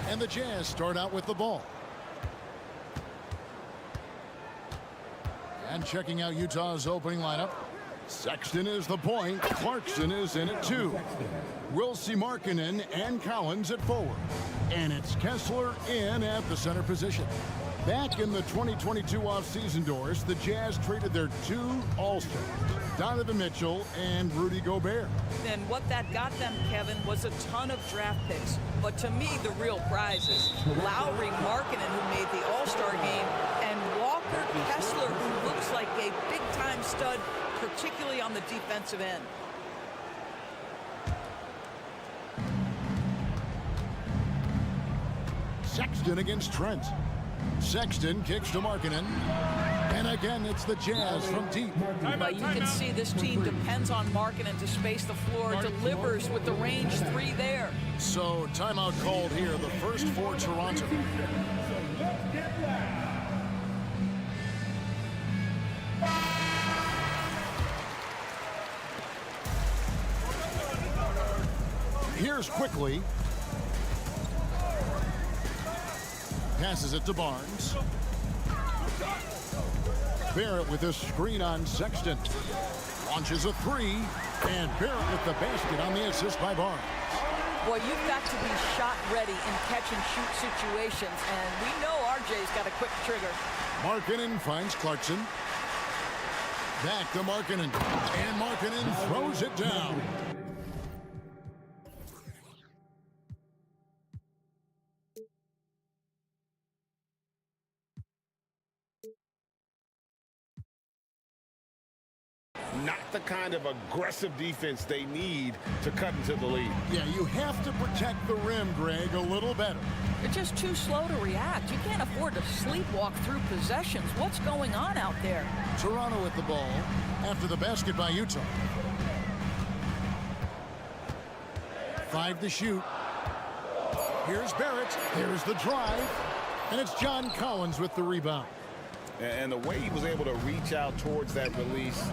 And the Jazz start out with the ball. And checking out Utah's opening lineup. Sexton is the point. Clarkson is in at 2. We'll see Markkanen and Collins at forward. And it's Kessler in at the center position. Back in the 2022 offseason doors, the Jazz traded their 2 All-Stars, Donovan Mitchell and Rudy Gobert. And what that got them, Kevin, was a ton of draft picks. But to me, the real prize is Lowry, Markkanen, who made the All-Star game, and Walker Kessler, who looks like a big-time stud, particularly on the defensive end. Sexton against Trent. Sexton kicks to Markkanen. And again, it's the Jazz from deep. But you can see this team depends on Markkanen to space the floor, delivers with the range 3 there. So timeout called here, the first for Toronto. Here's quickly. Passes it to Barnes. Barrett with a screen on Sexton. Launches a 3. And Barrett with the basket on the assist by Barnes. Boy, you've got to be shot ready in catch-and-shoot situations. And we know RJ's got a quick trigger. Markkanen finds Clarkson. Back to Markkanen. And Markkanen throws it down. Not the kind of aggressive defense they need to cut into the lead. Yeah, you have to protect the rim, Greg, a little better. They're just too slow to react. You can't afford to sleepwalk through possessions. What's going on out there? Toronto with the ball after the basket by Utah. 5 to shoot. Here's Barrett. Here's the drive. And it's John Collins with the rebound. And the way he was able to reach out towards that release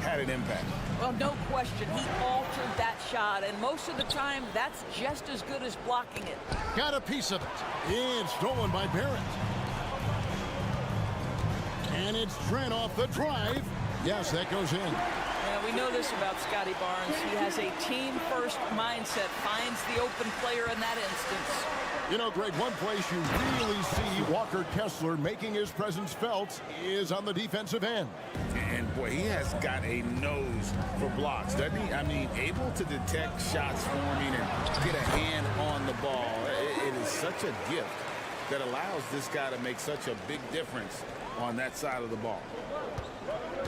had an impact. Well, no question. He altered that shot, and most of the time, that's just as good as blocking it. Got a piece of it. It's stolen by Barrett. And it's Trent off the drive. Yes, that goes in. Yeah, we know this about Scotty Barnes. He has a team-first mindset, finds the open player in that instance. You know, Greg, one place you really see Walker Kessler making his presence felt is on the defensive end. And, boy, he has got a nose for blocks, doesn't he? I mean, able to detect shots forming and get a hand on the ball. It is such a gift that allows this guy to make such a big difference on that side of the ball.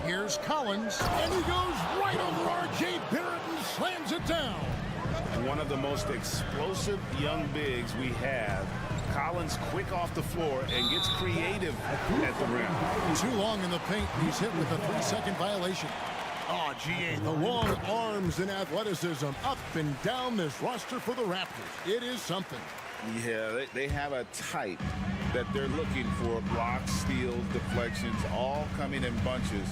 Here's Collins, and he goes right over R.J. Barrett and slams it down. One of the most explosive young bigs we have. Collins quick off the floor and gets creative at the rim. Too long in the paint. He's hit with a 3-second violation. Oh, GA, the long arms and athleticism up and down this roster for the Raptors. It is something. Yeah, they have a type that they're looking for. Blocks, steals, deflections, all coming in bunches.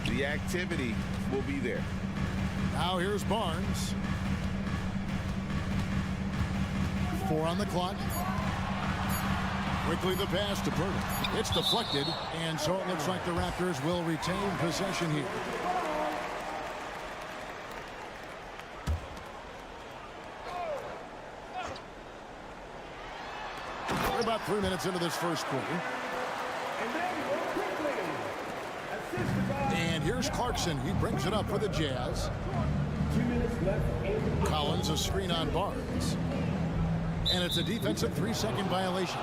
The activity will be there. Now here's Barnes. 4 on the clock. Quickly the pass to Burton. It's deflected, and so it looks like the Raptors will retain possession here. We're about 3 minutes into this first quarter. And here's Clarkson. He brings it up for the Jazz. Collins, a screen on Barnes. And it's a defensive 3-second violation.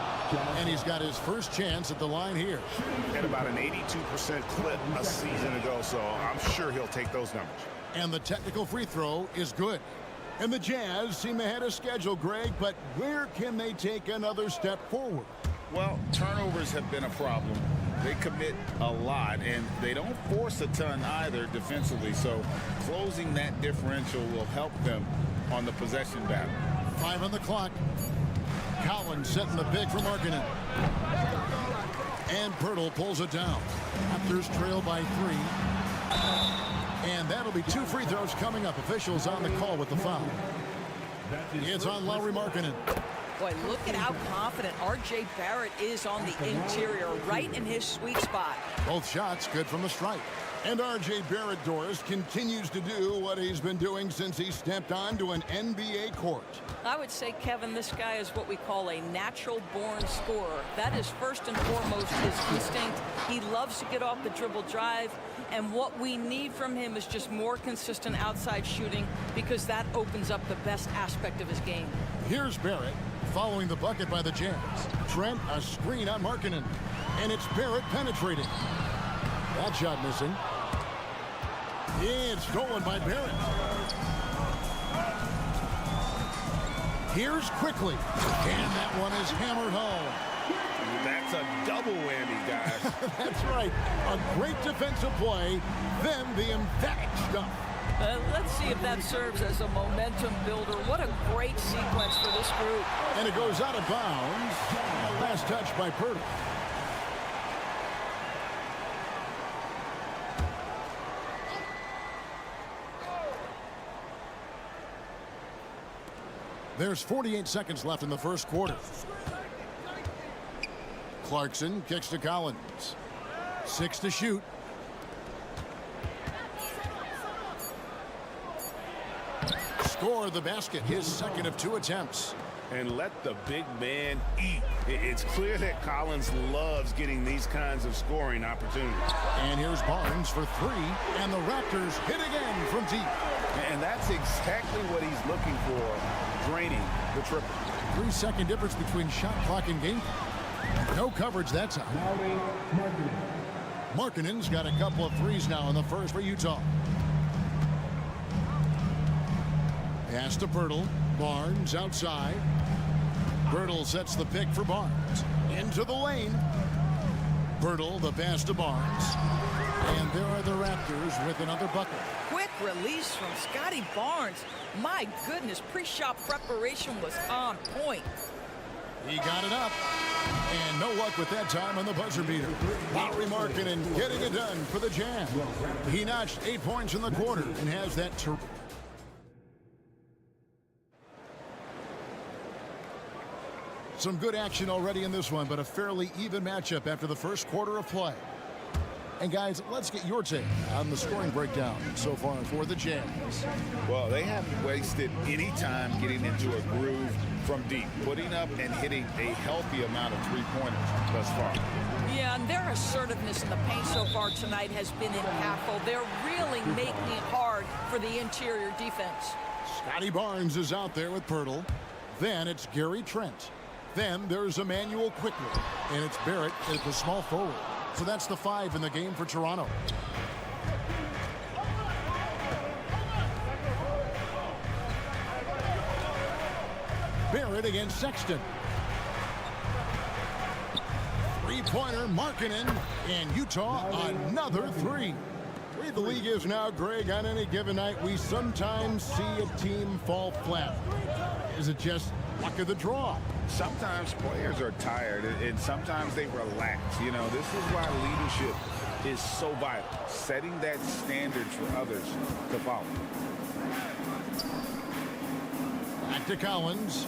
And he's got his first chance at the line here. Had about an 82% clip a season ago, so I'm sure he'll take those numbers. And the technical free throw is good. And the Jazz seem ahead of schedule, Greg, but where can they take another step forward? Well, turnovers have been a problem. They commit a lot, and they don't force a ton either defensively, so closing that differential will help them on the possession battle. 5 on the clock. Collins setting the big for Markkanen. And Pirtle pulls it down. Raptors trail by 3. And that'll be 2 free throws coming up. Officials on the call with the foul. It's on Lauri Markkanen. Boy, look at how confident R.J. Barrett is on the interior, right in his sweet spot. Both shots good from the stripe. And R.J. Barrett, Doris, continues to do what he's been doing since he stepped onto an NBA court. I would say, Kevin, this guy is what we call a natural-born scorer. That is first and foremost his instinct. He loves to get off the dribble drive. And what we need from him is just more consistent outside shooting, because that opens up the best aspect of his game. Here's Barrett following the bucket by the Jazz. Trent, a screen on Markkanen. And it's Barrett penetrating. That shot missing. It's stolen by Barrett. Here's Quickly. And that one is hammered home. That's a double whammy, guys. That's right. A great defensive play, then the emphatic stuff. Let's see if that serves as a momentum builder. What a great sequence for this group. And it goes out of bounds. Last touch by Pirtle. There's 48 seconds left in the first quarter. Clarkson kicks to Collins. 6 to shoot. Score the basket, his second of 2 attempts. And let the big man eat. It's clear that Collins loves getting these kinds of scoring opportunities. And here's Barnes for 3, and the Raptors hit again from deep. And that's exactly what he's looking for, draining the triple. 3-second difference between shot clock and game. No coverage that time. Markkanen's got a couple of threes now in the first for Utah. Pass to Pirtle. Barnes outside. Pirtle sets the pick for Barnes. Into the lane. Pirtle, the pass to Barnes. And there are the Raptors with another bucket. Quick release from Scotty Barnes. My goodness, pre-shot preparation was on point. He got it up. And no luck with that time on the buzzer beater. Lauri Markkanen getting it done for the Jazz. He notched 8 points in the quarter and has that some good action already in this one, but a fairly even matchup after the first quarter of play. And guys, let's get your take on the scoring breakdown so far for the Jazz. Well, they haven't wasted any time getting into a groove from deep, putting up and hitting a healthy amount of three-pointers thus far. Yeah, and their assertiveness in the paint so far tonight has been impactful. They're really making it hard for the interior defense. Scotty Barnes is out there with Pirtle. Then it's Gary Trent. Then there's Emmanuel Quickly. And it's Barrett at the small forward. So that's the 5 in the game for Toronto. Barrett against Sexton. Three-pointer, Markkanen, and Utah another 3. The league is now, Greg, on any given night, we sometimes see a team fall flat. Is it just luck of the draw? Sometimes players are tired, and sometimes they relax. You know, this is why leadership is so vital, setting that standard for others to follow. Back to Collins.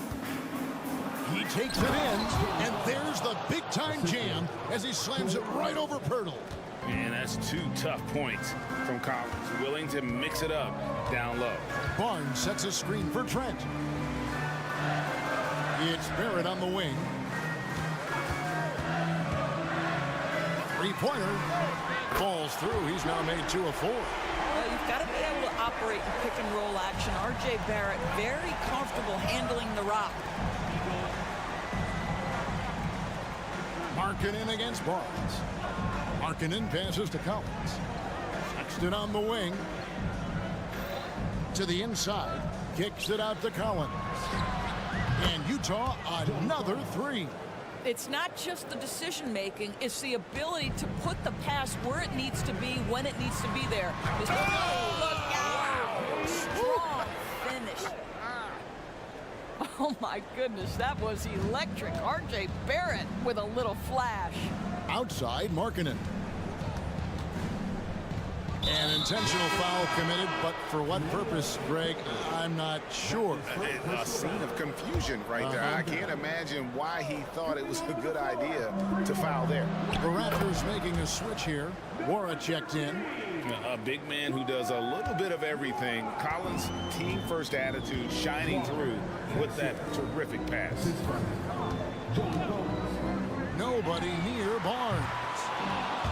He takes it in, and there's the big-time jam as he slams it right over Pirtle. And that's 2 tough points from Collins, willing to mix it up down low. Barnes sets a screen for Trent. It's Barrett on the wing. Three-pointer falls through. He's now made 2 of 4. Well, you've got to be able to operate in pick-and-roll action. R.J. Barrett very comfortable handling the rock. Markkanen against Barnes. Markkanen passes to Collins. Sexton on the wing. To the inside. Kicks it out to Collins. And Utah, another three. It's not just the decision-making, it's the ability to put the pass where it needs to be, when it needs to be there. Look out! Strong finish. Oh, my goodness, that was electric. R.J. Barrett with a little flash. Outside, Markkanen. An intentional foul committed, but for what purpose, Greg, I'm not sure. A scene of confusion right there. I can't imagine why he thought it was a good idea to foul there. The Raptors making a switch here. Wara checked in. A big man who does a little bit of everything. Collins' team-first attitude shining through with that terrific pass. Nobody near Barnes.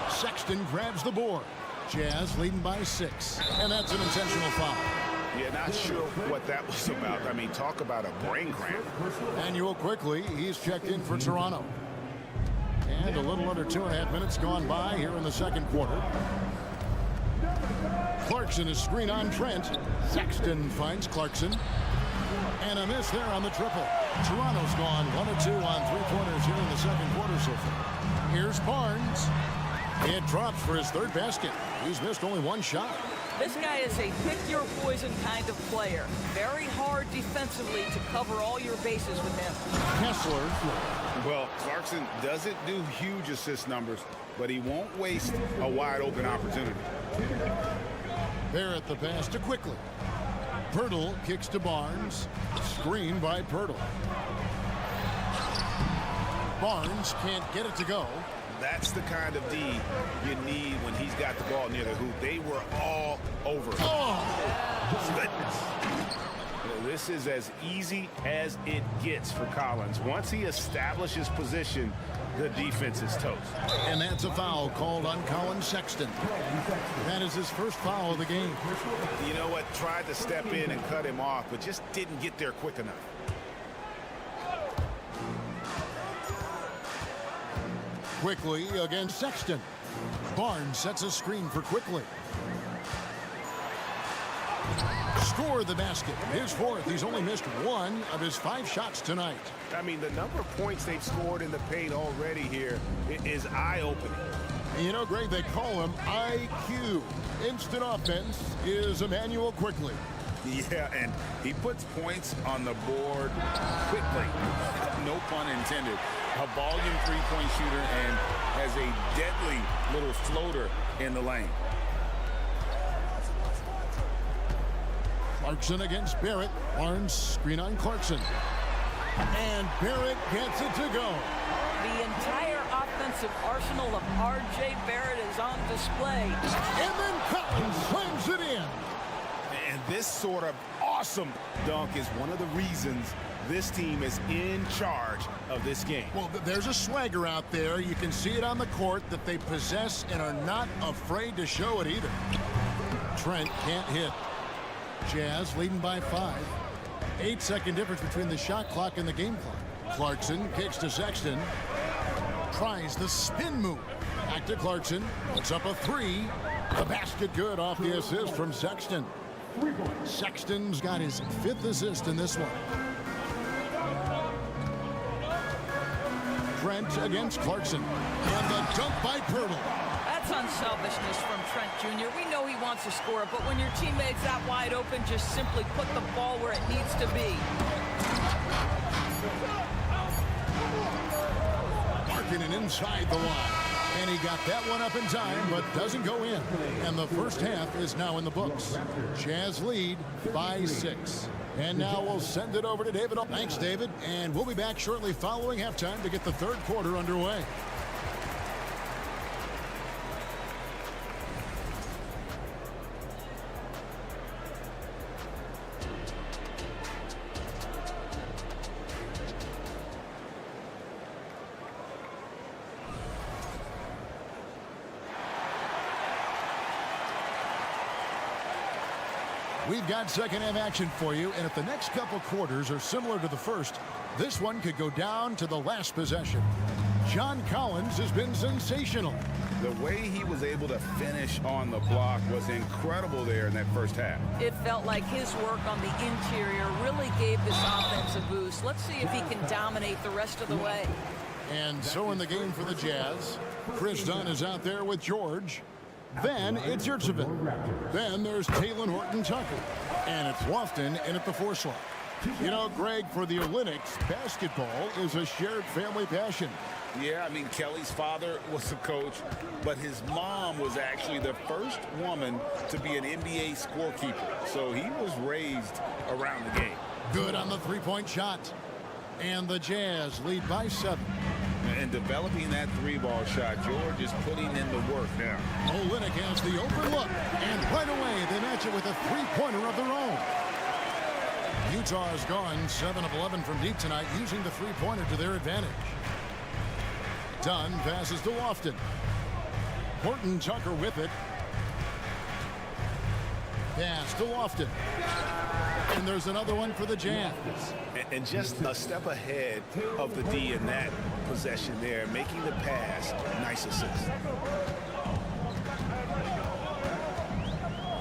Sexton grabs the board. Jazz leading by 6, and that's an intentional foul. Yeah, not sure what that was about. I mean, talk about a brain cramp. Manuel quickly, he's checked in for Toronto. And a little under 2.5 minutes gone by here in the second quarter. Clarkson is screen on Trent. Sexton finds Clarkson. And a miss there on the triple. Toronto's gone 1 of 2 on three-pointers here in the second quarter so far. Here's Barnes. It drops for his third basket. He's missed only one shot. This guy is a pick-your-poison kind of player. Very hard defensively to cover all your bases with him. Kessler. Well, Clarkson doesn't do huge assist numbers, but he won't waste a wide-open opportunity. Barrett the pass to Quickly. Pirtle kicks to Barnes. Screen by Pirtle. Barnes can't get it to go. That's the kind of D you need when he's got the ball near the hoop. They were all over. Goodness. This is as easy as it gets for Collins. Once he establishes position, the defense is toast. And that's a foul called on Colin Sexton. That is his first foul of the game. You know what? Tried to step in and cut him off, but just didn't get there quick enough. Quickly against Sexton. Barnes sets a screen for Quickly. Score the basket. His fourth. He's only missed 1 of his 5 shots tonight. I mean, the number of points they've scored in the paint already here is eye-opening. You know, Greg, they call him IQ. Instant offense is Emmanuel Quickly. Yeah, and he puts points on the board quickly. No pun intended. A volume three-point shooter and has a deadly little floater in the lane. Clarkson against Barrett. Barnes screen on Clarkson. And Barrett gets it to go. The entire offensive arsenal of R.J. Barrett is on display. And then Collins slams it in. And this sort of awesome dunk is one of the reasons this team is in charge of this game. Well, there's a swagger out there. You can see it on the court that they possess and are not afraid to show it either. Trent can't hit. Jazz leading by 5. 8-second difference between the shot clock and the game clock. Clarkson kicks to Sexton. Tries the spin move. Back to Clarkson. Puts up a 3. The basket good off the assist from Sexton. Sexton's got his 5th assist in this one. Trent against Clarkson. And the dunk by Pirtle. That's unselfishness from Trent Jr. We know he wants to score, but when your teammate's that wide open, just simply put the ball where it needs to be. Markkanen inside the line. And he got that one up in time, but doesn't go in. And the first half is now in the books. Jazz lead by 6. And now we'll send it over to David. Thanks, David. And we'll be back shortly following halftime to get the third quarter underway. We've got second half action for you, and if the next couple quarters are similar to the first, this one could go down to the last possession. John Collins has been sensational. The way he was able to finish on the block was incredible there in that first half. It felt like his work on the interior really gave this offense a boost. Let's see if he can dominate the rest of the way. And so in the game for the Jazz, Chris Dunn is out there with George. Then it's Yurtsevin. Then there's Talen Horton-Tucker. And it's Lofton in at the 4 slot. You know, Greg, for the Olympics, basketball is a shared family passion. Yeah, I mean, Kelly's father was a coach, but his mom was actually the first woman to be an NBA scorekeeper. So he was raised around the game. Good on the three-point shot. And the Jazz lead by 7. And developing that 3-ball shot, George is putting in the work now. Olynyk has the open look, and right away they match it with a three-pointer of their own. Utah has gone 7 of 11 from deep tonight, using the three-pointer to their advantage. Dunn passes to Lofton. Horton-Tucker with it. Pass to Lofton. And there's another one for the Jazz. And just a step ahead of the D in that possession there, making the pass. Nice assist.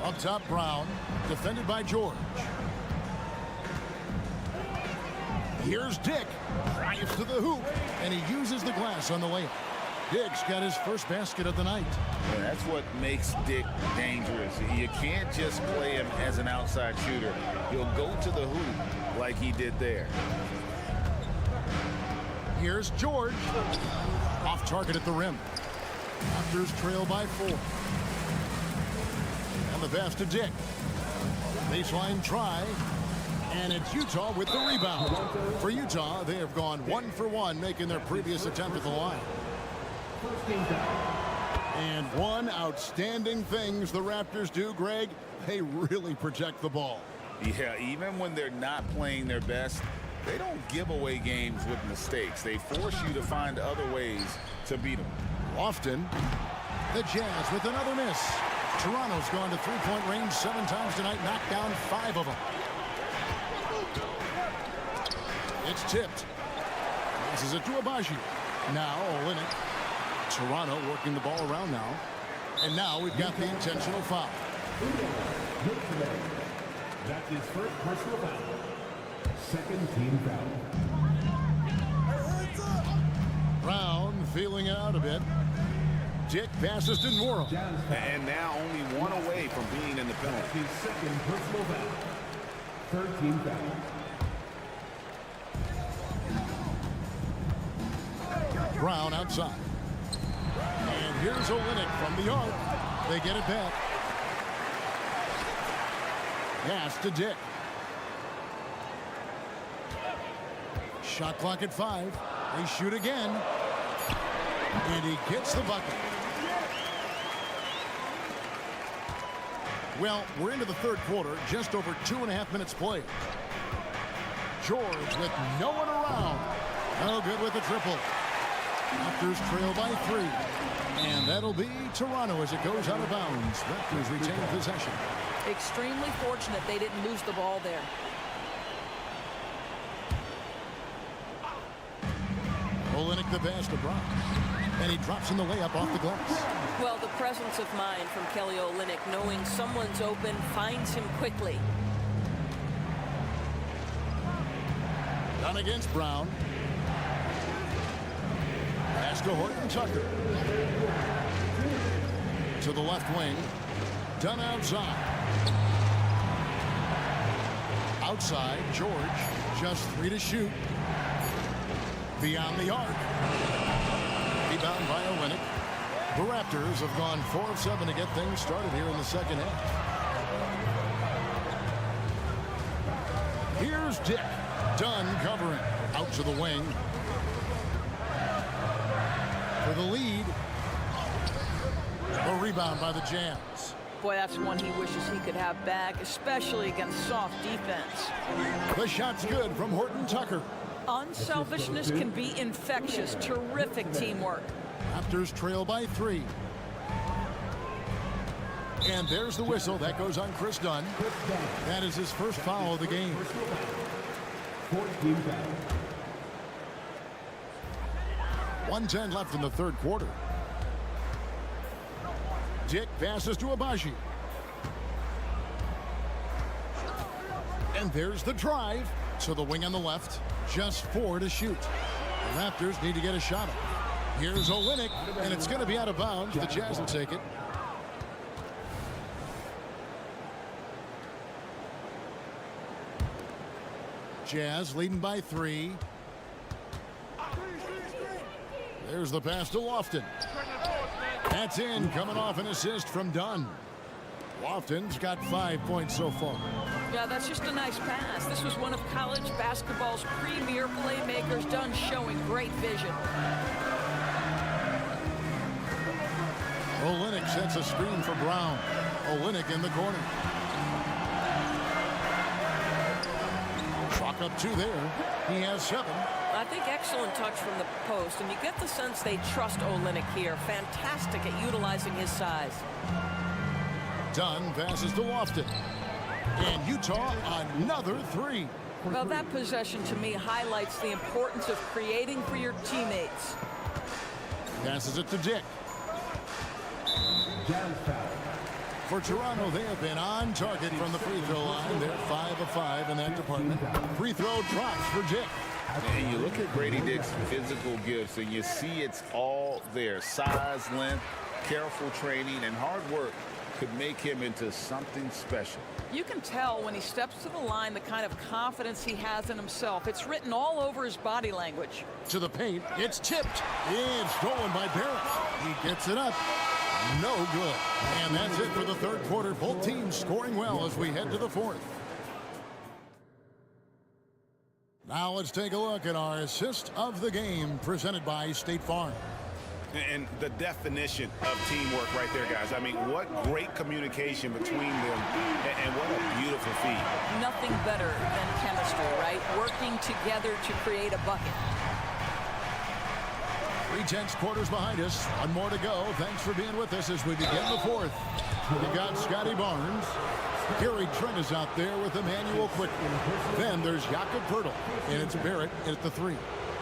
Up top, Brown, defended by George. Here's Dick, drives to the hoop, and he uses the glass on the layup. Dick's got his first basket of the night. And that's what makes Dick dangerous. You can't just play him as an outside shooter. He'll go to the hoop like he did there. Here's George, off target at the rim. Raptors trail by 4. And the pass to Dick. Baseline try. And it's Utah with the rebound. For Utah, they have gone 1 for 1, making their previous attempt at the line. And one outstanding things the Raptors do, Greg, they really protect the ball. Yeah, even when they're not playing their best, they don't give away games with mistakes. They force you to find other ways to beat them. Often, the Jazz with another miss. Toronto's gone to three-point range 7 times tonight, knocked down 5 of them. It's tipped. Passes it to Abaji. Now Olynyk. Toronto working the ball around now. And now we've got the intentional foul. That's his first personal foul. Second team foul. Brown feeling out a bit. Dick passes to Nwora. And now only 1 away from being in the penalty. His second personal foul. Third team foul. Brown outside. And here's Olynyk from the arc. They get it back. Pass to Dick. Shot clock at 5. They shoot again. And he gets the bucket. Well, we're into the third quarter, just over 2.5 minutes played. George with no one around. No good with the triple. Raptors trail by 3. And that'll be Toronto as it goes out of bounds. Raptors retain possession. Extremely fortunate they didn't lose the ball there. Olynyk the pass to Brown. And he drops in the layup off the glass. Well, the presence of mind from Kelly Olynyk, knowing someone's open, finds him quickly. Done against Brown. Pass to Horton-Tucker. To the left wing. Done outside. Outside, George. Just 3 to shoot. Beyond the arc. Rebound by Olynyk. The Raptors have gone 4 of 7 to get things started here in the second half. Here's Dick. Dunn covering. Out to the wing. For the lead. A rebound by the Jazz. Boy, that's one he wishes he could have back, especially against soft defense. The shot's good from Horton-Tucker. Unselfishness can be infectious. Terrific teamwork. Raptors trail by 3. And there's the whistle. That goes on Chris Dunn. That is his first foul of the game. 14 foul. 1:10 left in the third quarter. Dick passes to Abaji. And there's the drive to the wing on the left. Just 4 to shoot. The Raptors need to get a shot up. Here's Olynyk, and it's going to be out of bounds. The Jazz will take it. Jazz leading by 3. There's the pass to Lofton. That's in, coming off an assist from Dunn. Lofton's got 5 points so far. Yeah, that's just a nice pass. This was one of college basketball's premier playmakers. Dunn showing great vision. Olynyk sets a screen for Brown. Olynyk in the corner. Chalk up 2 there. He has 7. I think excellent touch from the post, and you get the sense they trust Olynyk here. Fantastic at utilizing his size. Dunn passes to Lofton. And Utah, another 3. Well, that possession to me highlights the importance of creating for your teammates. Passes it to Dick. For Toronto, they have been on target from the free throw line. They're 5 of 5 in that department. Free throw drops for Dick. And you look at Grady Dick's physical gifts, and you see it's all there. Size, length, careful training, and hard work could make him into something special. You can tell when he steps to the line the kind of confidence he has in himself. It's written all over his body language. To the paint. It's tipped. It's stolen by Barrett. He gets it up. No good. And that's it for the third quarter. Both teams scoring well as we head to the fourth. Now let's take a look at our assist of the game presented by State Farm. And the definition of teamwork right there, guys. I mean, what great communication between them, and what a beautiful feat. Nothing better than chemistry, right? Working together to create a bucket. 3/10 quarters behind us. One more to go. Thanks for being with us as we begin the fourth. We got Scotty Barnes. Gary Trent is out there with Emmanuel Quickly. Then there's Jakob Poeltl, and it's Barrett at the 3.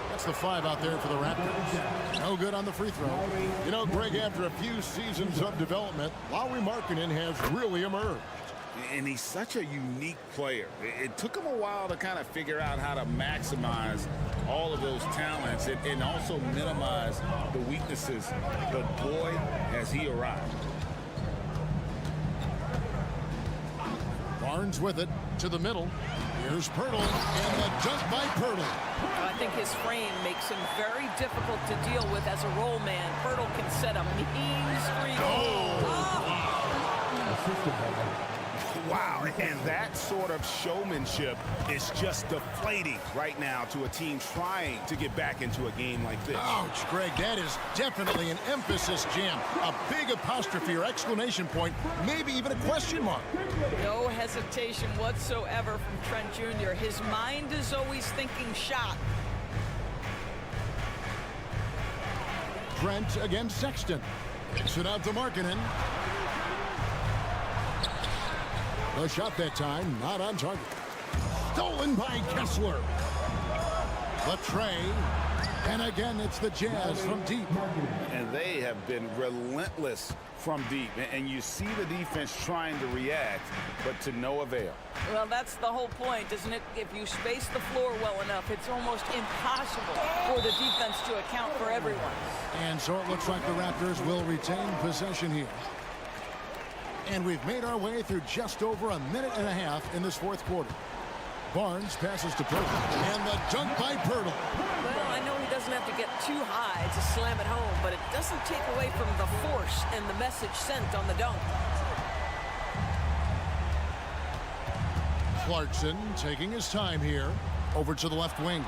That's the 5 out there for the Raptors. No good on the free throw. You know, Greg, after a few seasons of development, Lauri Markkanen has really emerged. And he's such a unique player. It took him a while to kind of figure out how to maximize all of those talents and also minimize the weaknesses. But boy, has he arrived. Barnes with it to the middle. Here's Poeltl, and the dunk by Poeltl. I think his frame makes him very difficult to deal with as a roll man. Poeltl can set a mean screen. Wow, and that sort of showmanship is just deflating right now to a team trying to get back into a game like this. Ouch, Greg, that is definitely an emphasis jam. A big apostrophe or exclamation point, maybe even a question mark. No hesitation whatsoever from Trent Jr. His mind is always thinking shot. Trent against Sexton. Kicks it out to Markkanen. The shot that time, not on target. Stolen by Kessler. The tray. And again, it's the Jazz from deep. And they have been relentless from deep. And you see the defense trying to react, but to no avail. Well, that's the whole point, isn't it? If you space the floor well enough, it's almost impossible for the defense to account for everyone. And so it looks like the Raptors will retain possession here. And we've made our way through just over a minute and a half in this fourth quarter. Barnes passes to Poeltl. And the dunk by Poeltl. Well, I know he doesn't have to get too high to slam it home, but it doesn't take away from the force and the message sent on the dunk. Clarkson taking his time here. Over to the left wing.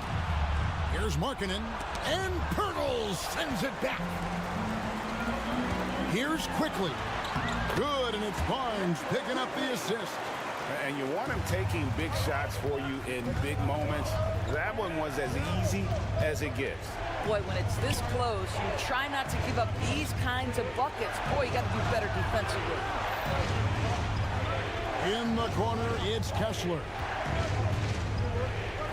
Here's Markkanen. And Poeltl sends it back. Here's Quickly. Good, and it's Barnes picking up the assist. And you want him taking big shots for you in big moments. That one was as easy as it gets. Boy, when it's this close, you try not to give up these kinds of buckets. Boy, you got to do better defensively. In the corner, it's Kessler.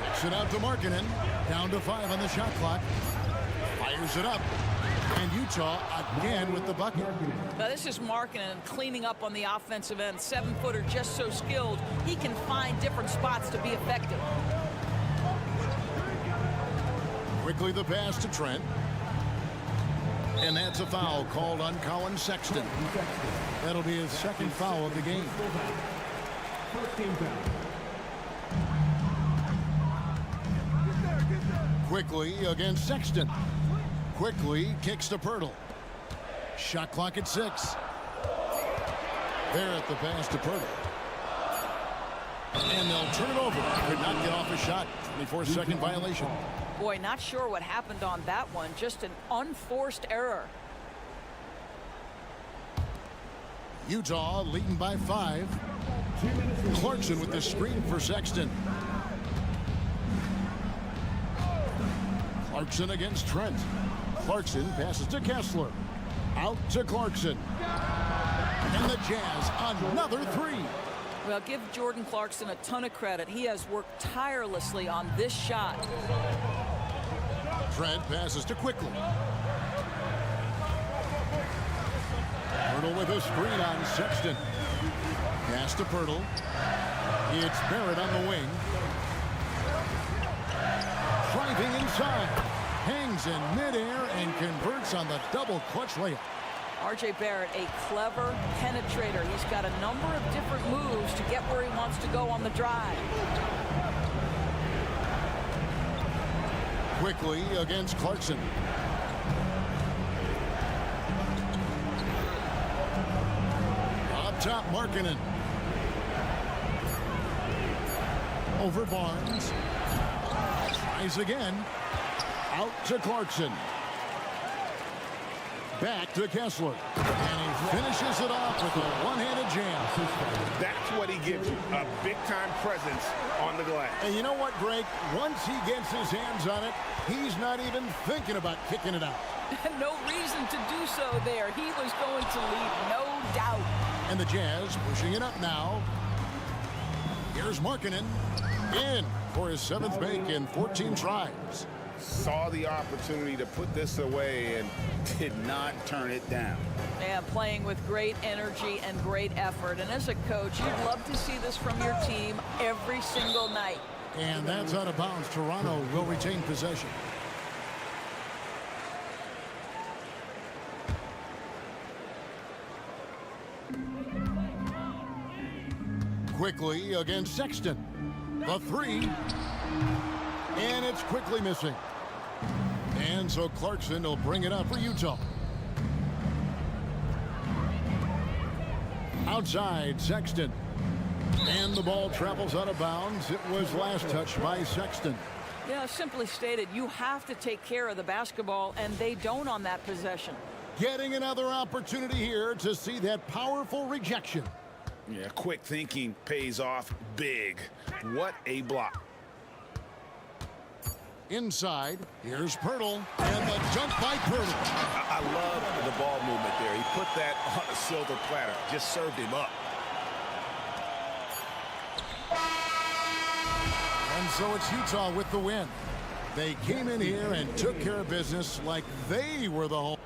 Kicks it out to Markkanen. Down to 5 on the shot clock. Fires it up. And Utah again with the bucket. Now this is Markkanen cleaning up on the offensive end. 7-footer just so skilled, he can find different spots to be effective. Quickly the pass to Trent. And that's a foul called on Colin Sexton. That'll be his second foul of the game. First team foul. Quickly against Sexton. Quickly kicks to Pirtle. Shot clock at 6. There at the pass to Pirtle. And they'll turn it over. Could not get off a shot. 24-second violation. Boy, not sure what happened on that one. Just an unforced error. Utah leading by 5. Clarkson with the screen for Sexton. Clarkson against Trent. Clarkson passes to Kessler. Out to Clarkson. And the Jazz another 3. Well, give Jordan Clarkson a ton of credit. He has worked tirelessly on this shot. Trent passes to Quickly. Pirtle with a screen on Sexton. Pass to Pirtle. It's Barrett on the wing. Driving inside. Hangs in midair and converts on the double clutch layup. R.J. Barrett, a clever penetrator. He's got a number of different moves to get where he wants to go on the drive. Quickly against Clarkson. Up top, Markkanen. Over Barnes. Tries again. Out to Clarkson. Back to Kessler. And he finishes it off with a one-handed jam. That's what he gives you, a big-time presence on the glass. And you know what, Greg? Once he gets his hands on it, he's not even thinking about kicking it out. No reason to do so there. He was going to lead, no doubt. And the Jazz pushing it up now. Here's Markkanen in for his 7th make in 14 tries. Saw the opportunity to put this away and did not turn it down. Yeah, playing with great energy and great effort. And as a coach, you'd love to see this from your team every single night. And that's out of bounds. Toronto will retain possession. Quickly against Sexton. The 3. And it's quickly missing. And so Clarkson will bring it up for Utah. Outside, Sexton. And the ball travels out of bounds. It was last touched by Sexton. Yeah, simply stated, you have to take care of the basketball, and they don't on that possession. Getting another opportunity here to see that powerful rejection. Yeah, quick thinking pays off big. What a block. Inside, here's Pirtle, and the dunk by Pirtle. I love the ball movement there. He put that on a silver platter, just served him up. And so it's Utah with the win. They came in here and took care of business like they were the home.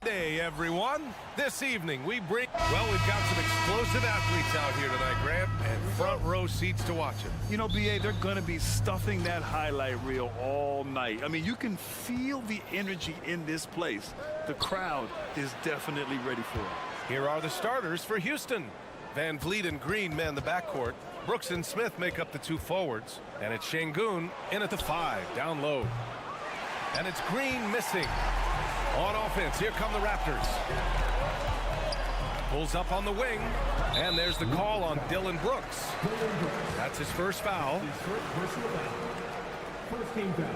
Hey everyone, this evening we've got some explosive athletes out here tonight, Grant, and front row seats to watch it. You know, BA, they're going to be stuffing that highlight reel all night. I mean, you can feel the energy in this place. The crowd is definitely ready for it. Here are the starters for Houston. Van Vliet and Green man the backcourt. Brooks and Smith make up the two forwards. And it's Şengün in at the 5, down low. And it's Green missing. On offense, here come the Raptors. Pulls up on the wing, and there's the call on Dylan Brooks. That's his first foul. First team foul.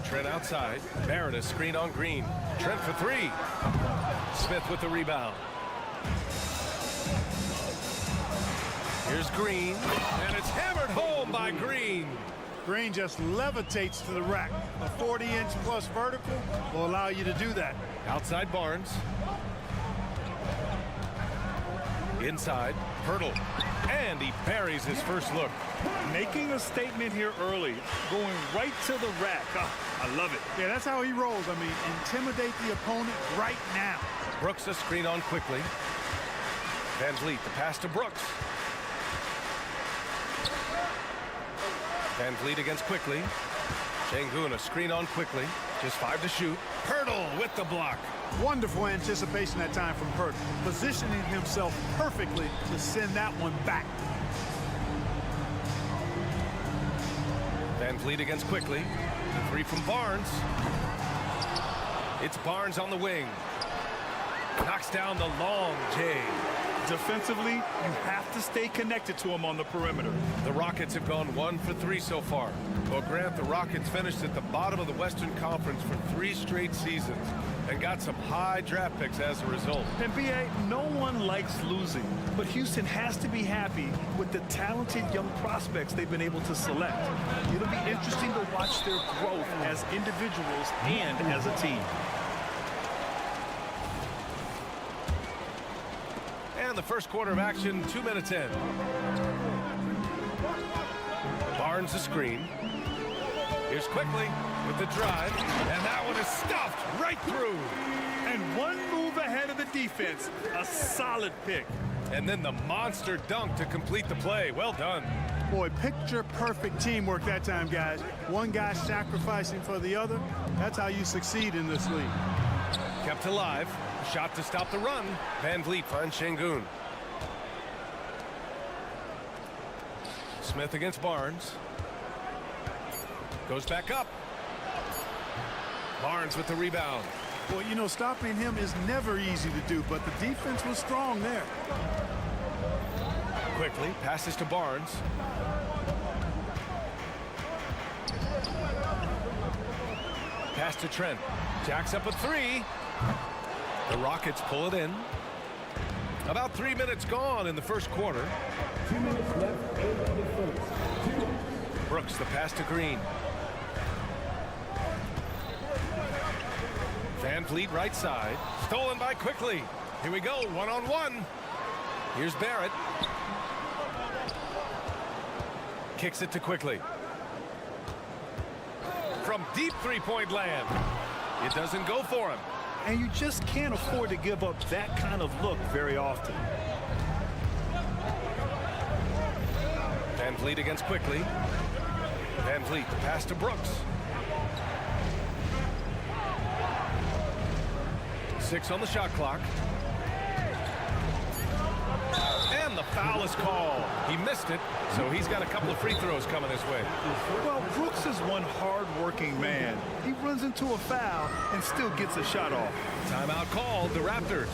Trent outside. Barrett a screen on Green. Trent for 3. Smith with the rebound. Here's Green, and it's hammered home by Green. Green just levitates to the rack. A 40-inch plus vertical will allow you to do that. Outside Barnes. Inside, Hurdle. And he buries his first look. Making a statement here early, going right to the rack. Oh, I love it. Yeah, that's how he rolls. I mean, intimidate the opponent right now. Brooks a screen on quickly. Van Vliet, the pass to Brooks. Van Vliet against quickly. Şengün a screen on quickly. Just 5 to shoot. Hurdle with the block. Wonderful anticipation that time from Hurdle, positioning himself perfectly to send that one back. Van Vliet against quickly. The 3 from Barnes. It's Barnes on the wing. Knocks down the long J. Defensively, you have to stay connected to him on the perimeter. The Rockets have gone 1 for 3 so far. Well, Grant, the Rockets finished at the bottom of the Western Conference for 3 straight seasons and got some high draft picks as a result. And BA, no one likes losing, but Houston has to be happy with the talented young prospects they've been able to select. It'll be interesting to watch their growth as individuals and as a team. And the first quarter of action, 2 minutes in. Barnes a screen. Here's quickly with the drive, and that one is stuffed right through. And one move ahead of the defense, a solid pick. And then the monster dunk to complete the play. Well done. Boy, picture-perfect teamwork that time, guys. One guy sacrificing for the other. That's how you succeed in this league. Kept alive. Shot to stop the run. Van Vliet finds Şengün. Smith against Barnes. Goes back up. Barnes with the rebound. Well, you know, stopping him is never easy to do, but the defense was strong there. Quickly passes to Barnes. Pass to Trent. Jacks up a 3. The Rockets pull it in. About 3 minutes gone in the first quarter. 2 minutes left in the first. Brooks, the pass to Green. Van Vliet right side. Stolen by quickly. Here we go, one-on-one. Here's Barrett. Kicks it to quickly. From deep three-point land. It doesn't go for him. And you just can't afford to give up that kind of look very often. Van Vliet against quickly. Van Vliet, the pass to Brooks. 6 on the shot clock. And the foul is called. He missed it, so he's got a couple of free throws coming his way. Well, Brooks is one hard-working man. He runs into a foul and still gets a shot off. Timeout called, the Raptors.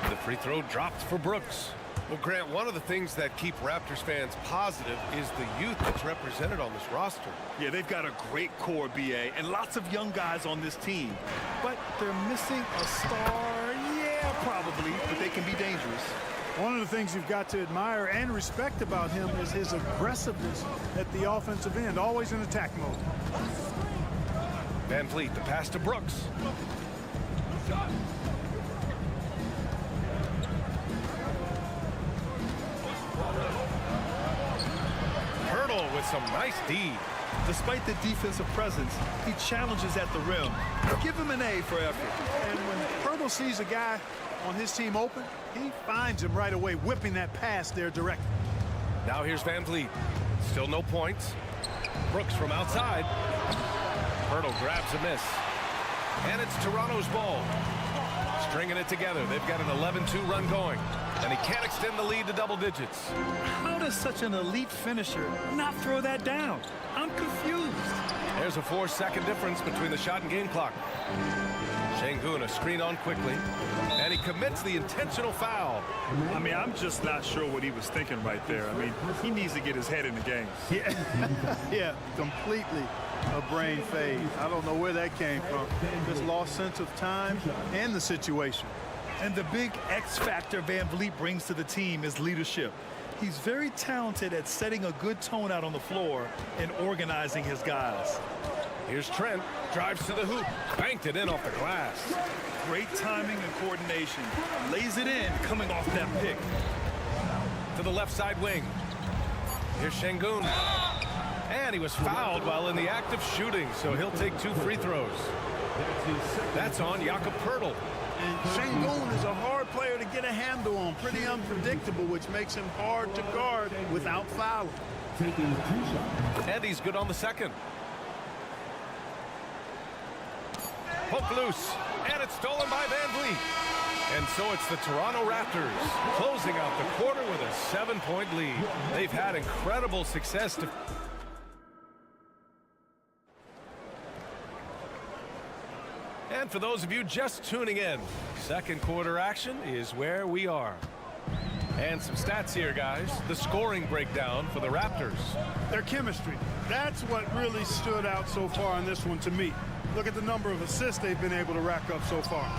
The free throw dropped for Brooks. Well, Grant, one of the things that keep Raptors fans positive is the youth that's represented on this roster. Yeah, they've got a great core, BA, and lots of young guys on this team. But they're missing a star, yeah, probably, but they can be dangerous. One of the things you've got to admire and respect about him is his aggressiveness at the offensive end, always in attack mode. Van Vliet, the pass to Brooks. Hurdle with some nice D. Despite the defensive presence, he challenges at the rim. Give him an A for effort. And when Hurdle sees a guy on his team open, he finds him right away, whipping that pass there directly. Now here's Van Vliet. Still no points. Brooks from outside. Hurdle grabs a miss. And it's Toronto's ball. Stringing it together. They've got an 11-2 run going. And he can't extend the lead to double digits. How does such an elite finisher not throw that down? I'm confused. There's a 4-second difference between the shot and game clock. Şengün a screen on quickly. And he commits the intentional foul. I mean, I'm just not sure what he was thinking right there. I mean, he needs to get his head in the game. Yeah, completely a brain fade. I don't know where that came from. Just lost sense of time and the situation. And the big X factor Van Vliet brings to the team is leadership. He's very talented at setting a good tone out on the floor and organizing his guys. Here's Trent, drives to the hoop, banked it in off the glass. Great timing and coordination. Lays it in coming off that pick. To the left side wing. Here's Şengün. And he was fouled while in the act of shooting, so he'll take 2 free throws. That's on Jakob Poeltl. And Şengün is a hard player to get a handle on, pretty unpredictable, which makes him hard to guard without fouling. And he's good on the second. Poke loose, and it's stolen by Van Vliet. And so it's the Toronto Raptors closing out the quarter with a 7-point lead. They've had incredible success to... And for those of you just tuning in, second quarter action is where we are. And some stats here, guys. The scoring breakdown for the Raptors. Their chemistry. That's what really stood out so far in this one to me. Look at the number of assists they've been able to rack up so far.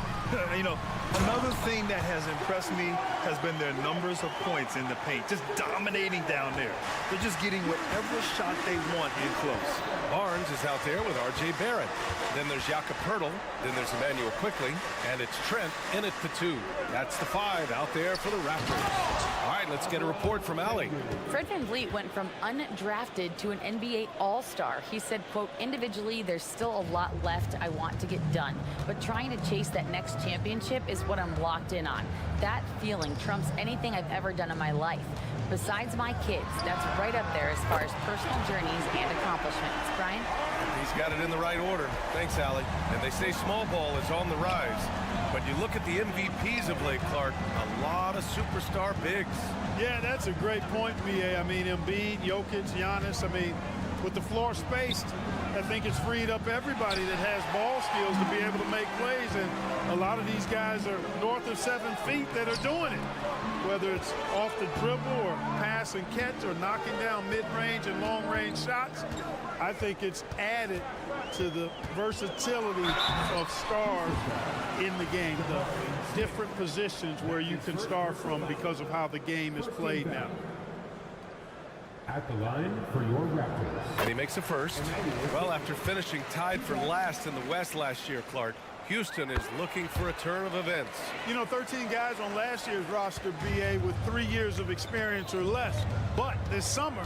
You know, another thing that has impressed me has been their numbers of points in the paint, just dominating down there. They're just getting whatever shot they want in close. Barnes is out there with R.J. Barrett. Then there's Jakob Poeltl. Then there's Emmanuel Quickly. And it's Trent in at the 2. That's the 5 out there for the Raptors. All right, let's get a report from Allie. Fred Van Vliet went from undrafted to an NBA All-Star. He said, quote, individually, there's still a lot left I want to get done, but trying to chase that next championship is what I'm locked in on. That feeling trumps anything I've ever done in my life. Besides my kids, that's right up there as far as personal journeys and accomplishments. Brian? He's got it in the right order. Thanks, Allie. And they say small ball is on the rise. But you look at the MVPs of late, Clark, a lot of superstar bigs. Yeah, that's a great point, BA. I mean, Embiid, Jokic, Giannis. I mean, With the floor spaced, I think it's freed up everybody that has ball skills to be able to make plays, and a lot of these guys are north of 7 feet that are doing it. Whether it's off the dribble or pass and catch or knocking down mid-range and long-range shots, I think it's added to the versatility of stars in the game, the different positions where you can start from because of how the game is played now. At the line for your Raptors. And he makes a first. Well, after finishing tied for last in the West last year, Clark, Houston is looking for a turn of events. You know, 13 guys on last year's roster, BA, with 3 years of experience or less. But this summer,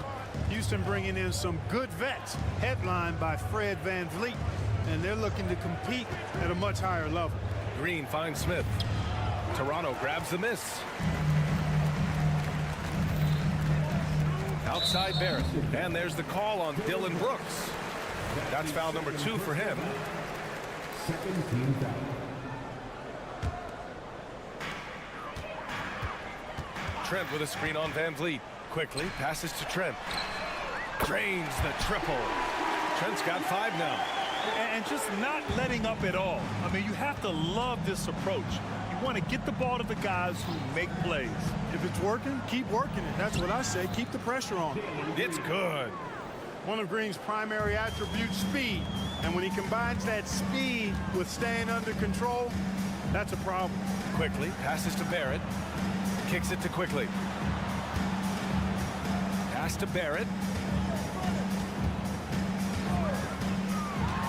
Houston bringing in some good vets, headlined by Fred VanVleet, and they're looking to compete at a much higher level. Green finds Smith. Toronto grabs the miss. Outside Barrett. And there's the call on Dylan Brooks. That's foul number 2 for him. Second team foul. Trent with a screen on VanVleet. Quickly passes to Trent. Drains the triple. Trent's got 5 now. And just not letting up at all. I mean, you have to love this approach. You want to get the ball to the guys who make plays. If it's working, keep working it. That's what I say. Keep the pressure on. It's good. One of Green's primary attributes, speed. And when he combines that speed with staying under control, that's a problem. Quickly passes to Barrett. Kicks it to Quickly. Pass to Barrett.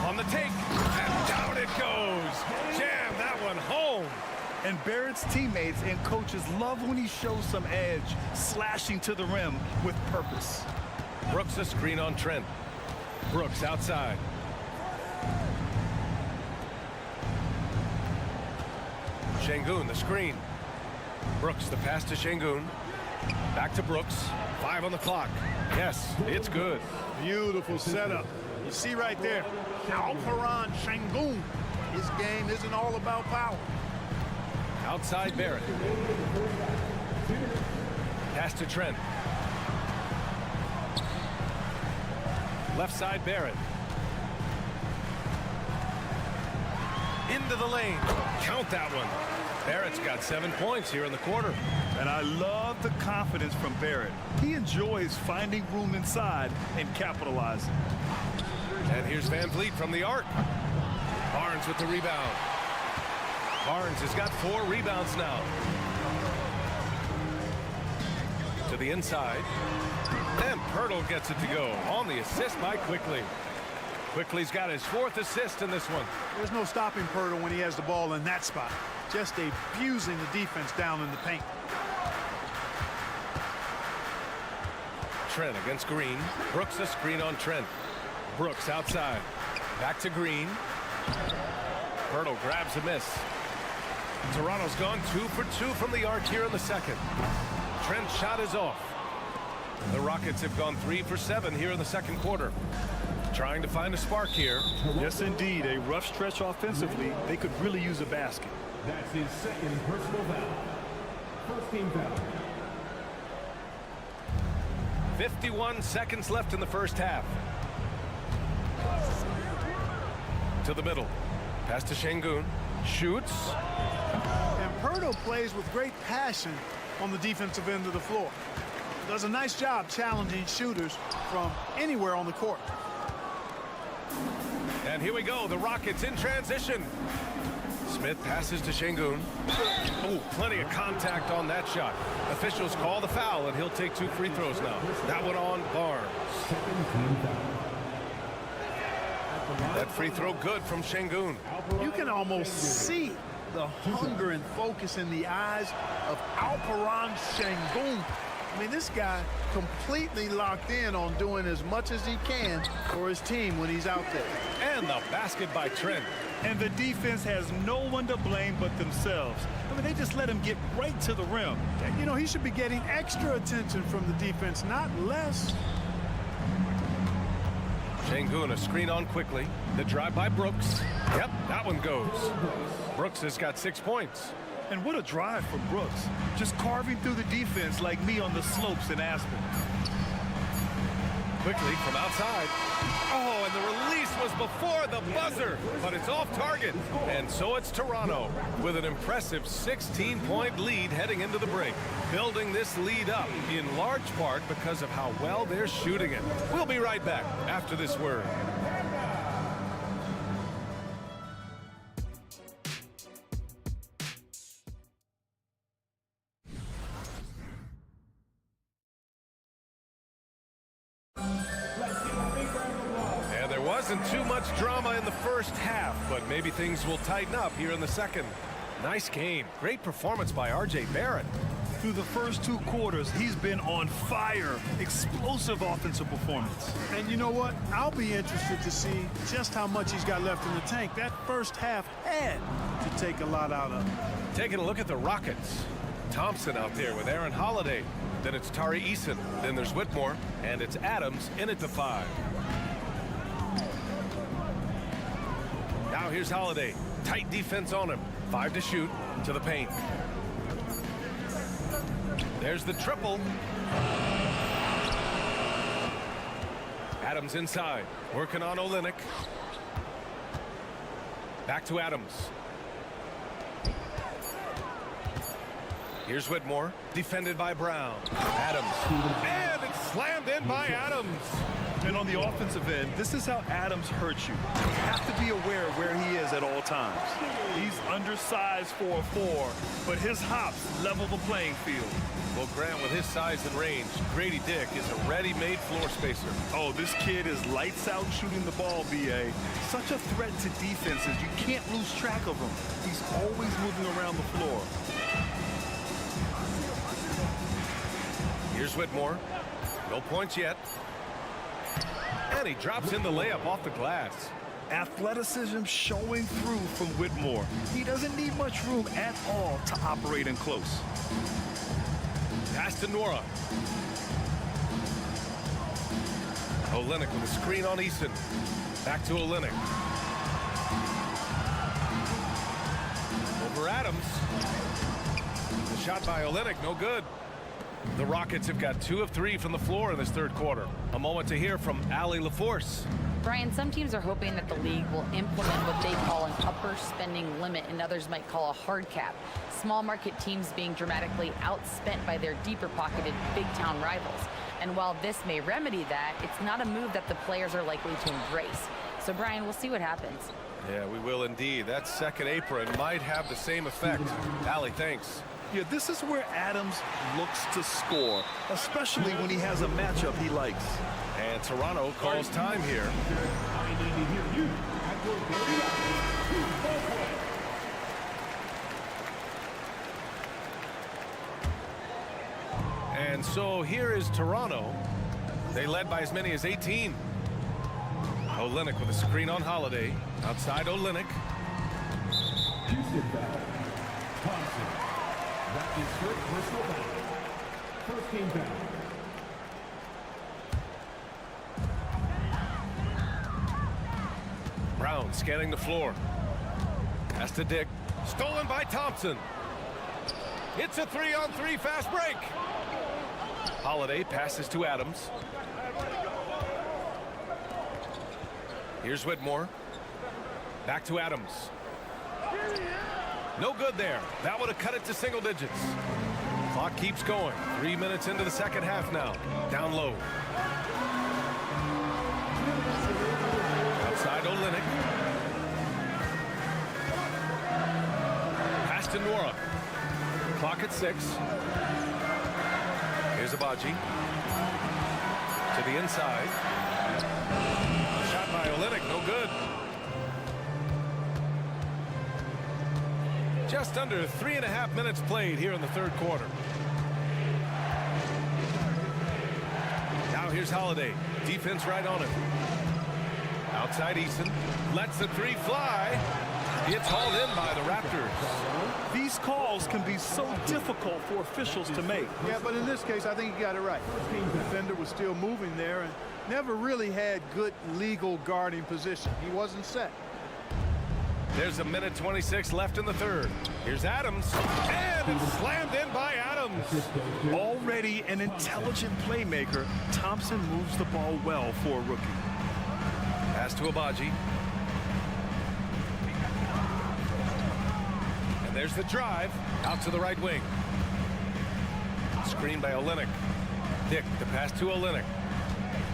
On the take. And down it goes. Jam that one home. And Barrett's teammates and coaches love when he shows some edge, slashing to the rim with purpose. Brooks a screen on Trent. Brooks outside. Şengün the screen. Brooks the pass to Şengün. Back to Brooks. 5 on the clock. Yes, it's good. Beautiful setup. You see right there, Alperen Şengün. His game isn't all about power. Outside Barrett. Pass to Trent. Left side Barrett. Into the lane. Count that one. Barrett's got 7 points here in the quarter. And I love the confidence from Barrett. He enjoys finding room inside and capitalizing. And here's VanVleet from the arc. Barnes with the rebound. Barnes has got 4 rebounds now. To the inside. And Pirtle gets it to go on the assist by Quickly. Quickly's got his 4th assist in this one. There's no stopping Pirtle when he has the ball in that spot. Just abusing the defense down in the paint. Trent against Green. Brooks a screen on Trent. Brooks outside. Back to Green. Pirtle grabs a miss. Toronto's gone 2 for 2 from the arc here in the second. Trent's shot is off. The Rockets have gone 3 for 7 here in the second quarter. Trying to find a spark here. Yes, indeed. A rough stretch offensively. They could really use a basket. That's his second personal foul. First team foul. 51 seconds left in the first half. To the middle. Pass to Şengün. Shoots. And Pirtle plays with great passion on the defensive end of the floor. Does a nice job challenging shooters from anywhere on the court. And here we go. The Rockets in transition. Smith passes to Şengün. Oh, plenty of contact on that shot. Officials call the foul, and he'll take 2 free throws now. That one on Barnes. That free throw good from Şengün. You can almost see the hunger and focus in the eyes of Alperen Şengün. I mean, this guy completely locked in on doing as much as he can for his team when he's out there. And the basket by Trent. And the defense has no one to blame but themselves. I mean, they just let him get right to the rim. You know, he should be getting extra attention from the defense, not less. Şengün a screen on Quickly. The drive by Brooks. Yep, that one goes. Brooks has got 6 points. And what a drive from Brooks. Just carving through the defense like me on the slopes in Aspen. Quickly from outside. Oh, and the release was before the buzzer, but it's off target. And so it's Toronto with an impressive 16-point lead heading into the break. Building this lead up in large part because of how well they're shooting it. We'll be right back after this word. Wasn't too much drama in the first half, but maybe things will tighten up here in the second. Nice game. Great performance by R.J. Barrett. Through the first 2 quarters, he's been on fire. Explosive offensive performance. And you know what? I'll be interested to see just how much he's got left in the tank. That first half had to take a lot out of him. Taking a look at the Rockets. Thompson out there with Aaron Holiday. Then it's Tari Eason. Then there's Whitmore. And it's Adams in at the 5. Now here's Holiday. Tight defense on him. 5 to shoot. To the paint. There's the triple. Adams inside. Working on Olynyk. Back to Adams. Here's Whitmore. Defended by Brown. Adams. And it's slammed in by Adams. And on the offensive end, this is how Adams hurts you. You have to be aware of where he is at all times. He's undersized for a 4, but his hops level the playing field. Well, Grant, with his size and range, Grady Dick is a ready-made floor spacer. Oh, this kid is lights out shooting the ball, B.A. Such a threat to defenses. You can't lose track of him. He's always moving around the floor. Here's Whitmore. No points yet. And he drops in the layup off the glass. Athleticism showing through from Whitmore. He doesn't need much room at all to operate in close. Pass to Nora. Olynyk with a screen on Eason. Back to Olynyk. Over Adams. The shot by Olynyk, no good. The Rockets have got 2 of 3 from the floor in this third quarter. A moment to hear from Allie LaForce. Brian, some teams are hoping that the league will implement what they call an upper spending limit and others might call a hard cap. Small market teams being dramatically outspent by their deeper pocketed big town rivals. And while this may remedy that, it's not a move that the players are likely to embrace. So Brian, we'll see what happens. Yeah, we will indeed. That second apron might have the same effect. Allie, thanks. Yeah, this is where Adams looks to score, especially when he has a matchup he likes. And Toronto calls time here. And so here is Toronto. They led by as many as 18. Olynyk with a screen on Holiday. Outside Olynyk. Houston foul. Thompson. That is first personal foul. First team foul. Brown scanning the floor. Pass to Dick. Stolen by Thompson. It's a 3-on-3 fast break. Holiday passes to Adams. Here's Whitmore. Back to Adams. No good there. That would have cut it to single digits. Clock keeps going. 3 minutes into the second half now. Down low. Outside Olynyk. Pass to Nora. Clock at 6. Here's Abaji. To the inside. Shot by Olynyk, no good. Just under 3.5 minutes played here in the third quarter. Now here's Holiday. Defense right on him. Outside Eason. Lets the 3 fly. It's hauled in by the Raptors. These calls can be so difficult for officials to make. Yeah, but in this case, I think he got it right. The defender was still moving there and never really had good legal guarding position. He wasn't set. There's a minute 26 left in the third. Here's Adams, and it's slammed in by Adams. Already an intelligent playmaker, Thompson moves the ball well for a rookie. Pass to Abaji. And there's the drive out to the right wing. Screen by Olynyk. Dick, the pass to Olynyk.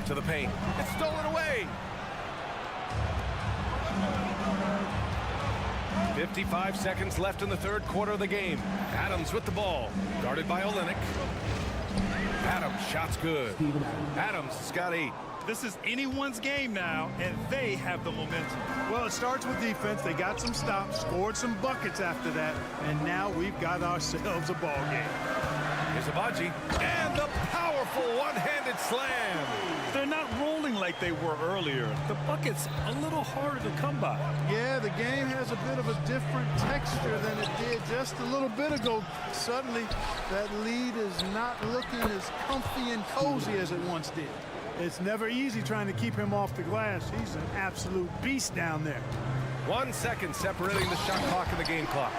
To the paint. It's stolen away. 55 seconds left in the third quarter of the game. Adams with the ball. Guarded by Olynyk. Adams, shot's good. Adams has got 8. This is anyone's game now, and they have the momentum. Well, it starts with defense. They got some stops, scored some buckets after that, and now we've got ourselves a ball game. Here's Abaji, and the powerful one-handed slam. They're not rolling like they were earlier. The bucket's a little harder to come by. Yeah, the game has a bit of a different texture than it did just a little bit ago. Suddenly, that lead is not looking as comfy and cozy as it once did. It's never easy trying to keep him off the glass. He's an absolute beast down there. 1 second separating the shot clock and the game clock.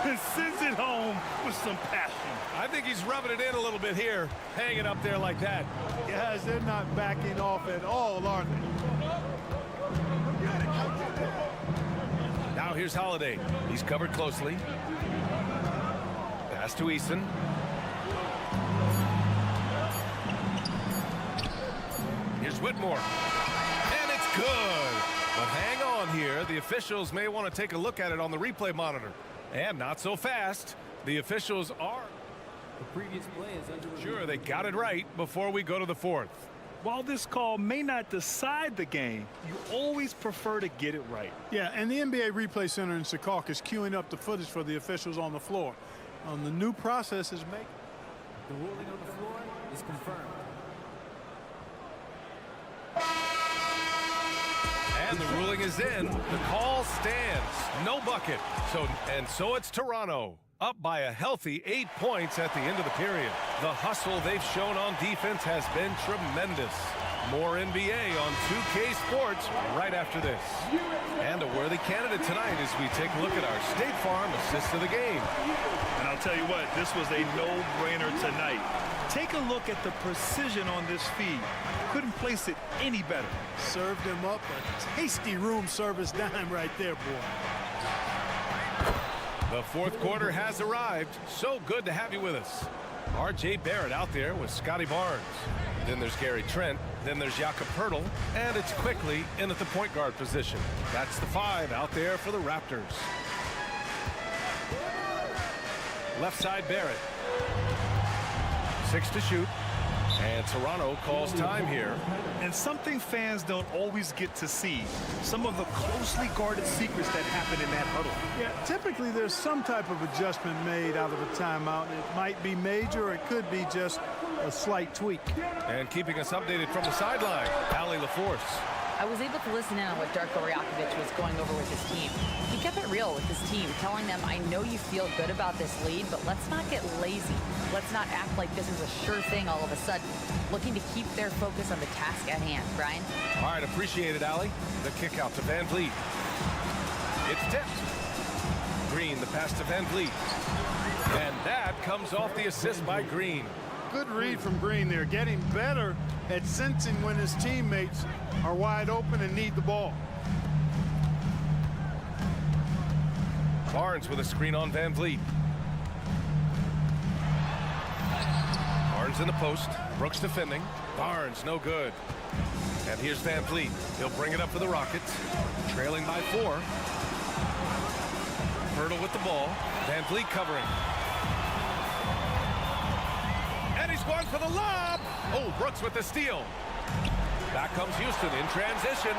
And sends it home with some passion. I think he's rubbing it in a little bit here, hanging up there like that. Guys, they're not backing off at all, are they? Now here's Holiday. He's covered closely. Pass to Eason. Here's Whitmore. And it's good. But hang on here. The officials may want to take a look at it on the replay monitor. And not so fast. The officials are. The previous play is under review. Sure, they got it right before we go to the fourth. While this call may not decide the game, you always prefer to get it right. Yeah, and the NBA Replay Center in Secaucus is queuing up the footage for the officials on the floor. The new process is making. The ruling on the floor is confirmed. And the ruling is in. The call stands. No bucket. So it's Toronto. Up by a healthy 8 points at the end of the period. The hustle they've shown on defense has been tremendous. More NBA on 2K Sports right after this. And a worthy candidate tonight as we take a look at our State Farm assist of the game. And I'll tell you what, this was a no-brainer tonight. Take a look at the precision on this feed. Couldn't place it any better. Served him up a tasty room service dime right there, boy. The fourth quarter has arrived. So good to have you with us. R.J. Barrett out there with Scotty Barnes. Then there's Gary Trent. Then there's Jakob Poeltl. And it's quickly in at the point guard position. That's the 5 out there for the Raptors. Left side Barrett. 6 to shoot. And Toronto calls time here. And something fans don't always get to see. Some of the closely guarded secrets that happen in that huddle. Yeah, typically there's some type of adjustment made out of a timeout. It might be major or it could be just a slight tweak. And keeping us updated from the sideline, Allie LaForce. I was able to listen in on what Darko Rajakovic was going over with his team. He kept it real with his team, telling them, I know you feel good about this lead, but let's not get lazy. Let's not act like this is a sure thing all of a sudden. Looking to keep their focus on the task at hand. Brian? All right, appreciate it, Allie. The kick out to Van Vliet. It's tipped. Green, the pass to Van Vliet. And that comes off the assist by Green. Good read from Green there, getting better at sensing when his teammates are wide open and need the ball. Barnes with a screen on Van Vliet. Barnes in the post. Brooks defending. Barnes no good. And here's Van Vliet. He'll bring it up for the Rockets. Trailing by 4. Poeltl with the ball. Van Vliet covering. And he's going for the lob. Oh, Brooks with the steal. Back comes Houston in transition.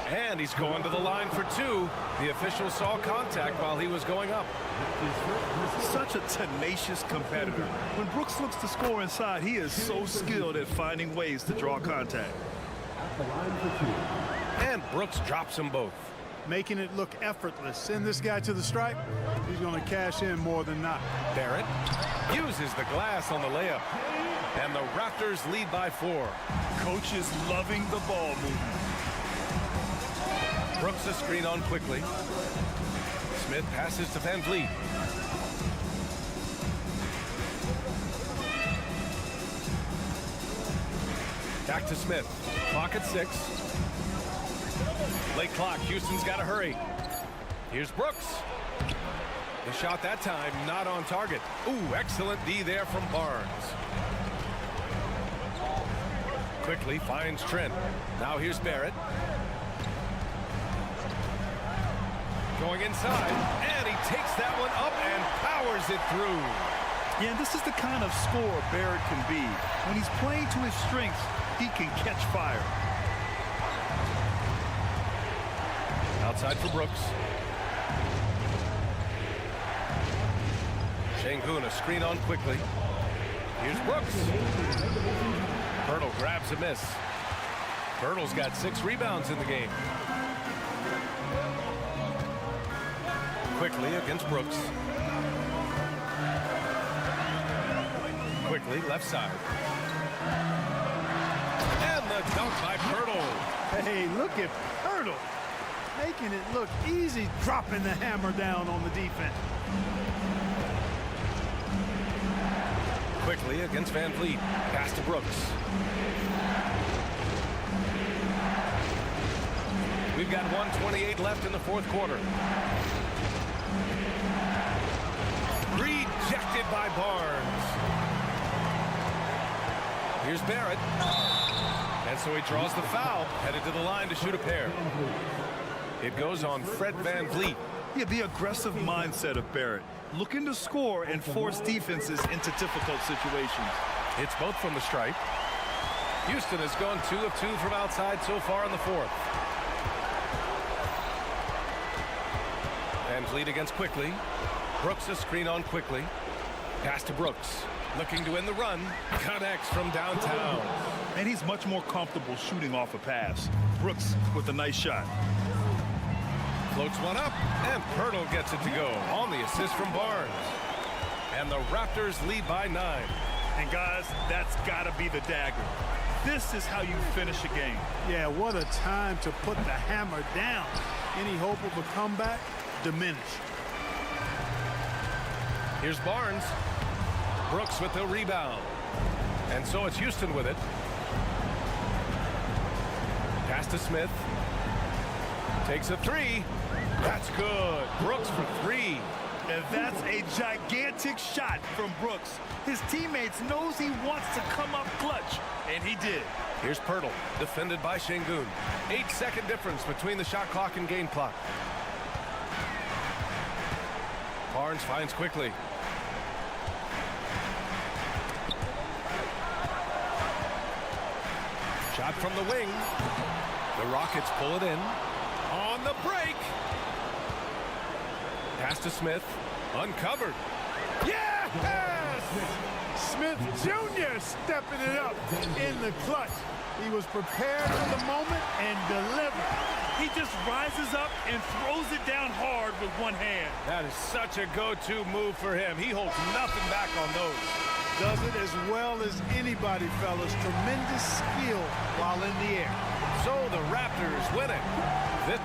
And he's going to the line for 2. The official saw contact while he was going up. Such a tenacious competitor. When Brooks looks to score inside, he is so skilled at finding ways to draw contact. And Brooks drops them both. making it look effortless. Send this guy to the stripe, he's going to cash in more than not. Barrett uses the glass on the layup. And the Raptors lead by 4. Coach is loving the ball movement. Brooks a screen on quickly. Smith passes to Van Vliet. Back to Smith. Clock at 6. Late clock. Houston's got to hurry. Here's Brooks. The shot that time not on target. Ooh, excellent D there from Barnes. Quickly finds Trent. Now here's Barrett. Going inside, and he takes that one up and powers it through. Yeah, this is the kind of scorer Barrett can be. When he's playing to his strengths, he can catch fire. Outside for Brooks. Şengün a screen on quickly. Here's Brooks. Pirtle grabs a miss. Pirtle's got 6 rebounds in the game. Quickly against Brooks. Quickly left side. And the dunk by Pirtle. Hey, look at Pirtle, making it look easy, dropping the hammer down on the defense. Quickly against Van Vliet. Pass to Brooks. We've got 1:28 left in the 4th quarter. Rejected by Barnes. Here's Barrett. And so he draws the foul, headed to the line to shoot a pair. It goes on Fred Van Vliet. Yeah, the aggressive mindset of Barrett. Looking to score and force defenses into difficult situations. It's both from the stripe. Houston has gone 2 of 2 from outside so far in the 4th. Van Vliet against Quickly. Brooks a screen on Quickly. Pass to Brooks. Looking to end the run. Connects from downtown. And he's much more comfortable shooting off a pass. Brooks with a nice shot. Floats one up, and Pirtle gets it to go on the assist from Barnes. And the Raptors lead by 9. And guys, that's got to be the dagger. This is how you finish a game. Yeah, what a time to put the hammer down. Any hope of a comeback diminished. Here's Barnes. Brooks with the rebound. And so it's Houston with it. Pass to Smith. Takes a 3. That's good. Brooks for 3. And that's a gigantic shot from Brooks. His teammates knows he wants to come up clutch, and he did. Here's Pirtle, defended by Şengün. 8-second difference between the shot clock and game clock. Barnes finds Quickly. Shot from the wing. The Rockets pull it in. On the break. Pass to Smith. Uncovered. Yes! Smith Jr. stepping it up in the clutch. He was prepared for the moment and delivered. He just rises up and throws it down hard with one hand. That is such a go-to move for him. He holds nothing back on those. Does it as well as anybody, fellas. Tremendous skill while in the air. So the Raptors win it. This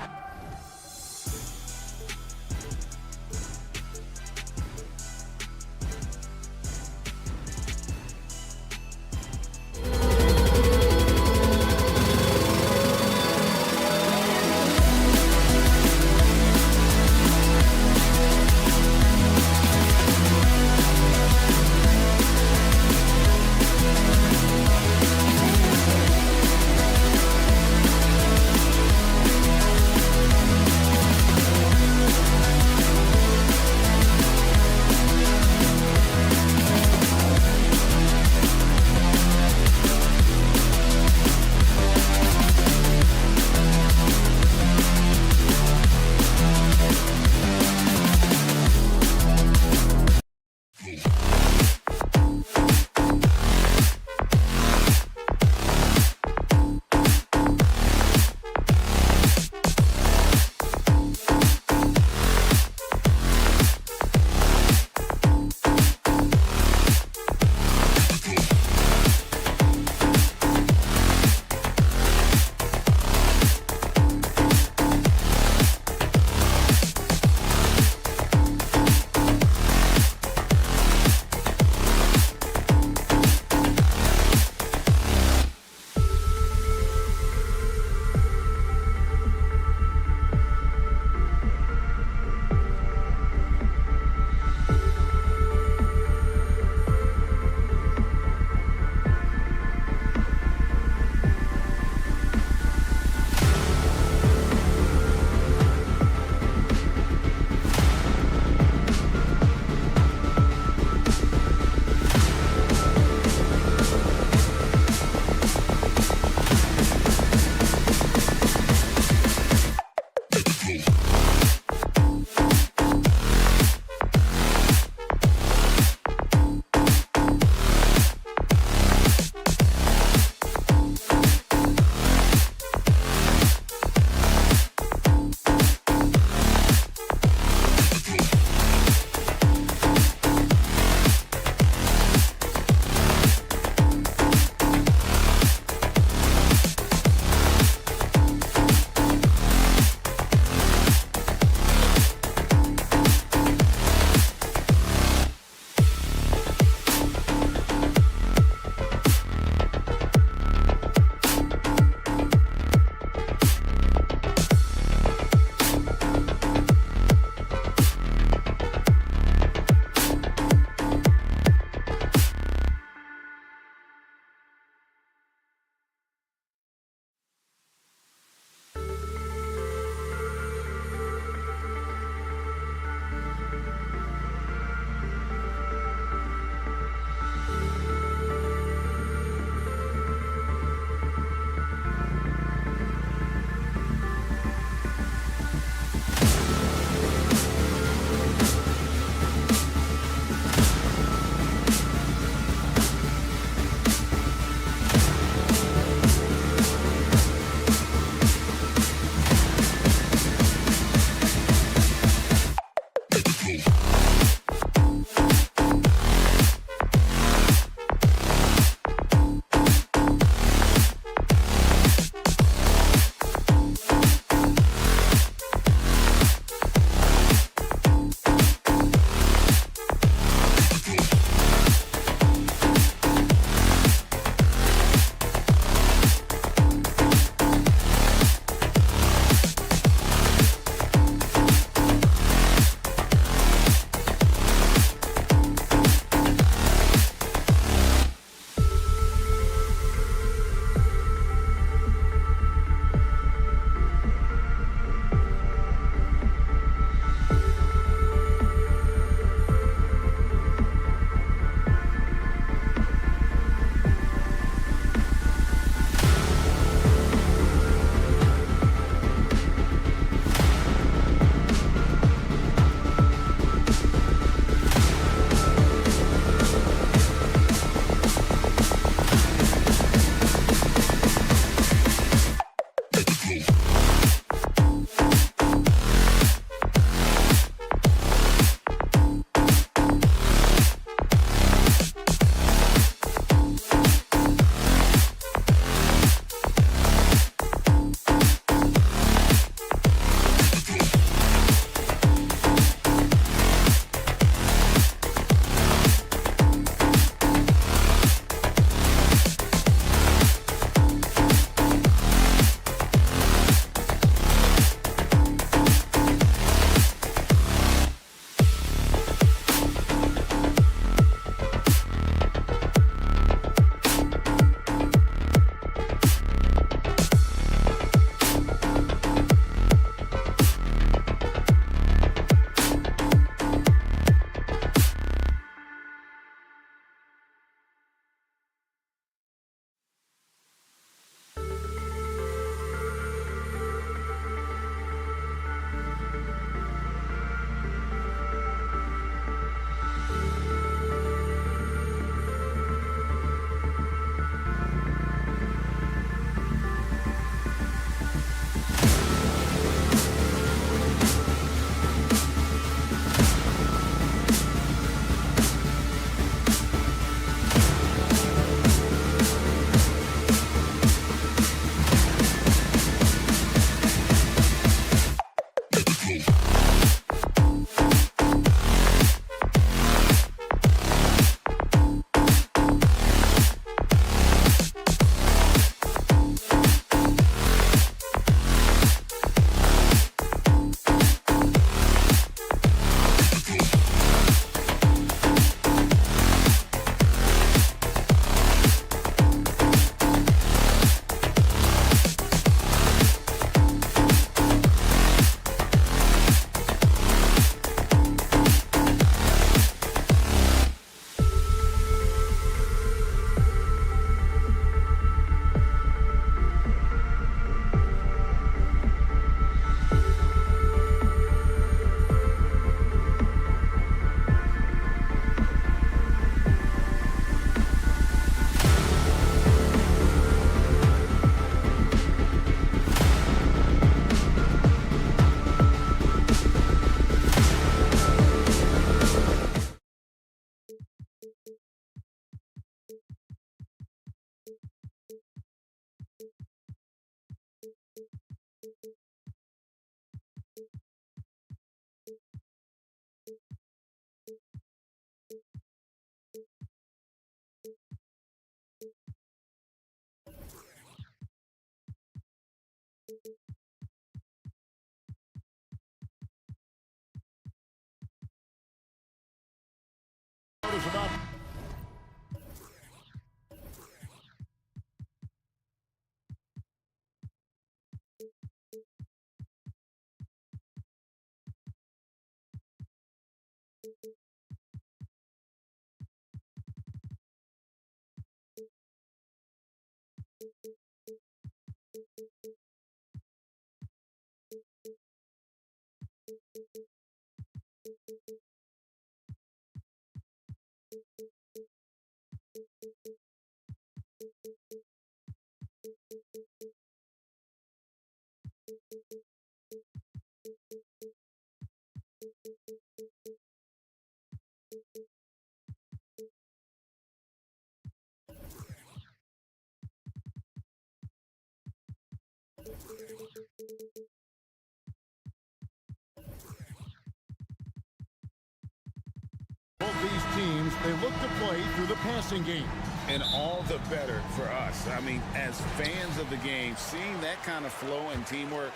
Both these teams, they look to play through the passing game. And all the better for us. I mean, as fans of the game, seeing that kind of flow and teamwork,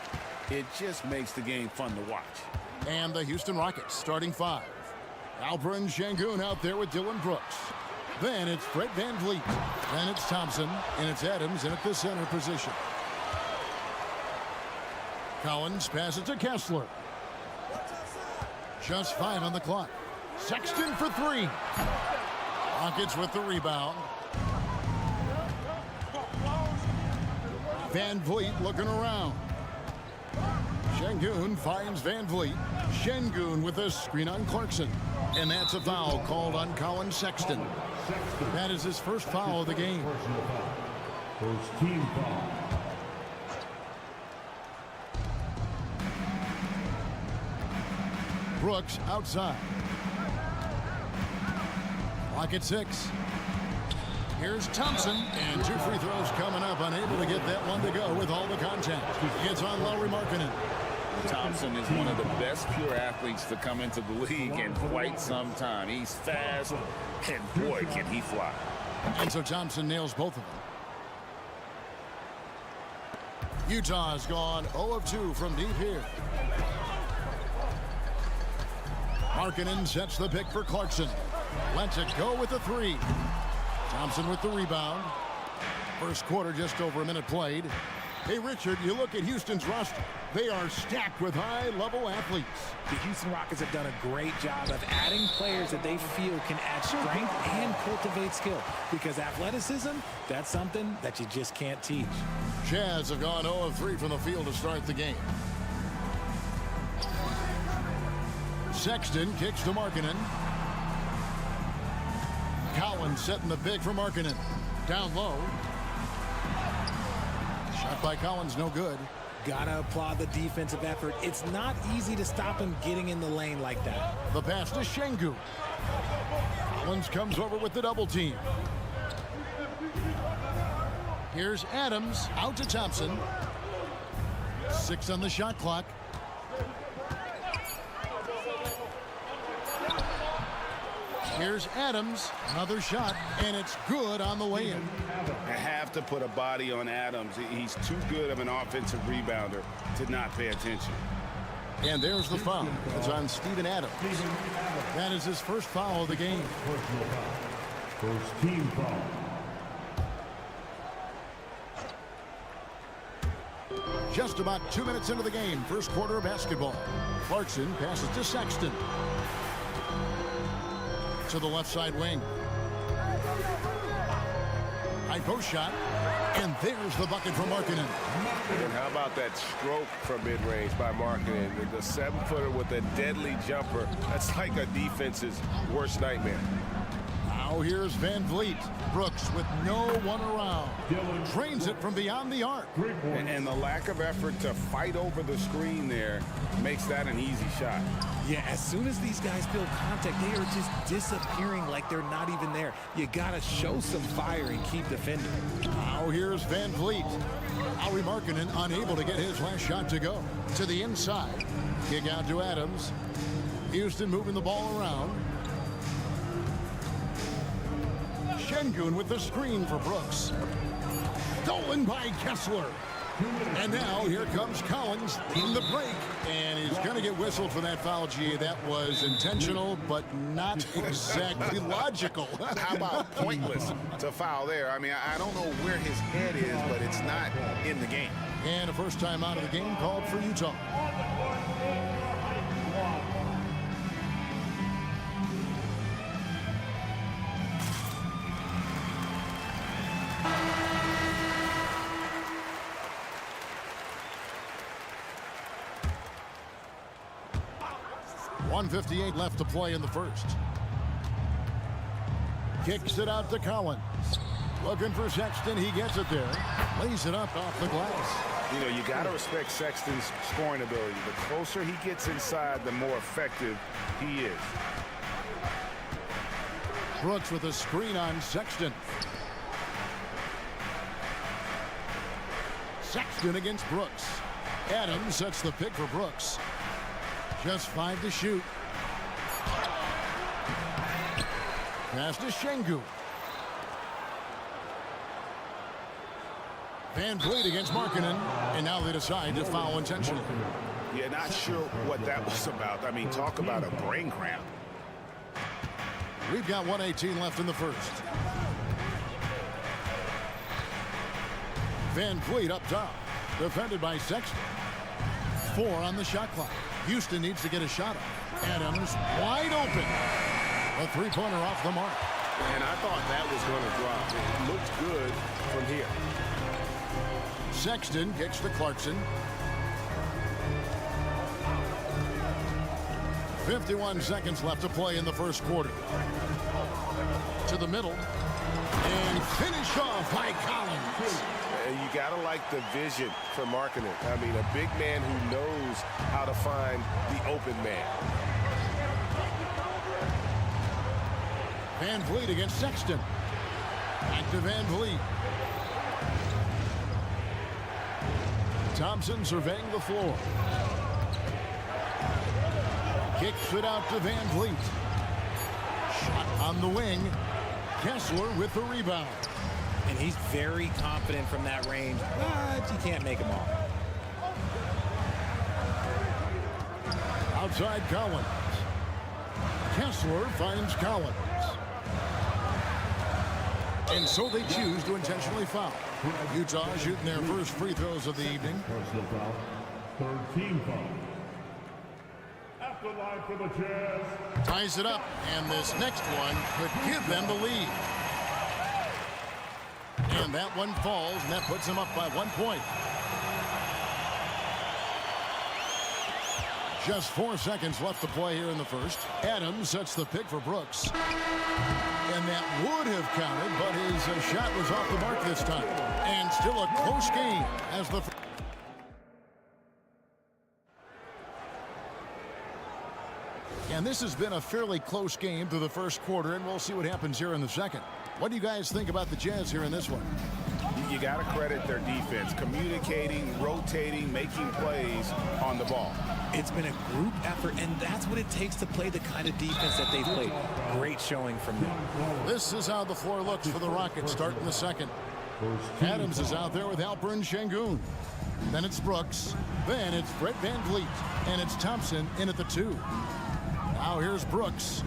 it just makes the game fun to watch. And the Houston Rockets starting 5. Alperen Sengun out there with Dylan Brooks. Then it's Fred VanVleet. Then it's Thompson, and it's Adams in at the center position. Collins passes to Kessler. Just 5 on the clock. Sexton for 3. Rockets with the rebound. VanVleet looking around. Sengun finds VanVleet. Sengun with a screen on Clarkson. And that's a foul called on Colin Sexton. That is his first foul of the game. First team foul. Brooks outside. Clock at 6. Here's Thompson, and 2 free throws coming up, unable to get that one to go with all the contact. Gets on Lauri Markkanen. Thompson is one of the best pure athletes to come into the league in quite some time. He's fast, and boy, can he fly. And so Thompson nails both of them. Utah's gone 0 of 2 from deep here. Markkanen sets the pick for Clarkson. Lets it go with the 3. Thompson with the rebound. First quarter, just over a minute played. Hey, Richard, you look at Houston's roster. They are stacked with high-level athletes. The Houston Rockets have done a great job of adding players that they feel can add strength and cultivate skill. Because athleticism, that's something that you just can't teach. Jazz have gone 0 of 3 from the field to start the game. Sexton kicks to Markkanen. Collins setting the pick for Markkanen. Down low. Shot by Collins, no good. Gotta applaud the defensive effort. It's not easy to stop him getting in the lane like that. The pass to Sengun. Collins comes over with the double team. Here's Adams out to Thompson. 6 on the shot clock. Here's Adams, another shot, and it's good on the way in. I have to put a body on Adams. He's too good of an offensive rebounder to not pay attention. And there's the foul. It's on Steven Adams. That is his first foul of the game. First team foul. Just about 2 minutes into the game, first quarter of basketball. Clarkson passes to Sexton. To the left side wing. High post shot. And there's the bucket from Markkanen. And how about that stroke from mid-range by Markkanen? The 7-footer with a deadly jumper. That's like a defense's worst nightmare. Now here's VanVleet. Brooks with no one around. Trains it from beyond the arc. And the lack of effort to fight over the screen there makes that an easy shot. Yeah, as soon as these guys feel contact, they are just disappearing like they're not even there. You gotta show some fire and keep defending. Now here's VanVleet. Lauri Markkanen unable to get his last shot to go. To the inside. Kick out to Adams. Houston moving the ball around. Sengun with the screen for Brooks. Stolen by Kessler. And now here comes Collins in the break. And he's going to get whistled for that foul, G. That was intentional, but not exactly logical. How about pointless to foul there? I mean, I don't know where his head is, but it's not in the game. And a first time out of the game called for Utah. .158 left to play in the first. Kicks it out to Collins. Looking for Sexton. He gets it there. Lays it up off the glass. You know, you got to respect Sexton's scoring ability. The closer he gets inside, the more effective he is. Brooks with a screen on Sexton. Sexton against Brooks. Adams sets the pick for Brooks. Just 5 to shoot. Pass to Şengün. Van Vliet against Markkanen, and now they decide to foul intentionally. Yeah, not sure what that was about. I mean, talk about a brain cramp. We've got 1:18 left in the first. Van Vliet up top, defended by Sexton. 4 on the shot clock. Houston needs to get a shot up. Adams wide open. A three-pointer off the mark. And I thought that was going to drop. It looked good from here. Sexton kicks to Clarkson. 51 seconds left to play in the first quarter. To the middle. And finish off by Collins. You got to like the vision for Markkanen. I mean, a big man who knows how to find the open man. Van Vliet against Sexton. Back to Van Vliet. Thompson surveying the floor. Kicks it out to Van Vliet. Shot on the wing. Kessler with the rebound. And he's very confident from that range, but you can't make him all. Outside Collins. Kessler finds Collins. And so they choose to intentionally foul. Utah shooting their first free throws of the evening. Personal foul. Third team foul. At the line for the Jazz. Ties it up, and this next one could give them the lead. And that one falls, and that puts them up by 1 point. Just 4 seconds left to play here in the first. Adams sets the pick for Brooks. And that would have counted, but his shot was off the mark this time. And still a close game as the... And this has been a fairly close game through the first quarter, and we'll see what happens here in the second. What do you guys think about the Jazz here in this one? You got to credit their defense, communicating, rotating, making plays on the ball. It's been a group effort, and that's what it takes to play the kind of defense that they've played. Great showing from them. This is how the floor looks for the Rockets starting the second. Adams is out there with Alperen Şengün. Then it's Brooks. Then it's Brett Van Vliet. And it's Thompson in at the 2. Now here's Brooks.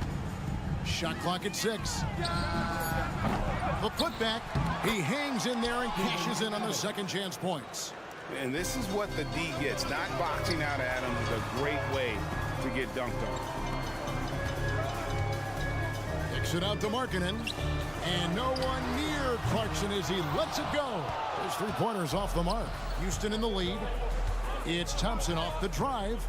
Shot clock at 6. The putback. He hangs in there and cashes in on the second chance points. And this is what the D gets. Not boxing out Adams is a great way to get dunked on. Kicks it out to Markkanen. And no one near Clarkson as he lets it go. His three-pointer's off the mark. Houston in the lead. It's Thompson off the drive.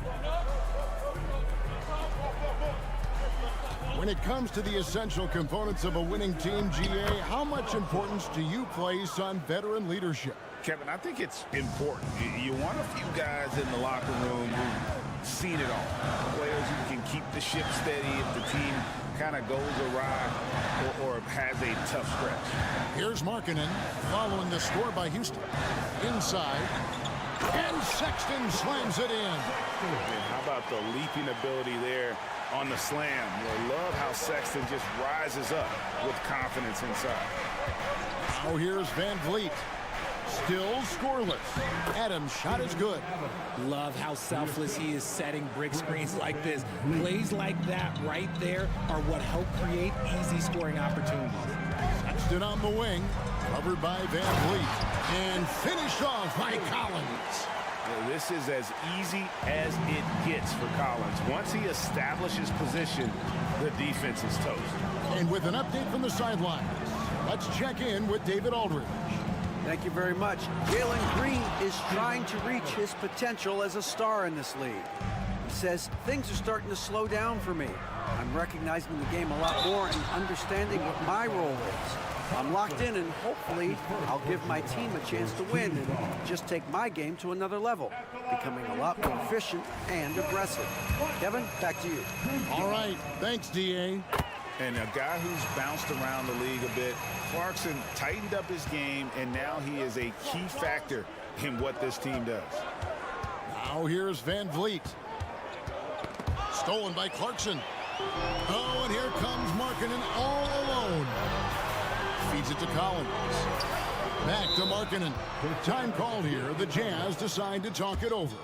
When it comes to the essential components of a winning team, GA, how much importance do you place on veteran leadership? Kevin, I think it's important. You want a few guys in the locker room who've seen it all. Players who can keep the ship steady if the team kind of goes awry or has a tough stretch. Here's Markkanen following the score by Houston. Inside. And Sexton slams it in. And how about the leaping ability there on the slam? I love how Sexton just rises up with confidence inside. Now here's Van Vliet. Still scoreless. Adams' shot is good. Love how selfless he is setting brick screens like this. Plays like that right there are what help create easy scoring opportunities. Sexton on the wing, covered by Van Vliet, and finished off by Collins. This is as easy as it gets for Collins. Once he establishes position, the defense is toast. And with an update from the sidelines, let's check in with David Aldridge. Thank you very much. Jalen Green is trying to reach his potential as a star in this league. He says, things are starting to slow down for me. I'm recognizing the game a lot more and understanding what my role is. I'm locked in, and hopefully I'll give my team a chance to win and just take my game to another level, becoming a lot more efficient and aggressive. Kevin, back to you. All right. Thanks, D.A. And a guy who's bounced around the league a bit, Clarkson tightened up his game, and now he is a key factor in what this team does. Now here's Van Vliet. Stolen by Clarkson. Oh, and here comes Markkanen all alone. Feeds it to Collins. Back to Markkanen. Time called here. The Jazz decide to talk it over.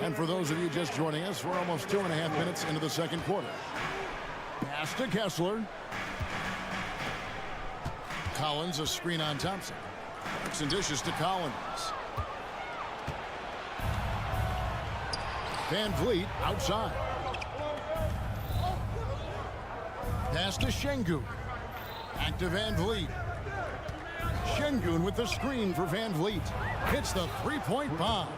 And for those of you just joining us, we're almost 2.5 minutes into the second quarter. Pass to Kessler. Collins, a screen on Thompson. Clarkson dishes to Collins. Van Vliet outside. Pass to Şengün. Back to Van Vliet. Şengün with the screen for Van Vliet. Hits the three-point bomb.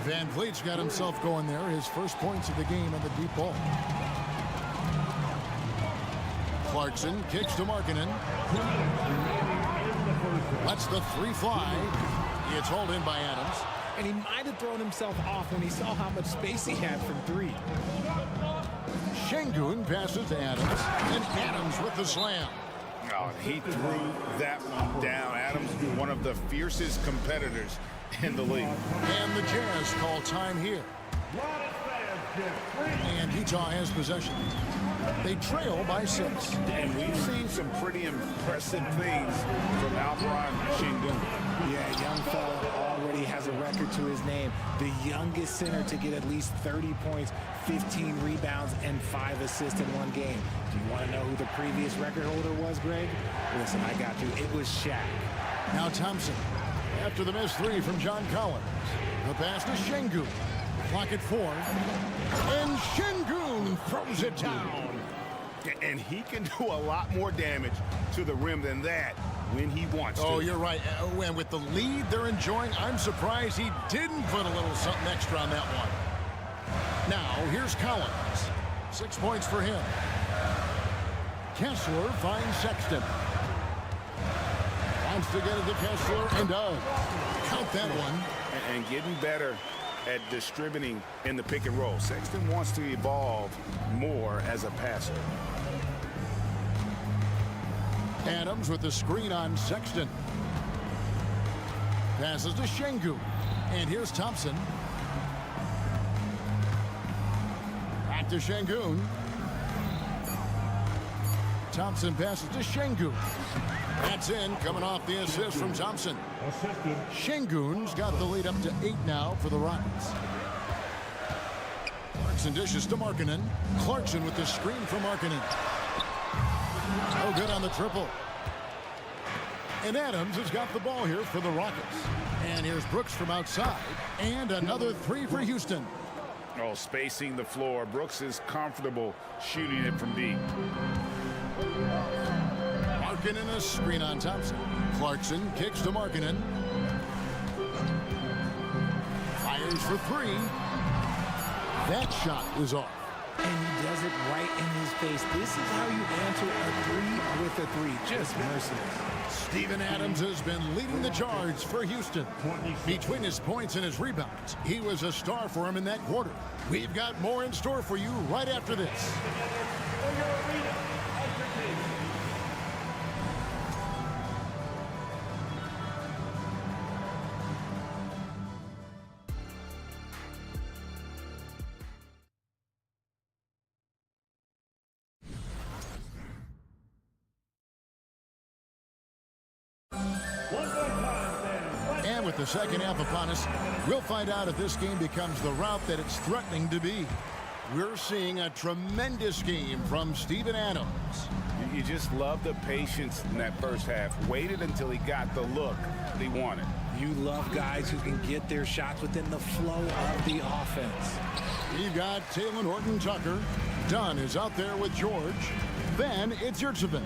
Van Vliet's got himself going there. His first points of the game on the deep ball. Clarkson kicks to Markkanen. Lets the three fly. It's hauled in by Adams. And he might have thrown himself off when he saw how much space he had from three. Şengün passes to Adams. And Adams with the slam. Oh, he threw that one down. Adams, one of the fiercest competitors in the league. And the Jazz call time here. And Utah has possession. They trail by 6. And we've seen some pretty impressive things from Alperen Şengün. Yeah, young fella already has a record to his name. The youngest center to get at least 30 points, 15 rebounds, and 5 assists in one game. Do you want to know who the previous record holder was, Greg? Listen, I got you. It was Shaq. Now Thompson. After the missed 3 from John Collins. The pass to Şengün. Clock at 4. And Şengün throws it down. And he can do a lot more damage to the rim than that when he wants to. Oh, you're right. And with the lead they're enjoying, I'm surprised he didn't put a little something extra on that one. Now, here's Collins. 6 points for him. Kessler finds Sexton. Wants to get it to Kessler and does. Count that one. And getting better at distributing in the pick and roll. Sexton wants to evolve more as a passer. Adams with the screen on Sexton. Passes to Şengün. And here's Thompson. Back to Şengün. Thompson passes to Şengün. That's in, coming off the assist from Thompson. Şengün's got the lead up to 8 now for the Rockets. Clarkson dishes to Markkanen. Clarkson with the screen for Markkanen. No good on the triple. And Adams has got the ball here for the Rockets. And here's Brooks from outside. And another 3 for Houston. Oh, spacing the floor. Brooks is comfortable shooting it from deep. Markkanen a screen on Thompson. Clarkson kicks to Markkanen. Fires for 3. That shot is off. And he does it right in his face. This is how you answer a 3 with a 3. Just merciless. Steven Adams has been leading the charge for Houston. Between his points and his rebounds, he was a star for him in that quarter. We've got more in store for you right after this. with the second half upon us, we'll find out if this game becomes the route that it's threatening to be. We're seeing a tremendous game from Steven Adams. You just love the patience in that first half. Waited until he got the look he wanted. You love guys who can get their shots within the flow of the offense. You've got Taylor Horton-Tucker. Dunn is out there with George. Then it's Yurtsevin.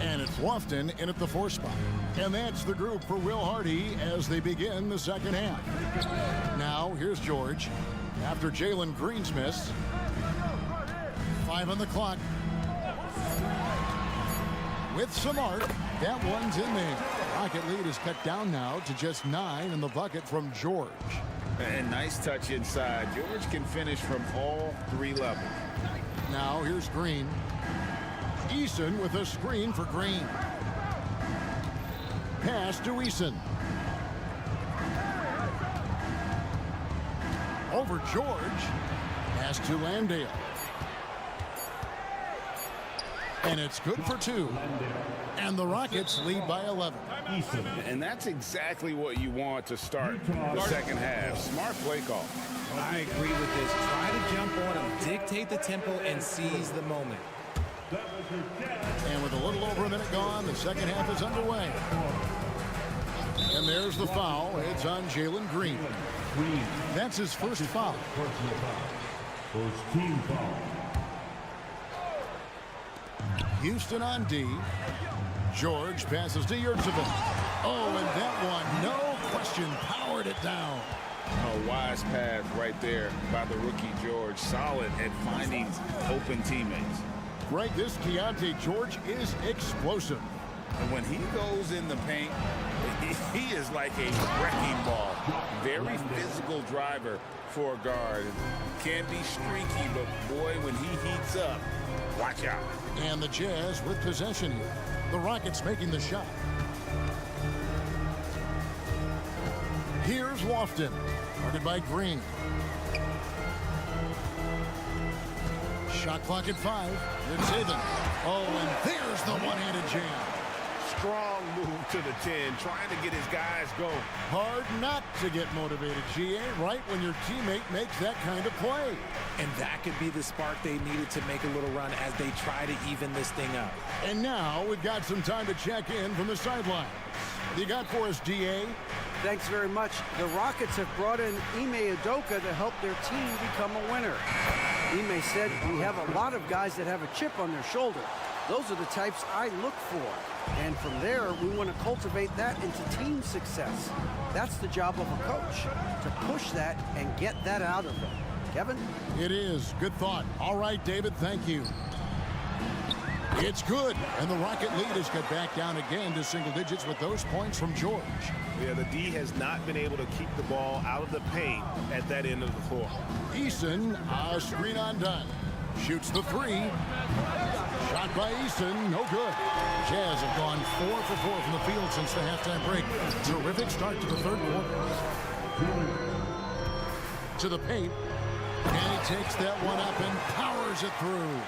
And it's Lofton in at the 4 spot. And that's the group for Will Hardy as they begin the second half. Now, here's George. After Jalen Green's miss. 5 on the clock. With some arc, that one's in there. Rocket lead is cut down now to just 9 in the bucket from George. And nice touch inside. George can finish from all 3 levels. Now here's Green. Eason with a screen for Green. Pass to Eason. Over George. Pass to Landale. And it's good for 2. And the Rockets lead by 11. And that's exactly what you want to start the second half. Smart play call. I agree with this. Try to jump on him, dictate the tempo, and seize the moment. And with a little over a minute gone, the second half is underway. And there's the foul. It's on Jalen Green. That's his first foul. First team foul. Houston on D. George passes to Yurtsevin. Oh, and that one, no question, powered it down. A wise pass right there by the rookie George. Solid at finding open teammates. Right, this Keontae George is explosive. And when he goes in the paint, he is like a wrecking ball. Very physical driver for a guard. Can be streaky, but boy, when he heats up, watch out. And the Jazz with possession here. The Rockets making the shot. Here's Lofton, guarded by Green. Shot clock at 5. Yurtsevin. Oh, and there's the one-handed jam. Strong move to the 10, trying to get his guys going. Hard not to get motivated, GA, right when your teammate makes that kind of play. And that could be the spark they needed to make a little run as they try to even this thing up. And now we've got some time to check in from the sidelines. What do you got for us, GA? Thanks very much. The Rockets have brought in Ime Udoka to help their team become a winner. Ime said, "We have a lot of guys that have a chip on their shoulder. Those are the types I look for. And from there, we want to cultivate that into team success. That's the job of a coach, to push that and get that out of them." Kevin? It is. Good thought. All right, David, thank you. It's good. And the Rocket lead is cut back down again to single digits with those points from George. Yeah, the D has not been able to keep the ball out of the paint at that end of the floor. Eason, a screen on Dunn. Shoots the 3. Shot by Eason, no good. Jazz have gone 4 for 4 from the field since the halftime break. Terrific start to the third quarter. To the paint. And he takes that one up and powers it through.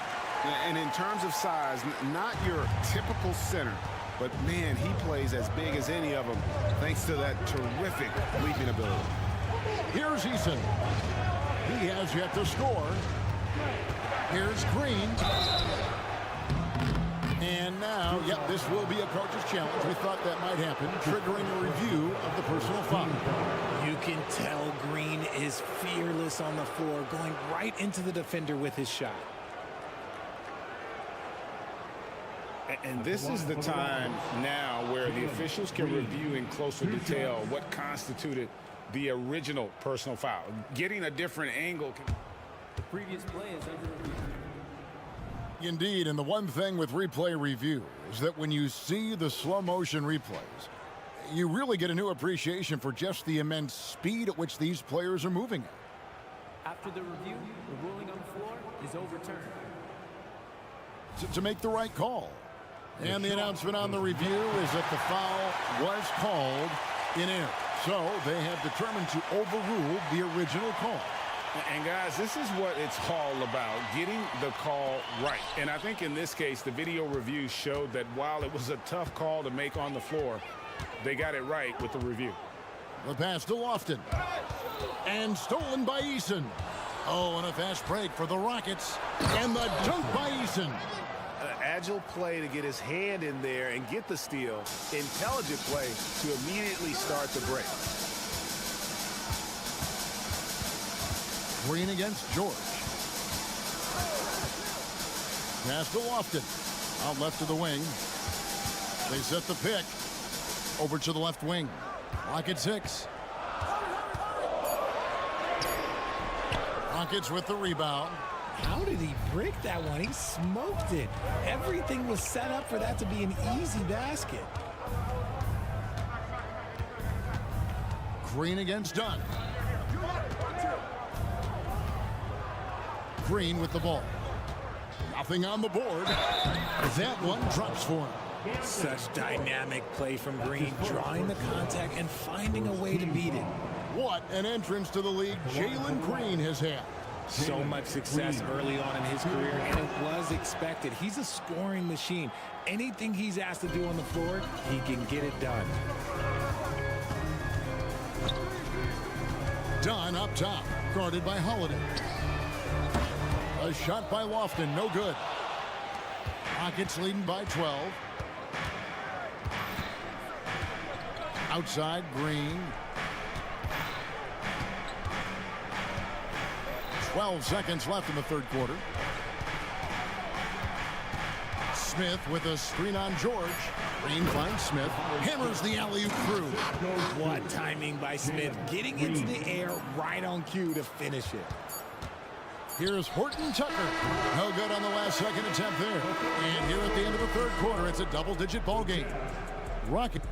And in terms of size, not your typical center, but man, he plays as big as any of them thanks to that terrific leaping ability. Here's Eason. He has yet to score. Here's Green. And now, yep, this will be a coach's challenge. We thought that might happen, triggering a review of the personal foul. You can tell Green is fearless on the floor, going right into the defender with his shot. And this is the time now where the officials can review in closer detail what constituted the original personal foul. Getting a different angle. The previous play is under review. Indeed, and the one thing with replay review is that when you see the slow motion replays, you really get a new appreciation for just the immense speed at which these players are moving at. After the review, the ruling on the floor is overturned. To make the right call. And the announcement on the review is that the foul was called in error. So they have determined to overrule the original call. And guys, this is what it's all about, getting the call right. And I think in this case, the video review showed that while it was a tough call to make on the floor, they got it right with the review. The pass to Lofton. And stolen by Eason. Oh, and a fast break for the Rockets. And the dunk by Eason. An agile play to get his hand in there and get the steal. Intelligent play to immediately start the break. Green against George. Pass to Lofton. Out left to the wing. They set the pick. Over to the left wing. Rockets 6. Rockets with the rebound. How did he break that one? He smoked it. Everything was set up for that to be an easy basket. Green against Dunn. Green with the ball. Nothing on the board. That one drops for him. Such dynamic play from Green, drawing the contact and finding a way to beat it. What an entrance to the league Jalen Green has had. So much success early on in his career, and it was expected. He's a scoring machine. Anything he's asked to do on the floor, he can get it done. Dunn up top, guarded by Holiday. A shot by Lofton, no good. Rockets leading by 12. Outside, Green. 12 seconds left in the third quarter. Smith with a screen on George. Green finds Smith. Hammers the alley-oop through. What timing by Smith. Getting into the air right on cue to finish it. Here's Horton Tucker. No good on the last second attempt there. And here at the end of the third quarter, it's a double-digit ball game. Rocket.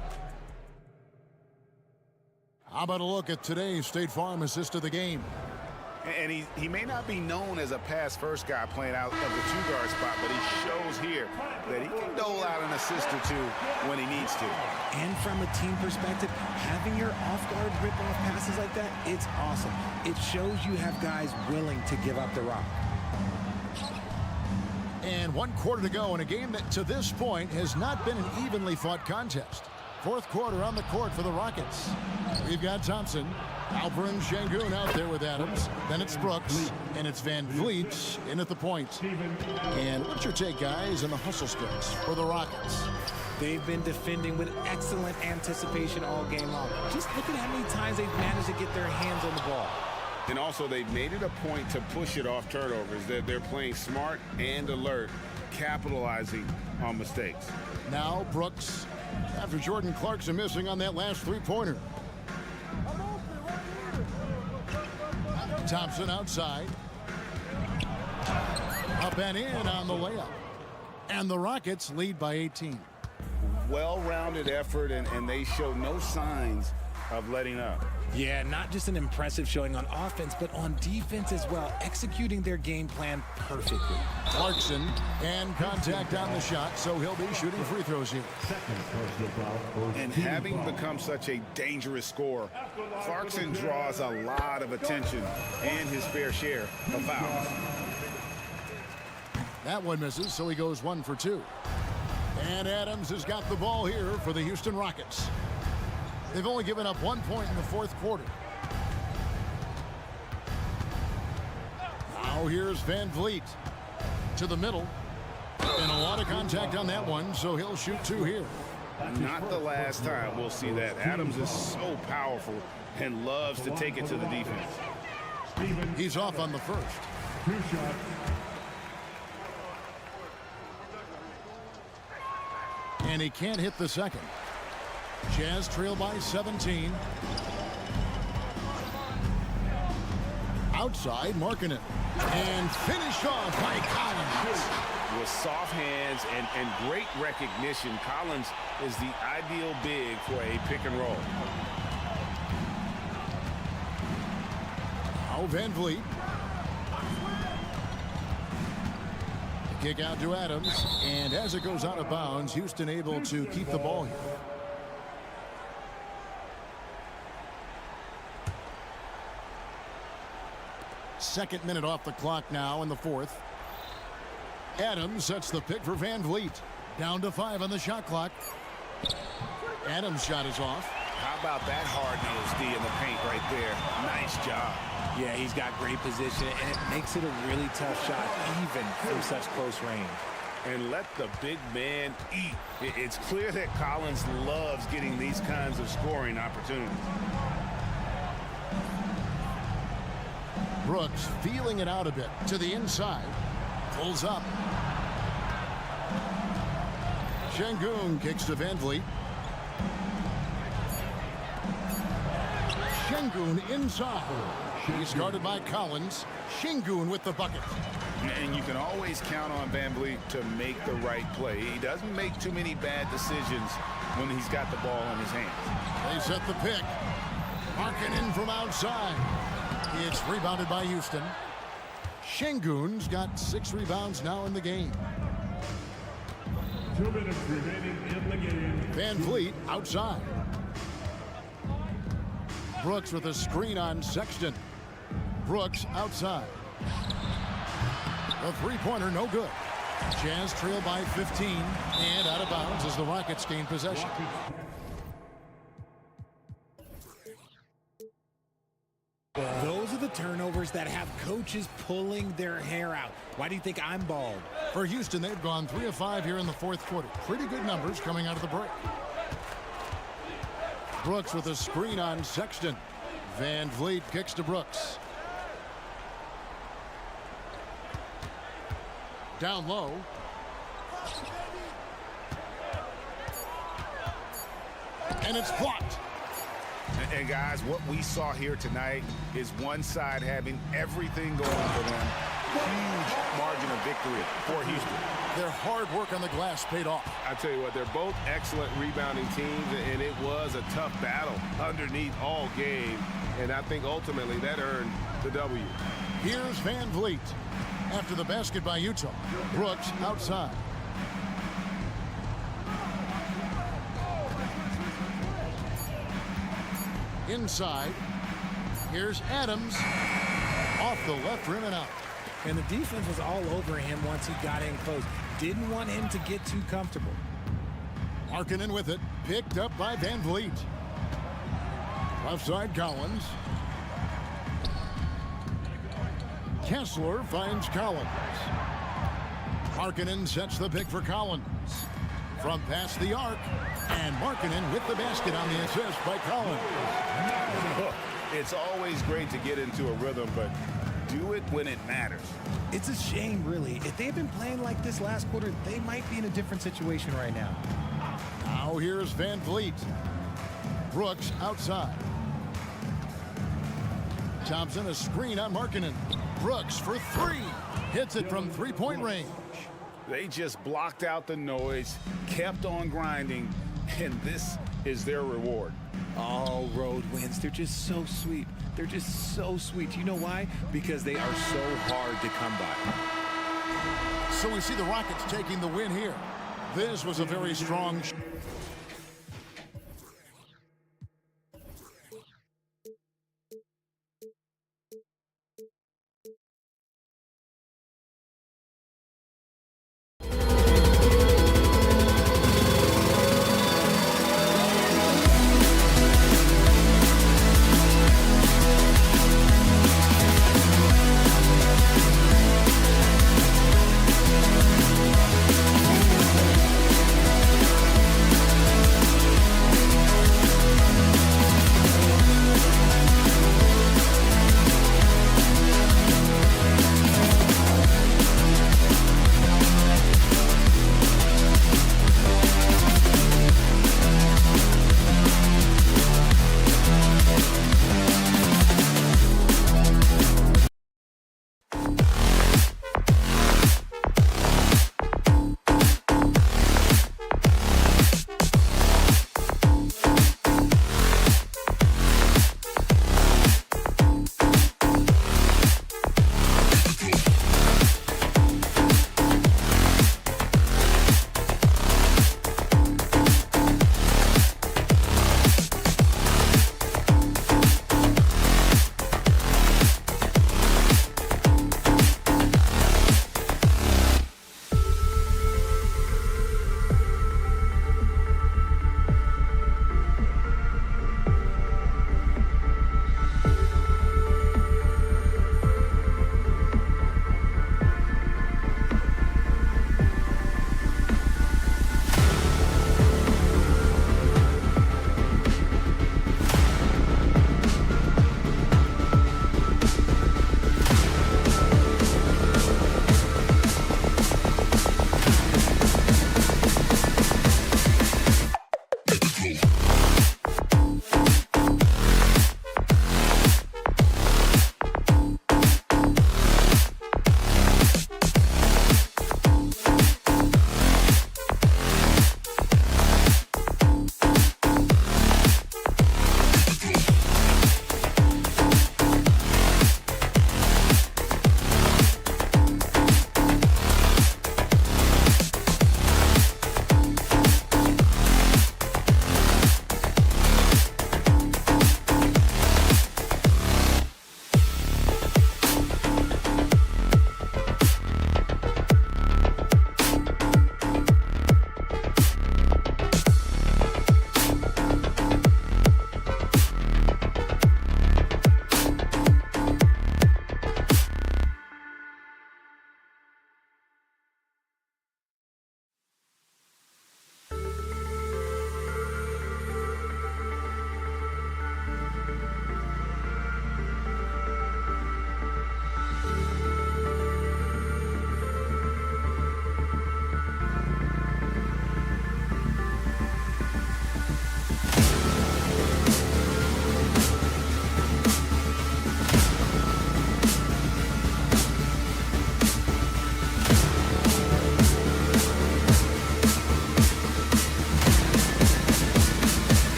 How about a look at today's State Farm assist of the game? And he may not be known as a pass-first guy playing out of the two-guard spot, but he shows here that he can dole out an assist or two when he needs to. And from a team perspective, having your off-guard rip-off passes like that, it's awesome. It shows you have guys willing to give up the rock. And 1 quarter to go in a game that to this point has not been an evenly fought contest. Fourth quarter on the court for the Rockets. We've got Thompson, Alper and Şengün out there with Adams. Then it's Brooks, and it's Van Vliet in at the point. And what's your take, guys, in the hustle sticks for the Rockets? They've been defending with excellent anticipation all game long. Just look at how many times they've managed to get their hands on the ball. And also, they've made it a point to push it off turnovers. They're playing smart and alert, capitalizing on mistakes. Now Brooks, after Jordan Clarkson missing on that last three-pointer. Thompson outside. Up and in on the layup. And the Rockets lead by 18. Well-rounded effort, and they show no signs of letting up. Yeah, not just an impressive showing on offense, but on defense as well, executing their game plan perfectly. Clarkson and contact on the shot, so he'll be shooting free throws here. And having become such a dangerous scorer, Clarkson draws a lot of attention and his fair share of fouls. That one misses, so he goes 1 for 2. And Adams has got the ball here for the Houston Rockets. They've only given up 1 point in the fourth quarter. Now here's Van Vliet to the middle. And a lot of contact on that one, so he'll shoot 2 here. Not the last time we'll see that. Adams is so powerful and loves to take it to the defense. He's off on the first. 2 shots. And he can't hit the second. Jazz trail by 17. Outside, Markkanen. And finished off by Collins. With soft hands and great recognition, Collins is the ideal big for a pick and roll. Now Van Vliet. Kick out to Adams. And as it goes out of bounds, Houston able to keep the ball here. Second minute off the clock now in the fourth. Adams sets the pick for Van Vliet. Down to 5 on the shot clock. Adams' shot is off. How about that hard-nosed D in the paint right there? Nice job. Yeah, he's got great position, and it makes it a really tough shot, even from such close range. And let the big man eat. It's clear that Collins loves getting these kinds of scoring opportunities. Brooks feeling it out a bit to the inside. Pulls up. Şengün kicks to Van Vliet. Şengün inside. He's guarded by Collins. Şengün with the bucket. And you can always count on Van Vliet to make the right play. He doesn't make too many bad decisions when he's got the ball in his hands. They set the pick. Markkanen from outside. It's rebounded by Houston. Şengün's got 6 rebounds now in the game. 2 minutes remaining in the game. Van Vliet outside. Brooks with a screen on Sexton. Brooks outside. The three-pointer no good. Jazz trail by 15 and out of bounds as the Rockets gain possession. Those are the turnovers that have coaches pulling their hair out. Why do you think I'm bald? For Houston, they've gone 3 of 5 here in the fourth quarter. Pretty good numbers coming out of the break. Brooks with a screen on Sexton. Van Vliet kicks to Brooks. Down low. And it's blocked. And guys, what we saw here tonight is one side having everything going for them. Huge margin of victory for Houston. Their hard work on the glass paid off. I tell you what, they're both excellent rebounding teams, and it was a tough battle underneath all game. And I think ultimately that earned the W. Here's Van Vliet. After the basket by Utah. Brooks outside. Inside. Here's Adams. Off the left rim and out. And the defense was all over him once he got in close. Didn't want him to get too comfortable. Markkanen with it. Picked up by Van Vliet. Left side Collins. Kessler finds Collins. Markkanen sets the pick for Collins. From past the arc. And Markkanen with the basket on the assist by Collins. It's always great to get into a rhythm, but do it when it matters. It's a shame, really. If they had been playing like this last quarter, they might be in a different situation right now. Now here's Van Vliet. Brooks outside. Thompson a screen on Markkanen. Brooks for 3. Hits it from three-point range. They just blocked out the noise, kept on grinding, and this is their reward. All road wins. They're just so sweet. They're just so sweet. You know why? Because they are so hard to come by. So we see the Rockets taking the win here. This was a very strong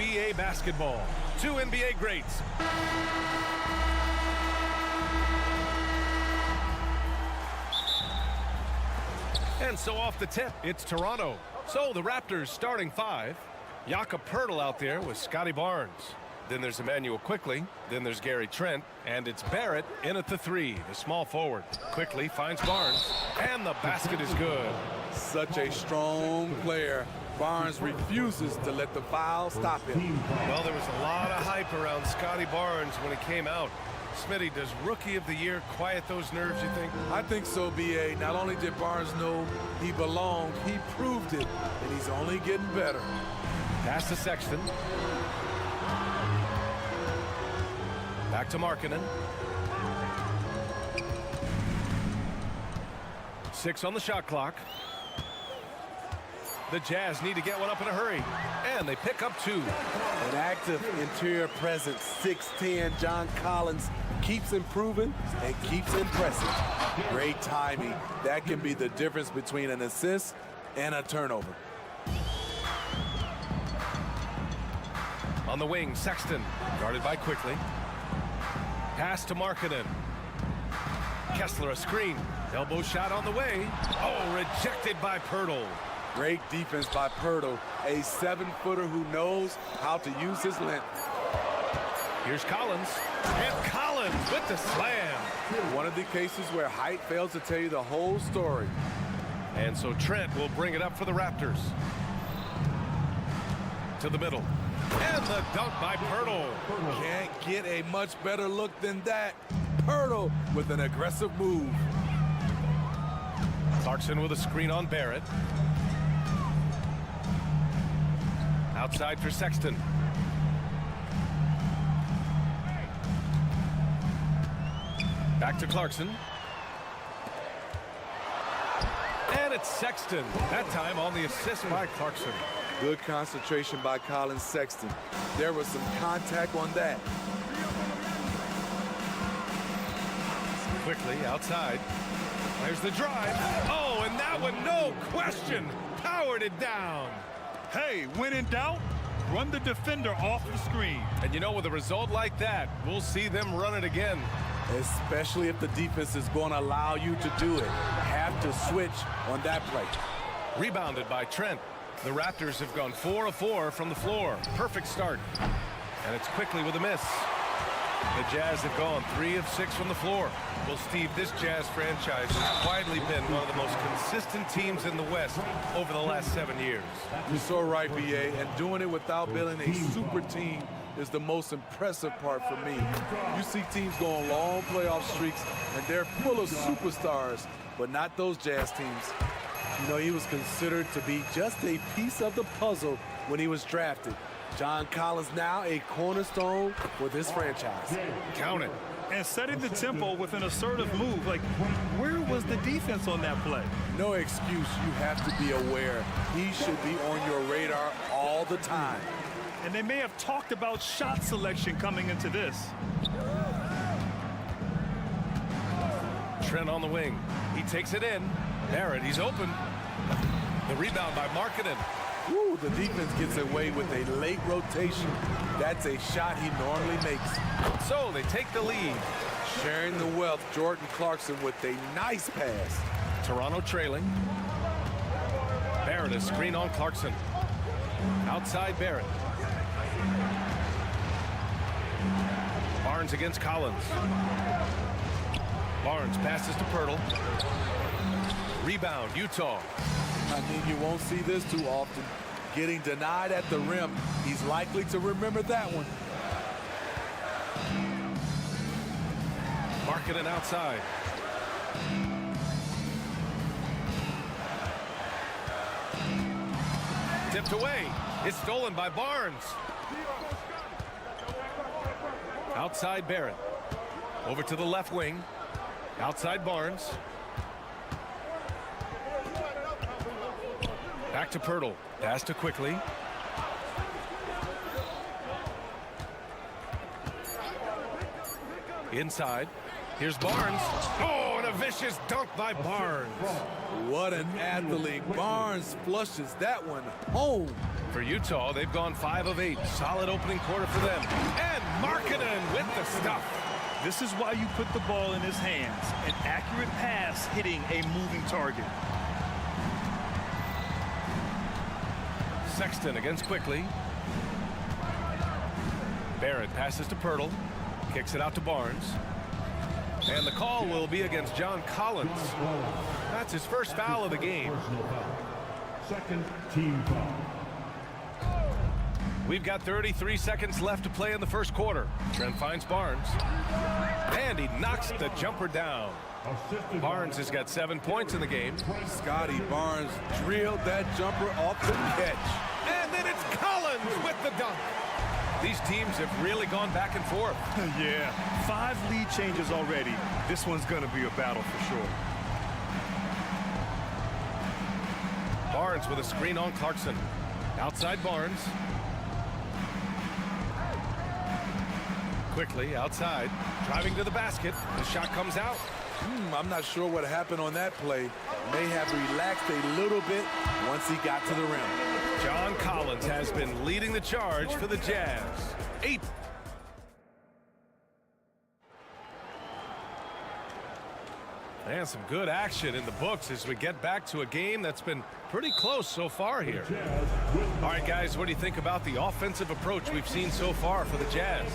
NBA basketball. Two NBA greats. And so off the tip, it's Toronto. So the Raptors starting five. Jakob Poeltl out there with Scotty Barnes. Then there's Emmanuel Quickly. Then there's Gary Trent. And it's Barrett in at the three, the small forward. Quickly finds Barnes. And the basket is good. Such a strong player. Barnes refuses to let the foul stop him. Well, there was a lot of hype around Scotty Barnes when he came out. Smitty, does Rookie of the Year quiet those nerves, you think? I think so, B.A. Not only did Barnes know he belonged, he proved it, and he's only getting better. Pass to Sexton. Back to Markkanen. 6 on the shot clock. The Jazz need to get one up in a hurry, and they pick up 2. An active interior presence, 6'10", John Collins keeps improving and keeps impressing. Great timing. That can be the difference between an assist and a turnover. On the wing, Sexton, guarded by Quickly. Pass to Markkanen. Kessler a screen. Elbow shot on the way. Oh, rejected by Poeltl. Great defense by Poeltl, a 7-footer who knows how to use his length. Here's Collins, and Collins with the slam. One of the cases where height fails to tell you the whole story. And so Trent will bring it up for the Raptors. To the middle. And the dunk by Poeltl. Can't get a much better look than that. Poeltl with an aggressive move. Clarkson with a screen on Barrett. Outside for Sexton. Back to Clarkson. And it's Sexton. That time on the assist by Clarkson. Good concentration by Colin Sexton. There was some contact on that. Quickly outside. There's the drive. Oh, and that one, no question, powered it down. Hey, when in doubt, run the defender off the screen. And you know, with a result like that, we'll see them run it again. Especially if the defense is going to allow you to do it. Have to switch on that play. Rebounded by Trent. The Raptors have gone 4 of 4 from the floor. Perfect start. And it's Quickly with a miss. The Jazz have gone 3 of 6 from the floor. Well, Steve, this Jazz franchise has quietly been one of the most consistent teams in the West over the last 7 years. You're so right, B.A., and doing it without building a super team is the most impressive part for me. You see teams go on long playoff streaks, and they're full of superstars, but not those Jazz teams. You know, he was considered to be just a piece of the puzzle when he was drafted. John Collins now a cornerstone for this franchise. Count it. And setting the tempo with an assertive move. Like, where was the defense on that play? No excuse. You have to be aware. He should be on your radar all the time. And they may have talked about shot selection coming into this. Trent on the wing. He takes it in. Barrett, he's open. The rebound by Markkanen. Woo, the defense gets away with a late rotation. That's a shot he normally makes. So they take the lead. Sharing the wealth, Jordan Clarkson with a nice pass. Toronto trailing. Barrett, a screen on Clarkson. Outside Barrett. Barnes against Collins. Barnes passes to Poeltl. Rebound, Utah. I mean, you won't see this too often. Getting denied at the rim. He's likely to remember that one. Markkanen outside. Tipped away. It's stolen by Barnes. Outside Barrett. Over to the left wing. Outside Barnes. Back to Pirtle. Pass to Quickly. Inside. Here's Barnes. Oh, and a vicious dunk by Barnes. What an athlete. Barnes flushes that one home. For Utah, they've gone 5 of 8. Solid opening quarter for them. And Markkanen with the stuff. This is why you put the ball in his hands. An accurate pass hitting a moving target. Sexton against Quickly. Barrett passes to Pirtle. Kicks it out to Barnes. And the call will be against John Collins. That's his first foul of the game. Second team foul. We've got 33 seconds left to play in the first quarter. Trent finds Barnes. And he knocks the jumper down. Barnes has got 7 points in the game. Scotty Barnes drilled that jumper off the catch. And then it's Collins with the dunk. These teams have really gone back and forth. Yeah, 5 lead changes already. This one's going to be a battle for sure. Barnes with a screen on Clarkson. Outside Barnes. Quickly outside. Driving to the basket. The shot comes out. I'm not sure what happened on that play. May have relaxed a little bit once he got to the rim. John Collins has been leading the charge for the Jazz. 8. And some good action in the books as we get back to a game that's been pretty close so far here. All right, guys, what do you think about the offensive approach we've seen so far for the Jazz?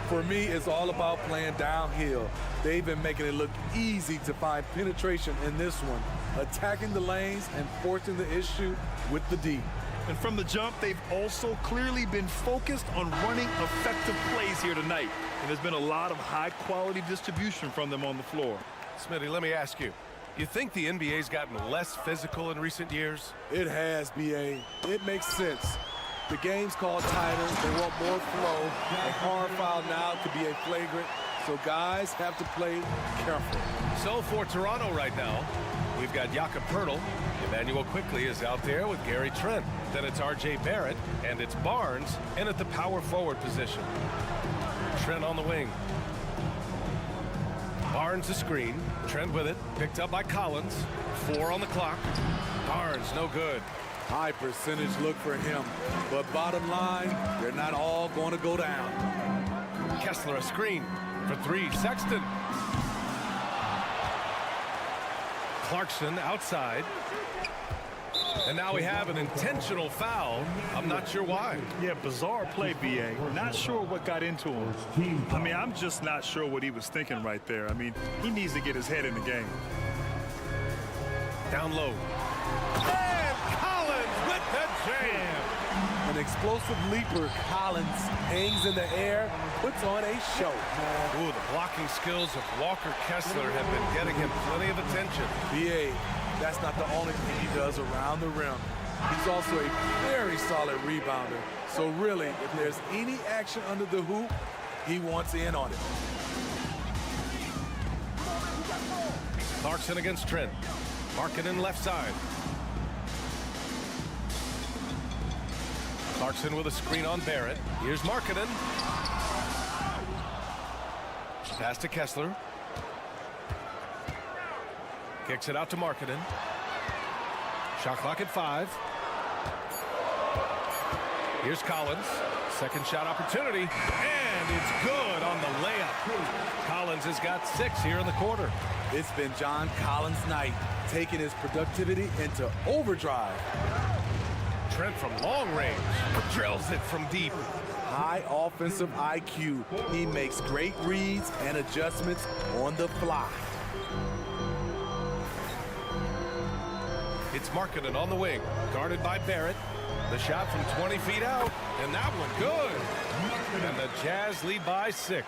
For me, it's all about playing downhill. They've been making it look easy to find penetration in this one, attacking the lanes and forcing the issue with the D. And from the jump, they've also clearly been focused on running effective plays here tonight. And there's been a lot of high-quality distribution from them on the floor. Smitty, let me ask you. You think the NBA's gotten less physical in recent years? It has, B.A. It makes sense. The game's called tighter. They want more flow. A hard foul now could be a flagrant. So guys have to play careful. So for Toronto right now, we've got Jakob Pirtle. Emmanuel Quickly is out there with Gary Trent. Then it's R.J. Barrett, and it's Barnes in at the power forward position. Trent on the wing. Barnes the screen. Trent with it. Picked up by Collins. 4 on the clock. Barnes no good. High percentage look for him. But bottom line, they're not all going to go down. Kessler a screen for 3. Sexton. Clarkson outside. And now we have an intentional foul. I'm not sure why. Yeah, bizarre play, B.A. Not sure what got into him. I mean, I'm just not sure what he was thinking right there. I mean, he needs to get his head in the game. Down low. And Collins with the jam. An explosive leaper. Collins hangs in the air, puts on a show. Ooh, the blocking skills of Walker Kessler have been getting him plenty of attention. B.A., that's not the only thing he does around the rim. He's also a very solid rebounder. So really, if there's any action under the hoop, he wants in on it. Clarkson against Trent. Markkanen left side. Clarkson with a screen on Barrett. Here's Markkanen. Pass to Kessler. Kicks it out to Markkanen. Shot clock at 5. Here's Collins. Second shot opportunity. And it's good on the layup. Collins has got 6 here in the quarter. It's been John Collins' night, taking his productivity into overdrive. Trent from long range drills it from deep. High offensive IQ. He makes great reads and adjustments on the fly. It's Markkanen on the wing, guarded by Barrett. The shot from 20 feet out, and that one good. And the Jazz lead by 6.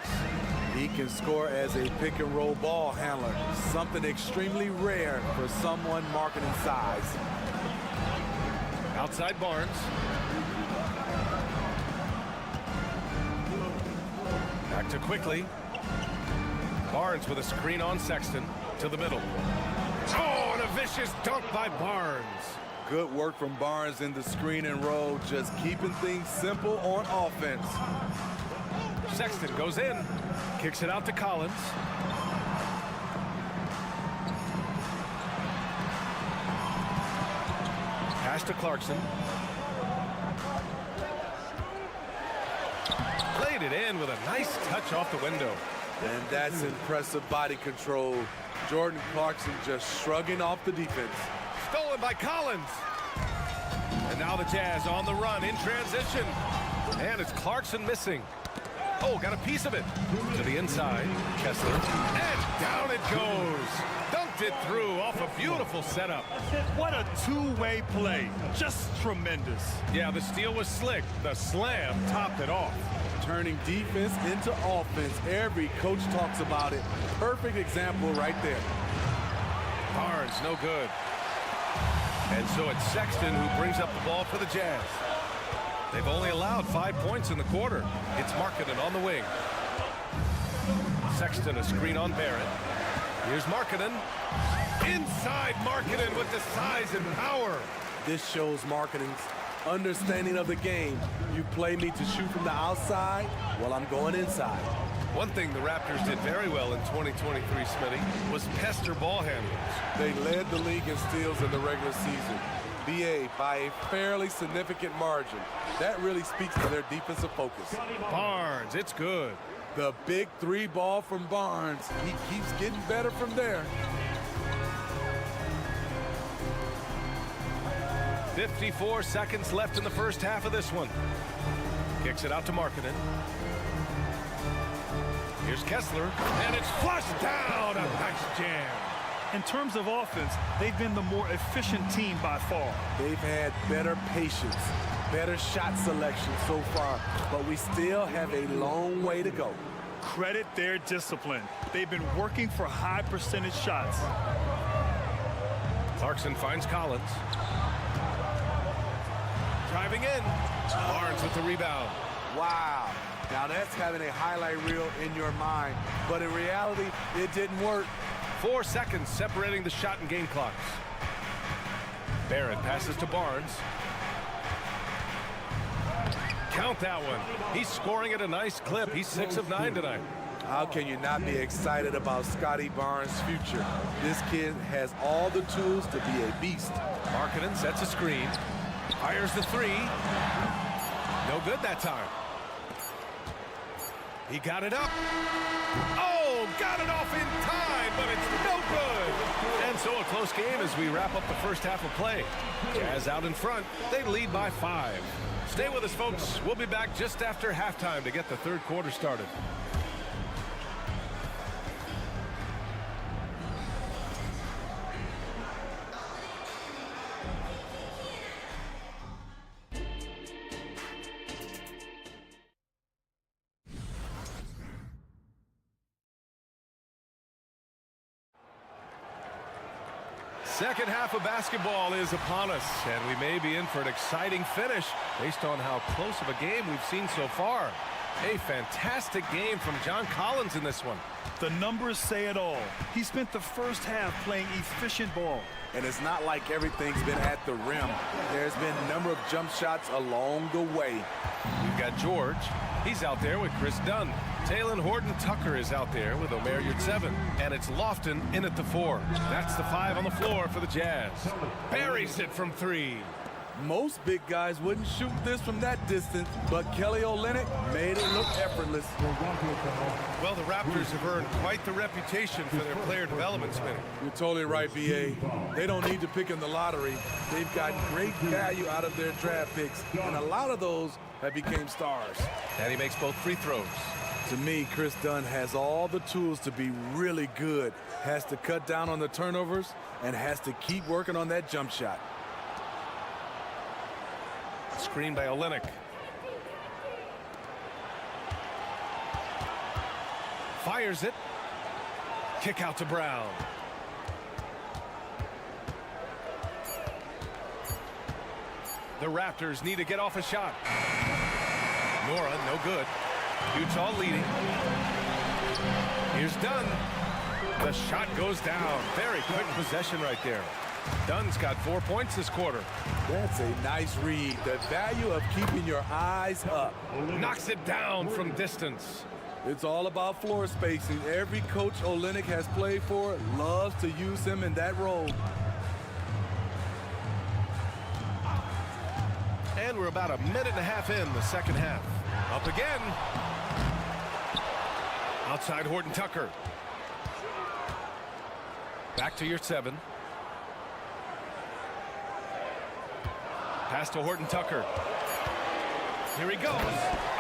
He can score as a pick-and-roll ball handler, something extremely rare for someone marketing size. Outside Barnes. Back to quickly. Barnes with a screen on Sexton to the middle. Oh, and a vicious dunk by Barnes. Good work from Barnes in the screen and roll, just keeping things simple on offense. Sexton goes in, kicks it out to Collins. Pass to Clarkson. Played it in with a nice touch off the window. And that's impressive body control. Jordan Clarkson just shrugging off the defense. Stolen by Collins. And now the Jazz on the run in transition. And it's Clarkson missing. Oh, got a piece of it. To the inside. Kessler. And down it goes. Dunked it through off a beautiful setup. What a two-way play. Just tremendous. Yeah, the steal was slick. The slam topped it off. Turning defense into offense. Every coach talks about it. Perfect example right there. Barnes, no good. And so it's Sexton who brings up the ball for the Jazz. They've only allowed 5 points in the quarter. It's Markkanen on the wing. Sexton a screen on Barrett. Here's Markkanen. Inside Markkanen with the size and power. This shows Markkanen's understanding of the game. You play me to shoot from the outside, well, I'm going inside. One thing the Raptors did very well in 2023, Smitty, was pester ball handlers. They led the league in steals in the regular season. BA by a fairly significant margin. That really speaks to their defensive focus. Barnes, it's good. The big three ball from Barnes. He keeps getting better from there. 54 seconds left in the first half of this one. Kicks it out to Markkanen. Here's Kessler, and it's flushed down. A nice jam. In terms of offense, they've been the more efficient team by far. They've had better patience, better shot selection so far, but we still have a long way to go. Credit their discipline. They've been working for high percentage shots. Clarkson finds Collins. Driving in. Barnes with the rebound. Wow. Now that's having a highlight reel in your mind, but in reality, it didn't work. 4 seconds separating the shot and game clocks. Barrett passes to Barnes. Count that one. He's scoring at a nice clip. He's 6 of 9 tonight. How can you not be excited about Scotty Barnes' future? This kid has all the tools to be a beast. Markkanen sets a screen. Fires the three. No good that time. He got it up. Oh, got it off in time, but it's no good. And so a close game as we wrap up the first half of play. Jazz out in front. They lead by 5. Stay with us, folks. We'll be back just after halftime to get the third quarter started. Second half of basketball is upon us, and we may be in for an exciting finish based on how close of a game we've seen so far. A fantastic game from John Collins in this one. The numbers say it all. He spent the first half playing efficient ball. And it's not like everything's been at the rim. There's been a number of jump shots along the way. We've got George. He's out there with Chris Dunn. Talen Horton-Tucker is out there with Omer Yurtseven. And it's Lofton in at the 4. That's the 5 on the floor for the Jazz. Buries it from 3. Most big guys wouldn't shoot this from that distance, but Kelly Olynyk made it look effortless. Well, the Raptors have earned quite the reputation for their player development spin. You're totally right, B.A. They don't need to pick in the lottery. They've gotten great value out of their draft picks, and a lot of those have become stars. And he makes both free throws. To me, Chris Dunn has all the tools to be really good. Has to cut down on the turnovers and has to keep working on that jump shot. Screen by Olynyk. Fires it. Kick out to Brown. The Raptors need to get off a shot. Nora, no good. Utah leading. Here's Dunn. The shot goes down. Very quick possession right there. Dunn's got 4 points this quarter. That's a nice read. The value of keeping your eyes up. Knocks it down from distance. It's all about floor spacing. Every coach Olynyk has played for loves to use him in that role. And we're about a minute and a half in the second half. Up again. Outside Horton Tucker. Back to your 7. Pass to Horton Tucker. Here he goes.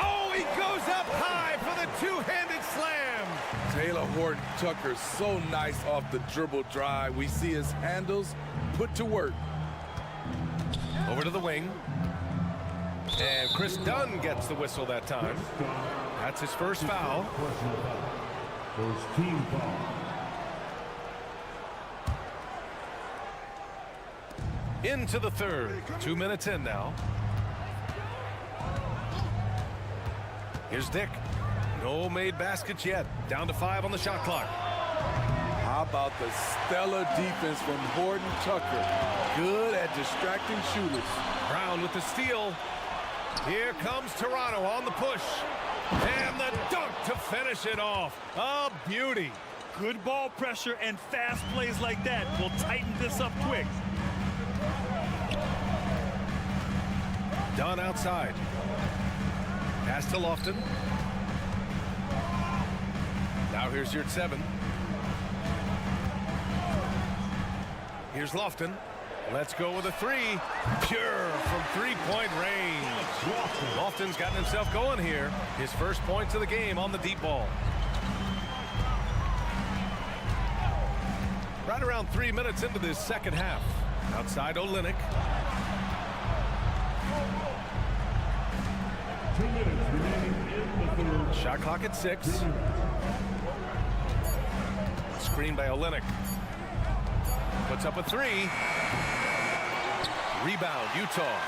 Oh, he goes up high for the two-handed slam. Taylor Horton Tucker, so nice off the dribble drive. We see his handles put to work. Over to the wing. And Chris Dunn gets the whistle that time. That's his first foul. First team foul. Into the third. 2 minutes in now. Here's Dick. No made baskets yet. Down to 5 on the shot clock. How about the stellar defense from Horton Tucker? Good at distracting shooters. Brown with the steal. Here comes Toronto on the push. And the dunk to finish it off. A beauty. Good ball pressure and fast plays like that will tighten this up quick. Dunn outside. Pass to Lofton. Now here's your 7. Here's Lofton. Let's go with a 3. Pure from three-point range. Lofton's gotten himself going here. His first points of the game on the deep ball. Right around 3 minutes into this second half. Outside Olynyk. 2 minutes remaining in the third. Shot clock at 6. Screen by Olynyk. Puts up a 3. Rebound, Utah.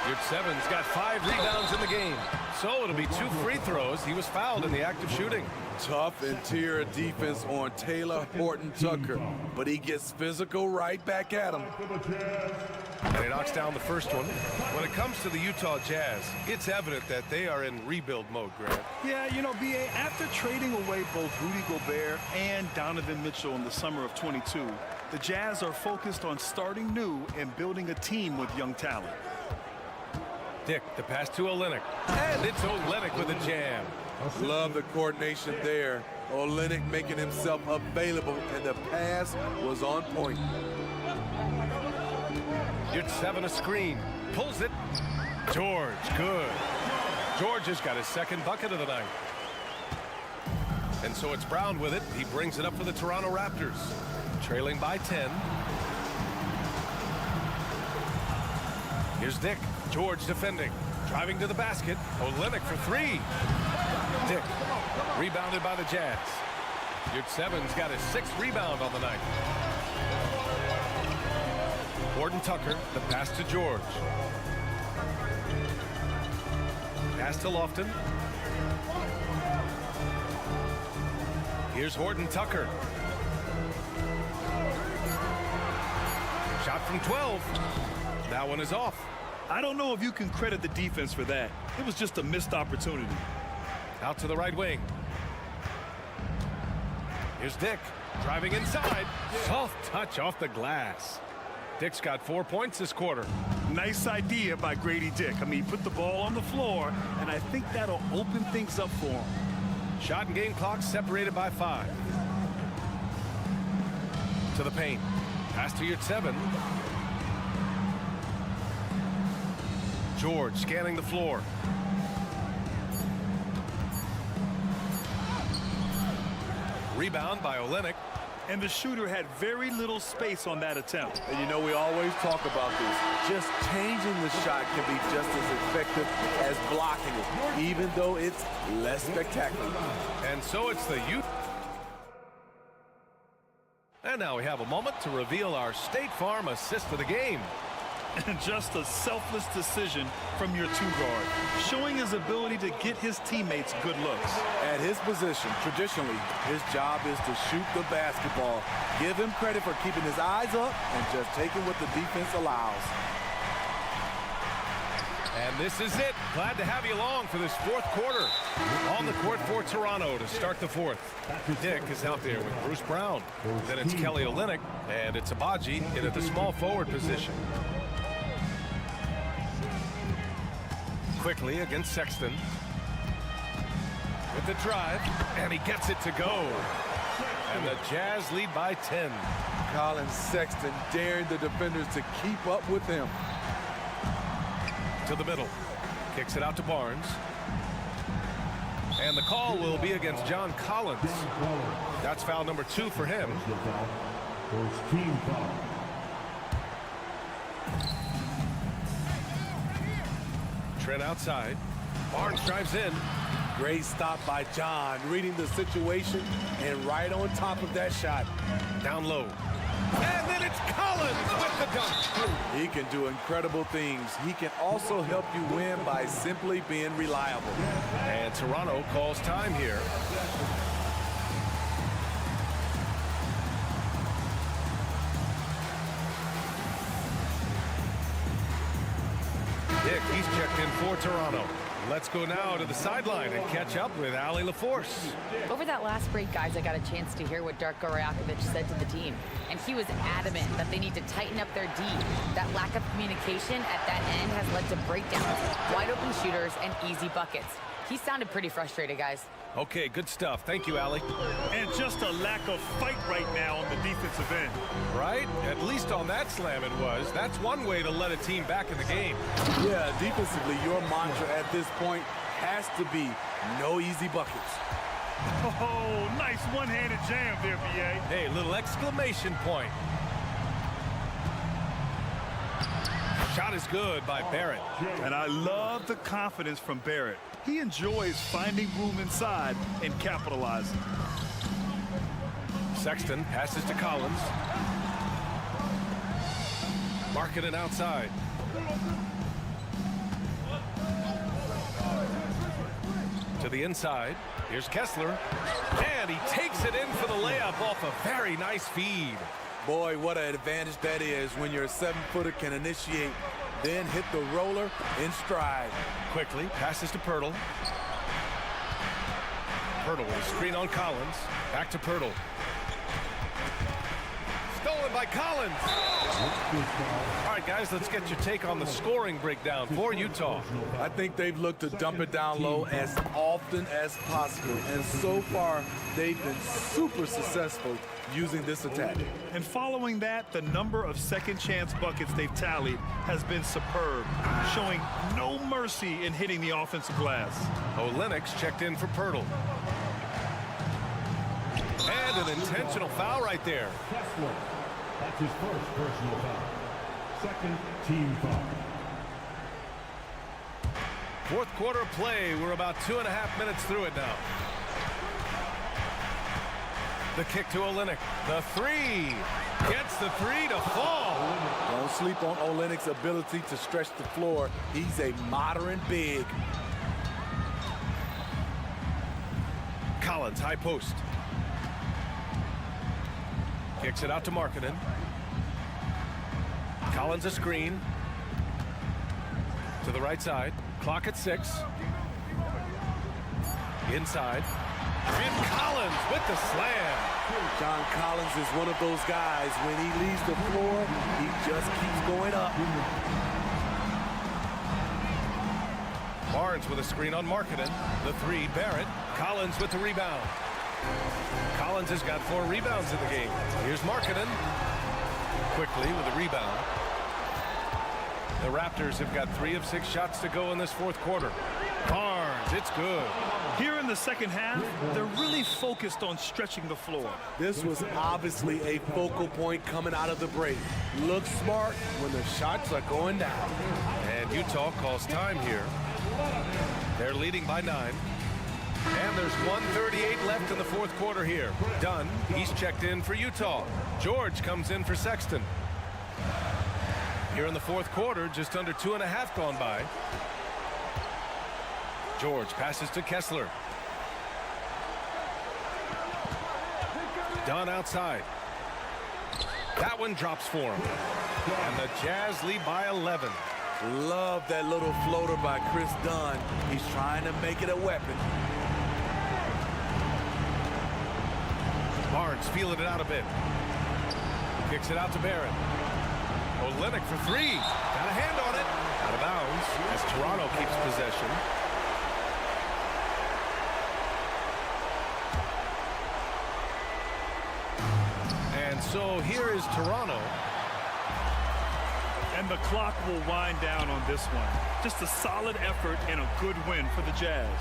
Your 7's got 5 rebounds in the game. So it'll be 2 free throws. He was fouled in the act of shooting. Tough interior defense on Taylor Horton Tucker, but he gets physical right back at him. And he knocks down the first one. When it comes to the Utah Jazz, it's evident that they are in rebuild mode, Grant. Yeah, you know, B.A., after trading away both Rudy Gobert and Donovan Mitchell in the summer of 22, the Jazz are focused on starting new and building a team with young talent. Dick, the pass to Olynyk. And it's Olynyk with a jam. Love the coordination there. Olynyk making himself available, and the pass was on point. Your 7 a screen. Pulls it. George, good. George has got his second bucket of the night. And so it's Brown with it. He brings it up for the Toronto Raptors. Trailing by 10. Here's Dick. George defending. Driving to the basket. Olynyk for 3. Dick. Rebounded by the Jazz. Your 7's got his 6th rebound on the night. Horton Tucker. The pass to George. Pass to Lofton. Here's Horton Tucker. Shot from 12. That one is off. I don't know if you can credit the defense for that. It was just a missed opportunity. Out to the right wing. Here's Dick. Driving inside. Soft touch off the glass. Dick's got 4 points this quarter. Nice idea by Grady Dick. I mean, he put the ball on the floor, and I think that'll open things up for him. Shot and game clock separated by 5. To the paint. Pass to your 7. George scanning the floor. Rebound by Olynyk. And the shooter had very little space on that attempt. And you know, we always talk about this. Just changing the shot can be just as effective as blocking it, even though it's less spectacular. And so it's the Ute. And now we have a moment to reveal our State Farm assist of the game. And just a selfless decision from your two-guard, showing his ability to get his teammates good looks. At his position, traditionally, his job is to shoot the basketball. Give him credit for keeping his eyes up and just taking what the defense allows. And this is it. Glad to have you along for this fourth quarter. On the court for Toronto to start the fourth. Dick is out there with Bruce Brown. Then it's Kelly Olynyk, and it's Abaji in at the small forward position. Quickly against Sexton. With the drive, and he gets it to go. And the Jazz lead by 10. Colin Sexton daring the defenders to keep up with him. To the middle. Kicks it out to Barnes. And the call will be against John Collins. That's foul number 2 for him. First team foul. Trent outside. Barnes drives in. Great stop by John, reading the situation and right on top of that shot. Down low. And then it's Collins with the dunk. He can do incredible things. He can also help you win by simply being reliable. And Toronto calls time here. Dick, he's checked in for Toronto. Let's go now to the sideline and catch up with Ali LaForce. Over that last break, guys, I got a chance to hear what Darko Rajakovic said to the team. And he was adamant that they need to tighten up their D. That lack of communication at that end has led to breakdowns, wide open shooters, and easy buckets. He sounded pretty frustrated, guys. Okay, good stuff. Thank you, Ali. And just a lack of fight right now on the defensive end. Right? At least on that slam it was. That's one way to let a team back in the game. Yeah, defensively, your mantra at this point has to be no easy buckets. Oh, nice one-handed jam there, B.A. Hey, little exclamation point. Shot is good by Barrett. And I love the confidence from Barrett. He enjoys finding room inside and capitalizing. Sexton passes to Collins. Markkanen outside. To the inside. Here's Kessler. And he takes it in for the layup off a very nice feed. Boy, what an advantage that is when your 7-footer can initiate, then hit the roller in stride. Quickly passes to Pirtle. Pirtle with a screen on Collins. Back to Pirtle. Stolen by Collins. All right, guys, let's get your take on the scoring breakdown for Utah. I think they've looked to dump it down low as often as possible. And so far, they've been super successful using this attack. And following that, the number of second chance buckets they've tallied has been superb, showing no mercy in hitting the offensive glass. Olynyk's checked in for Pirtle. And an intentional foul right there. Kessler. That's his first personal foul. Second team foul. Fourth quarter play. We're about 2.5 minutes through it now. The kick to Olynyk. The three. Gets the three to fall. Don't sleep on Olynyk's ability to stretch the floor. He's a modern big. Collins, high post. Kicks it out to Markkanen. Collins a screen. To the right side. Clock at 6. Inside. And Collins with the slam. John Collins is one of those guys. When he leaves the floor, he just keeps going up. Barnes with a screen on Markkanen. The three, Barrett. Collins with the rebound. Collins has got 4 rebounds in the game. Here's Markkanen. Quickly with a rebound. The Raptors have got 3 of 6 shots to go in this fourth quarter. Barnes, it's good. Here in the second half, they're really focused on stretching the floor. This was obviously a focal point coming out of the break. Look smart when the shots are going down. And Utah calls time here. They're leading by 9. And there's 1:38 left in the fourth quarter here. Dunn, he's checked in for Utah. George comes in for Sexton. Here in the fourth quarter, just under 2.5 gone by. George passes to Kessler. Dunn outside. That one drops for him. And the Jazz lead by 11. Love that little floater by Chris Dunn. He's trying to make it a weapon. Barnes feeling it out a bit. Kicks it out to Barrett. Olynyk for three. Got a hand on it. Out of bounds as Toronto keeps possession. And so here is Toronto. And the clock will wind down on this one. Just a solid effort and a good win for the Jazz.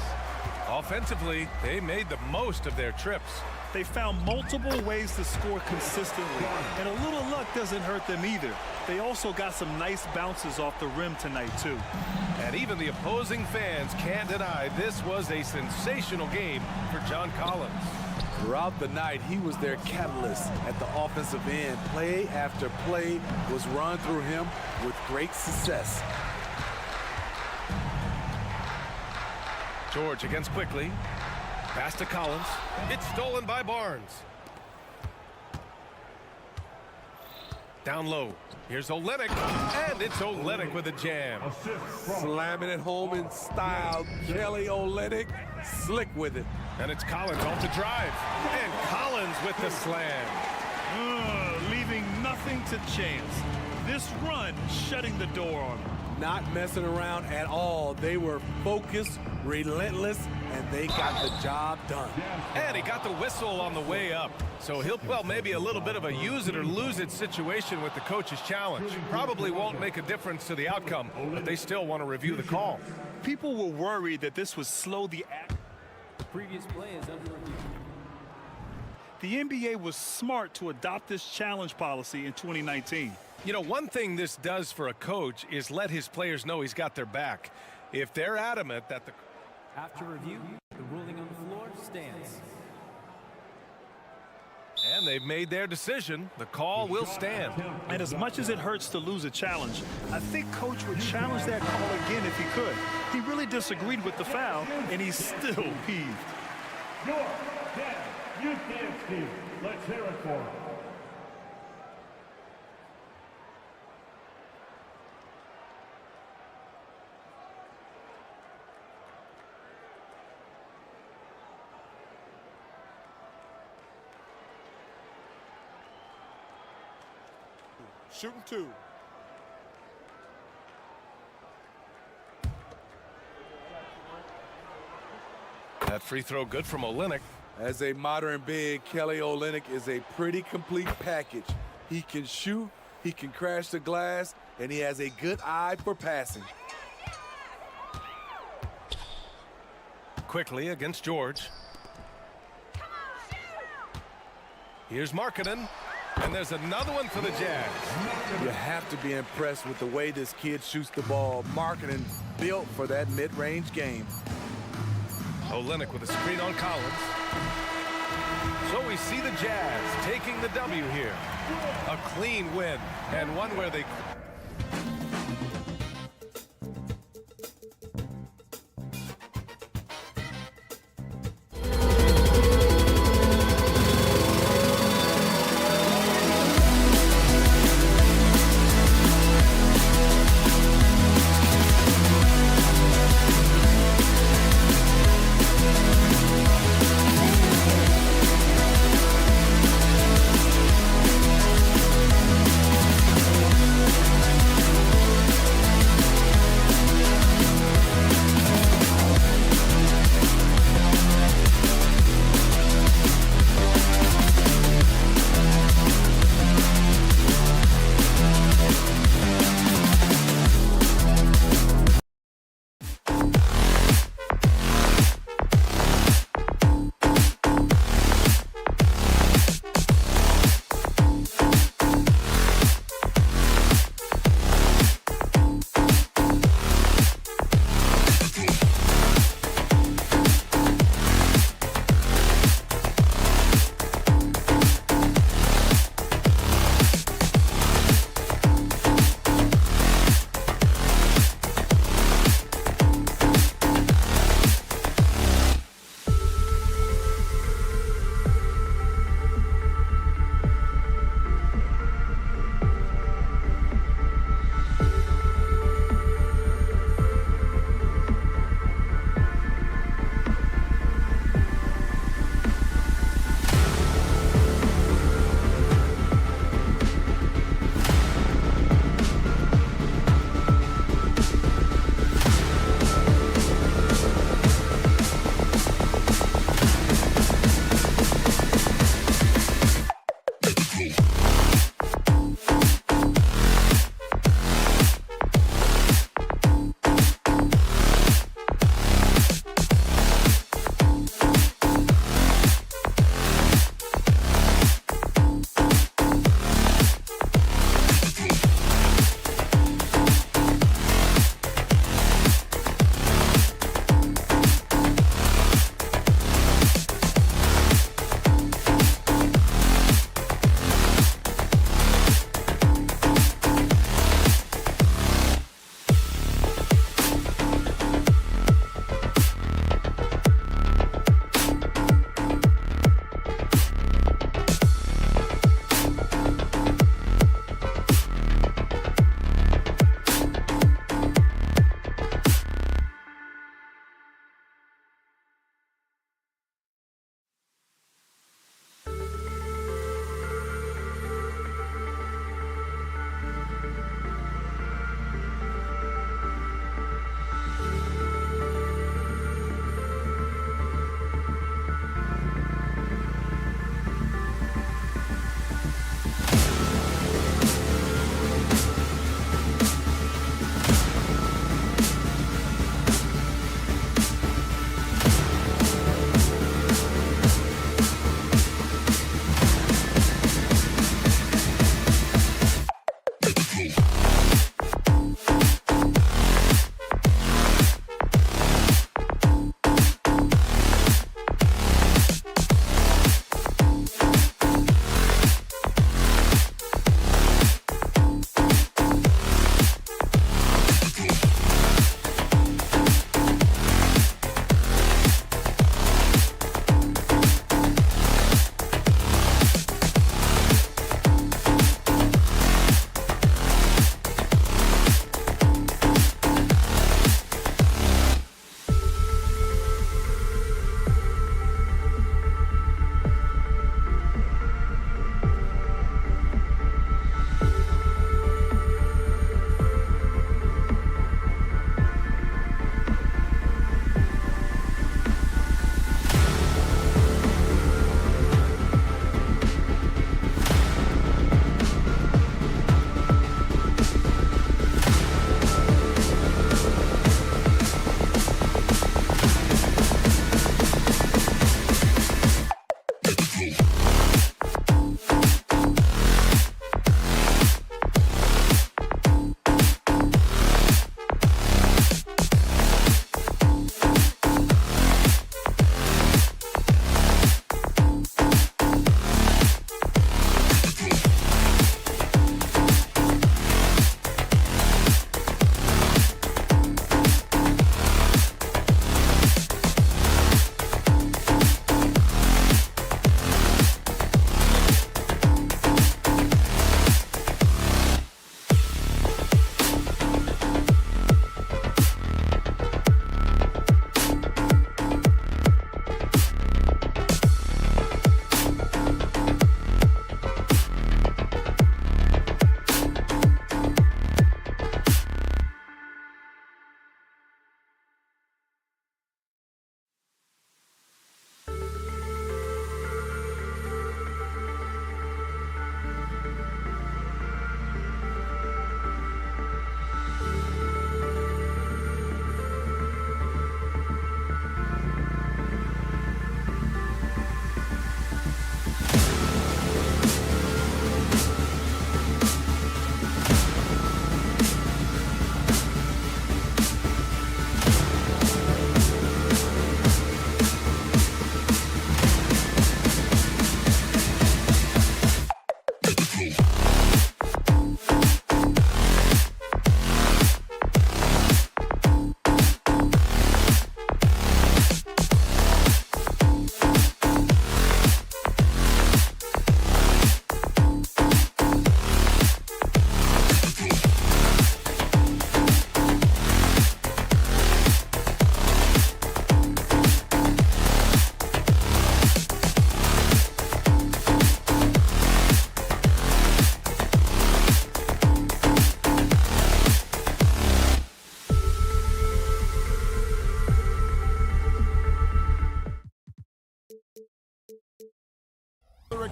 Offensively, they made the most of their trips. They found multiple ways to score consistently, and a little luck doesn't hurt them either. They also got some nice bounces off the rim tonight, too. And even the opposing fans can't deny this was a sensational game for John Collins. Throughout the night, he was their catalyst at the offensive end. Play after play was run through him with great success. George against quickly. Pass to Collins. It's stolen by Barnes. Down low. Here's Olynyk. And it's Olynyk with a jam. Slamming it home in style. Kelly Olynyk, slick with it. And it's Collins off the drive. And Collins with the slam. Leaving nothing to chance. This run shutting the door on them. Not messing around at all. They were focused, relentless, and they got the job done. And he got the whistle on the way up. So he'll, well, maybe a little bit of a use it or lose it situation with the coach's challenge. Probably won't make a difference to the outcome, but they still want to review the call. People were worried that this would slow the act. The previous play is under review. The NBA was smart to adopt this challenge policy in 2019. You know, one thing this does for a coach is let his players know he's got their back. If they're adamant that the... After review, the ruling on the floor stands. And they've made their decision. The call will stand. And as much as it hurts to lose a challenge, I think Coach would challenge that call again if he could. He really disagreed with the foul, and he's still peeved. Your Jazz Youth Dance Team. Let's hear it for them. Shooting two. That free throw good from Olynyk. As a modern big, Kelly Olynyk is a pretty complete package. He can shoot, he can crash the glass, and he has a good eye for passing. Quickly against George. Here's Markkanen. And there's another one for the Jazz. You have to be impressed with the way this kid shoots the ball. Markkanen built for that mid-range game. Olynyk with a screen on Collins. So we see the Jazz taking the W here. A clean win, and one where they...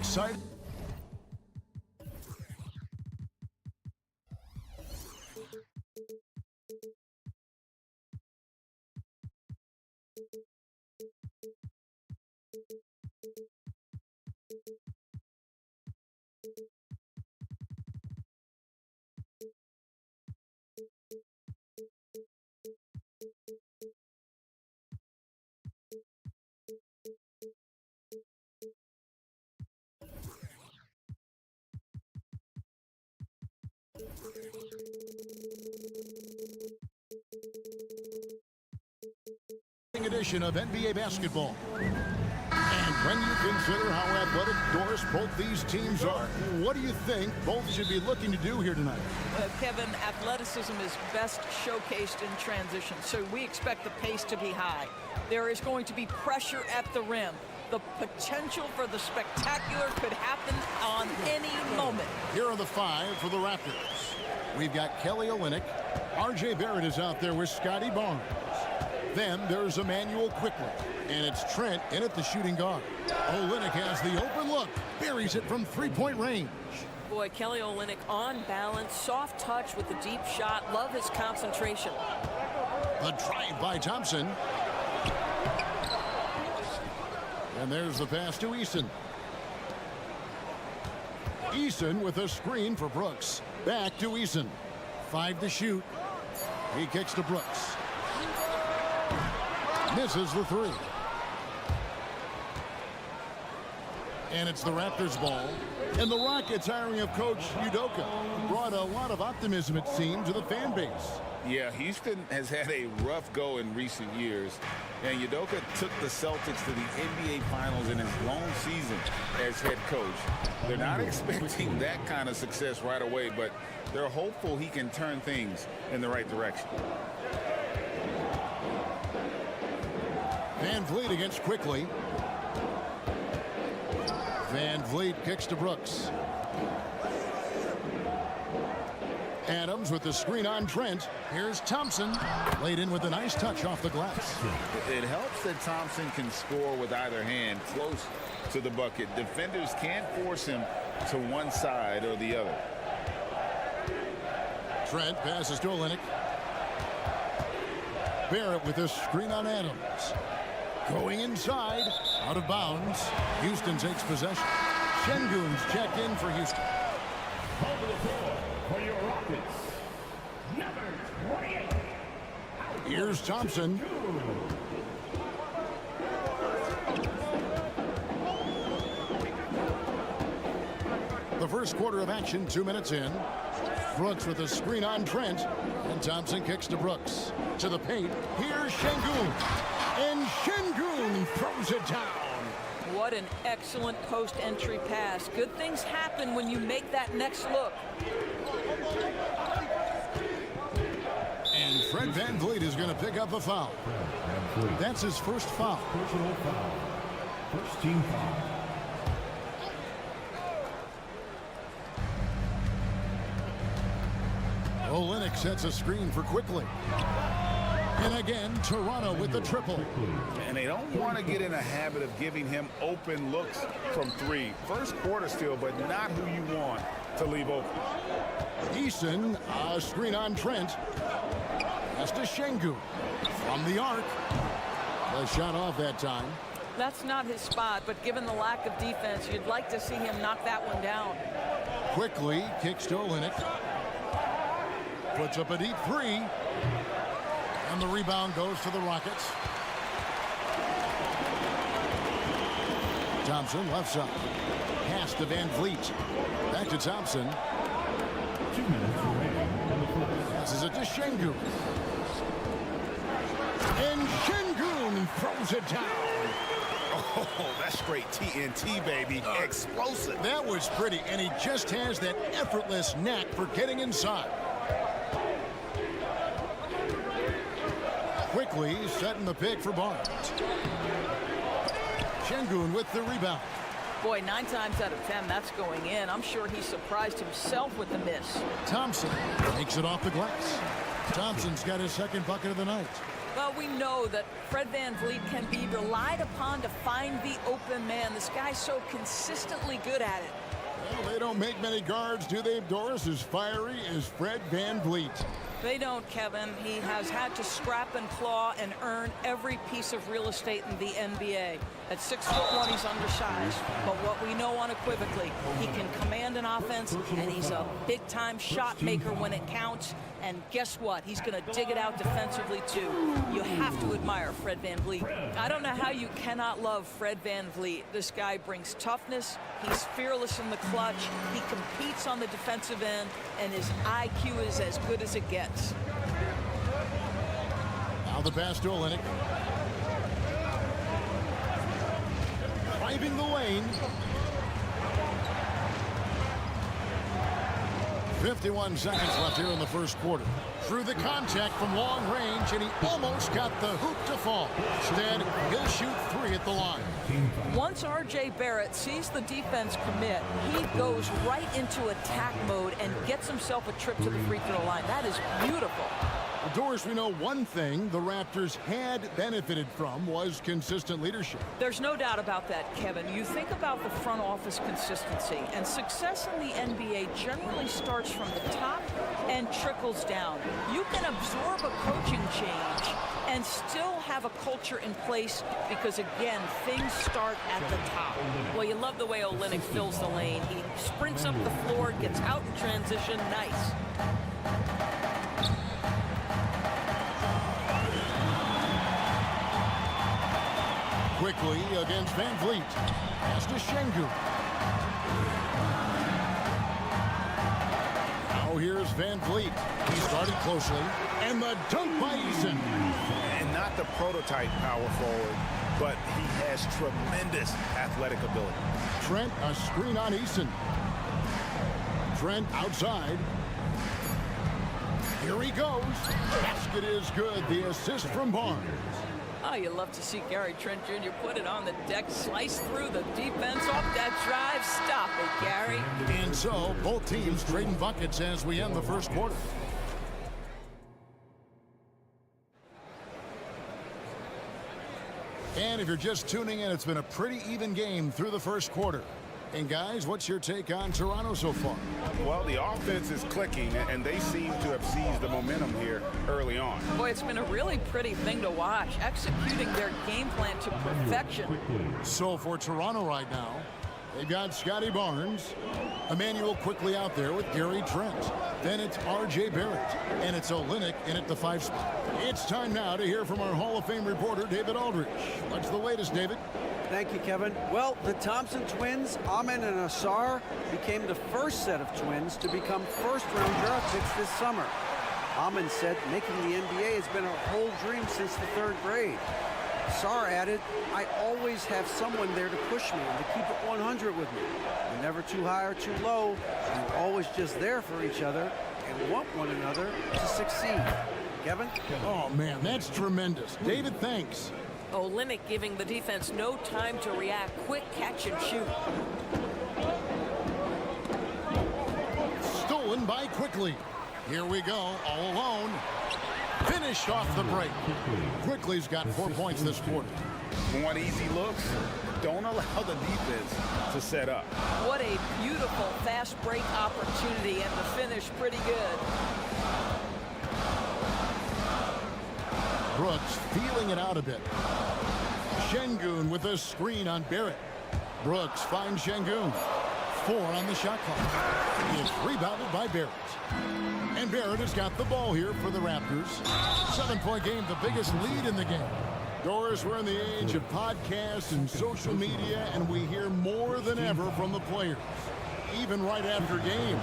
Excited. Edition of NBA basketball. And when you consider how athletic doors both these teams are, what do you think both should be looking to do here tonight? Kevin, athleticism is best showcased in transition, so we expect the pace to be high. There is going to be pressure at the rim. The potential for the spectacular could happen on any moment. Here are the five for the Raptors. We've got Kelly Olynyk. R.J. Barrett is out there with Scotty Barnes. Then there's Emmanuel Quickly, and it's Trent in at the shooting guard. Olynyk has the open look, buries it from three-point range. Boy, Kelly Olynyk on balance, soft touch with the deep shot. Love his concentration. The drive by Thompson. And there's the pass to Eason. Eason with a screen for Brooks. Back to Eason. 5 to shoot. He kicks to Brooks. Misses the 3. And it's the Raptors ball. And the Rockets hiring of Coach Udoka brought a lot of optimism, it seemed, to the fan base. Yeah, Houston has had a rough go in recent years. And Udoka took the Celtics to the NBA Finals in his lone season as head coach. They're not expecting that kind of success right away, but they're hopeful he can turn things in the right direction. Van Vliet against Quickly. Van Vliet kicks to Brooks. Adams with the screen on Trent. Here's Thompson. Laid in with a nice touch off the glass. It helps that Thompson can score with either hand close to the bucket. Defenders can't force him to one side or the other. Trent passes to Olynyk. Barrett with a screen on Adams. Going inside, out of bounds. Houston takes possession. Şengün's checked in for Houston. Over the floor for your Rockets, number 28. Here's Thompson. The first quarter of action, 2 minutes in. Brooks with a screen on Trent. And Thompson kicks to Brooks. To the paint. Here's Şengün. And Şengün throws it down. What an excellent post-entry pass. Good things happen when you make that next look. And Fred Van Vliet is going to pick up a foul. That's his first foul. Personal foul. First team foul. Olynyk sets a screen for Quickly. And again, Toronto with the triple. And they don't want to get in a habit of giving him open looks from 3. First quarter still, but not who you want to leave open. Eason, a screen on Trent. That's to Şengün. From the arc. The shot off that time. That's not his spot, but given the lack of defense, you'd like to see him knock that one down. Quickly kicks to Olynyk. Puts up a deep 3. And the rebound goes to the Rockets. Thompson left side. Pass to Van Vliet. Back to Thompson. 2 minutes remaining on the clock. Passes it to Şengün. And Şengün throws it down. Oh, that's straight TNT, baby. Explosive. That was pretty, and he just has that effortless knack for getting inside. Quickly setting the pick for Barnes. Şengün with the rebound. Boy, 9 times out of 10, that's going in. I'm sure he surprised himself with the miss. Thompson takes it off the glass. Thompson's got his second bucket of the night. Well, we know that Fred Van Vliet can be relied upon to find the open man. This guy's so consistently good at it. Well, they don't make many guards, do they, Doris? As fiery as Fred Van Vliet. They don't, Kevin. He has had to scrap and claw and earn every piece of real estate in the NBA. At 6'1", he's undersized. But what we know unequivocally, he can command an offense, and he's a big-time shot maker when it counts. And guess what? He's going to dig it out defensively, too. You have to admire Fred Van Vliet. I don't know how you cannot love Fred Van Vliet. This guy brings toughness. He's fearless in the clutch. He competes on the defensive end, and his IQ is as good as it gets. Now the pass to Olynyk. Driving the lane. 51 seconds left here in the first quarter. Through the contact from long range, and he almost got the hoop to fall. Instead, he'll shoot 3 at the line. Once R.J. Barrett sees the defense commit, he goes right into attack mode and gets himself a trip to the free throw line. That is beautiful. Well, Doris, we know one thing the Raptors had benefited from was consistent leadership. There's no doubt about that, Kevin. You think about the front office consistency, and success in the NBA generally starts from the top and trickles down. You can absorb a coaching change, and still have a culture in place because, again, things start at the top. Well, you love the way Olynyk fills the lane. He sprints up the floor, gets out in transition. Nice. Quickly against Van Vliet. Pass to Şengün. Now here's Van Vliet. He started closely. And the dunk by Eason. And not the prototype power forward, but he has tremendous athletic ability. Trent, a screen on Eason. Trent outside. Here he goes. Basket is good. The assist from Barnes. Oh, you love to see Gary Trent Jr. put it on the deck, slice through the defense off that drive. Stop it, Gary. And so, both teams trading buckets as we end the first quarter. And if you're just tuning in, it's been a pretty even game through the first quarter. And guys, what's your take on Toronto so far? Well, the offense is clicking, and they seem to have seized the momentum here early on. Boy, it's been a really pretty thing to watch, executing their game plan to perfection. So for Toronto right now, they've got Scotty Barnes, Emmanuel quickly out there with Gary Trent. Then it's R.J. Barrett, and it's Olynyk in at the 5 spot. It's time now to hear from our Hall of Fame reporter, David Aldrich. What's the latest, David? Thank you, Kevin. Well, the Thompson twins, Amen and Asar, became the first set of twins to become first-round draft picks this summer. Amen said making the NBA has been a whole dream since the 3rd grade. Asar added, I always have someone there to push me and to keep it 100 with me. We're never too high or too low. We're always just there for each other and want one another to succeed. Kevin? Oh, man, that's tremendous. David, thanks. Olynyk giving the defense no time to react. Quick catch and shoot. Stolen by Quickly. Here we go, all alone. Finished off the break. Quickly's got 4 points this quarter. Want easy looks? Don't allow the defense to set up. What a beautiful fast break opportunity, and the finish pretty good. Brooks feeling it out a bit. Şengün with a screen on Barrett. Brooks finds Şengün. 4 on the shot clock. He is rebounded by Barrett. And Barrett has got the ball here for the Raptors. 7-point game, the biggest lead in the game. Doris, we're in the age of podcasts and social media, and we hear more than ever from the players, even right after game.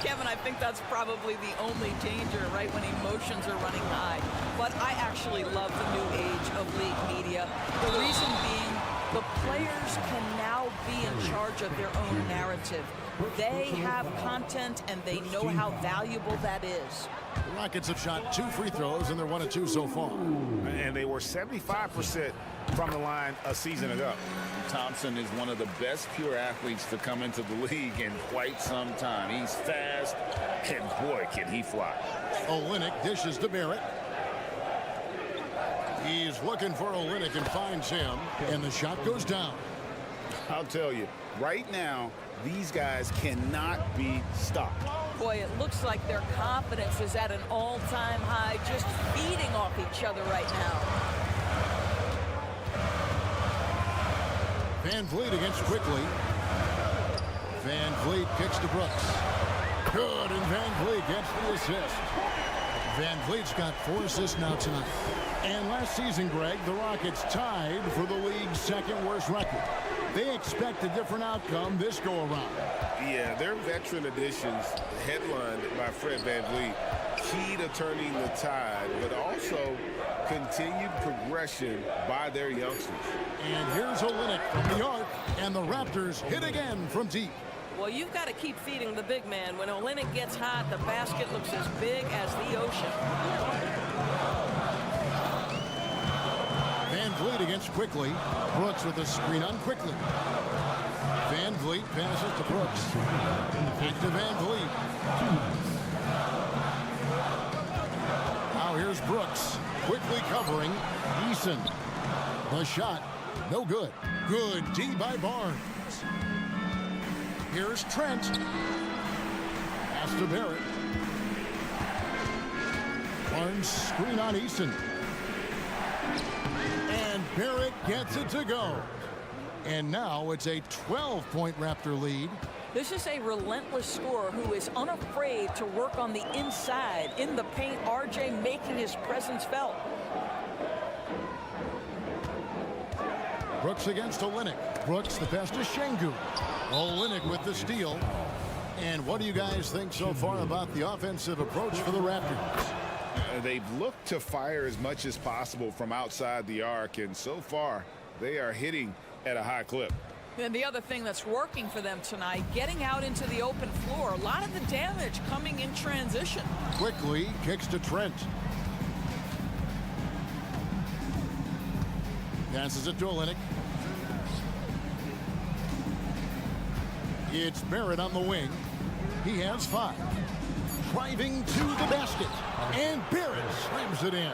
Kevin, I think that's probably the only danger, right, when emotions are running high. But I actually love the new age of league media. The reason being, the players can now be in charge of their own narrative. They have content, and they know how valuable that is. The Rockets have shot 2 free throws, and they're 1 of 2 so far. And they were 75% from the line a season ago. Thompson is one of the best pure athletes to come into the league in quite some time. He's fast, and boy, can he fly. Olynyk dishes to Barrett. He's looking for Olynyk and finds him, and the shot goes down. I'll tell you, right now, these guys cannot be stopped. Boy, it looks like their confidence is at an all-time high, just feeding off each other right now. Van Vliet against Quickly. Van Vliet kicks to Brooks. Good, and Van Vliet gets the assist. Van Vliet's got 4 assists now tonight. And last season, Greg, the Rockets tied for the league's 2nd worst record. They expect a different outcome this go-around. Yeah, their veteran additions, headlined by Fred Van Vliet, key to turning the tide, but also continued progression by their youngsters. And here's Olynyk from the arc, and the Raptors hit again from deep. Well, you've got to keep feeding the big man. When Olynyk gets hot, the basket looks as big as the ocean. Van Vliet against Quickly. Brooks with a screen on Quickly. Van Vliet passes to Brooks. Back to Van Vliet. Now here's Brooks. Quickly covering. Eason. The shot. No good. Good D by Barnes. Here's Trent. Pass to Barrett. Barnes screen on Eason. And Barrett gets it to go. And now it's a 12-point Raptor lead. This is a relentless scorer who is unafraid to work on the inside. In the paint, RJ making his presence felt. Brooks against Olynyk. Brooks, the pass to Şengün. Olynyk with the steal. And what do you guys think so far about the offensive approach for the Raptors? They've looked to fire as much as possible from outside the arc, and so far they are hitting at a high clip. And the other thing that's working for them tonight, getting out into the open floor. A lot of the damage coming in transition. Quickly kicks to Trent. Passes it to Olynyk. It's Barrett on the wing. He has 5. Driving to the basket. And Barrett slams it in.